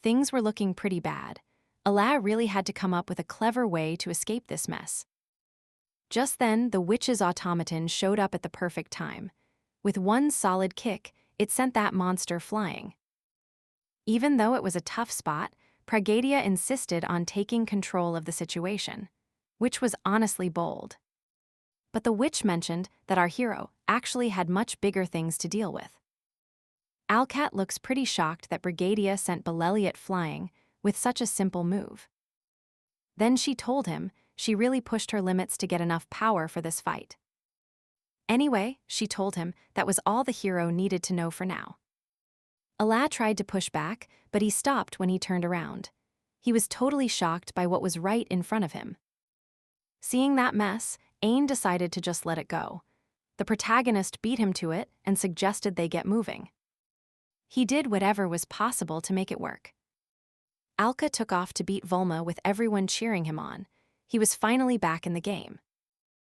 Things were looking pretty bad. Ala really had to come up with a clever way to escape this mess. Just then, the witch's automaton showed up at the perfect time. With one solid kick, it sent that monster flying. Even though it was a tough spot, Pragadia insisted on taking control of the situation, which was honestly bold. But the witch mentioned that our hero actually had much bigger things to deal with. Alcat looks pretty shocked that Brigadia sent Beleliot flying with such a simple move. Then she told him she really pushed her limits to get enough power for this fight. Anyway, she told him that was all the hero needed to know for now. Ala tried to push back, but he stopped when he turned around. He was totally shocked by what was right in front of him. Seeing that mess, Ain decided to just let it go. The protagonist beat him to it and suggested they get moving. He did whatever was possible to make it work. Alka took off to beat Volma with everyone cheering him on. He was finally back in the game.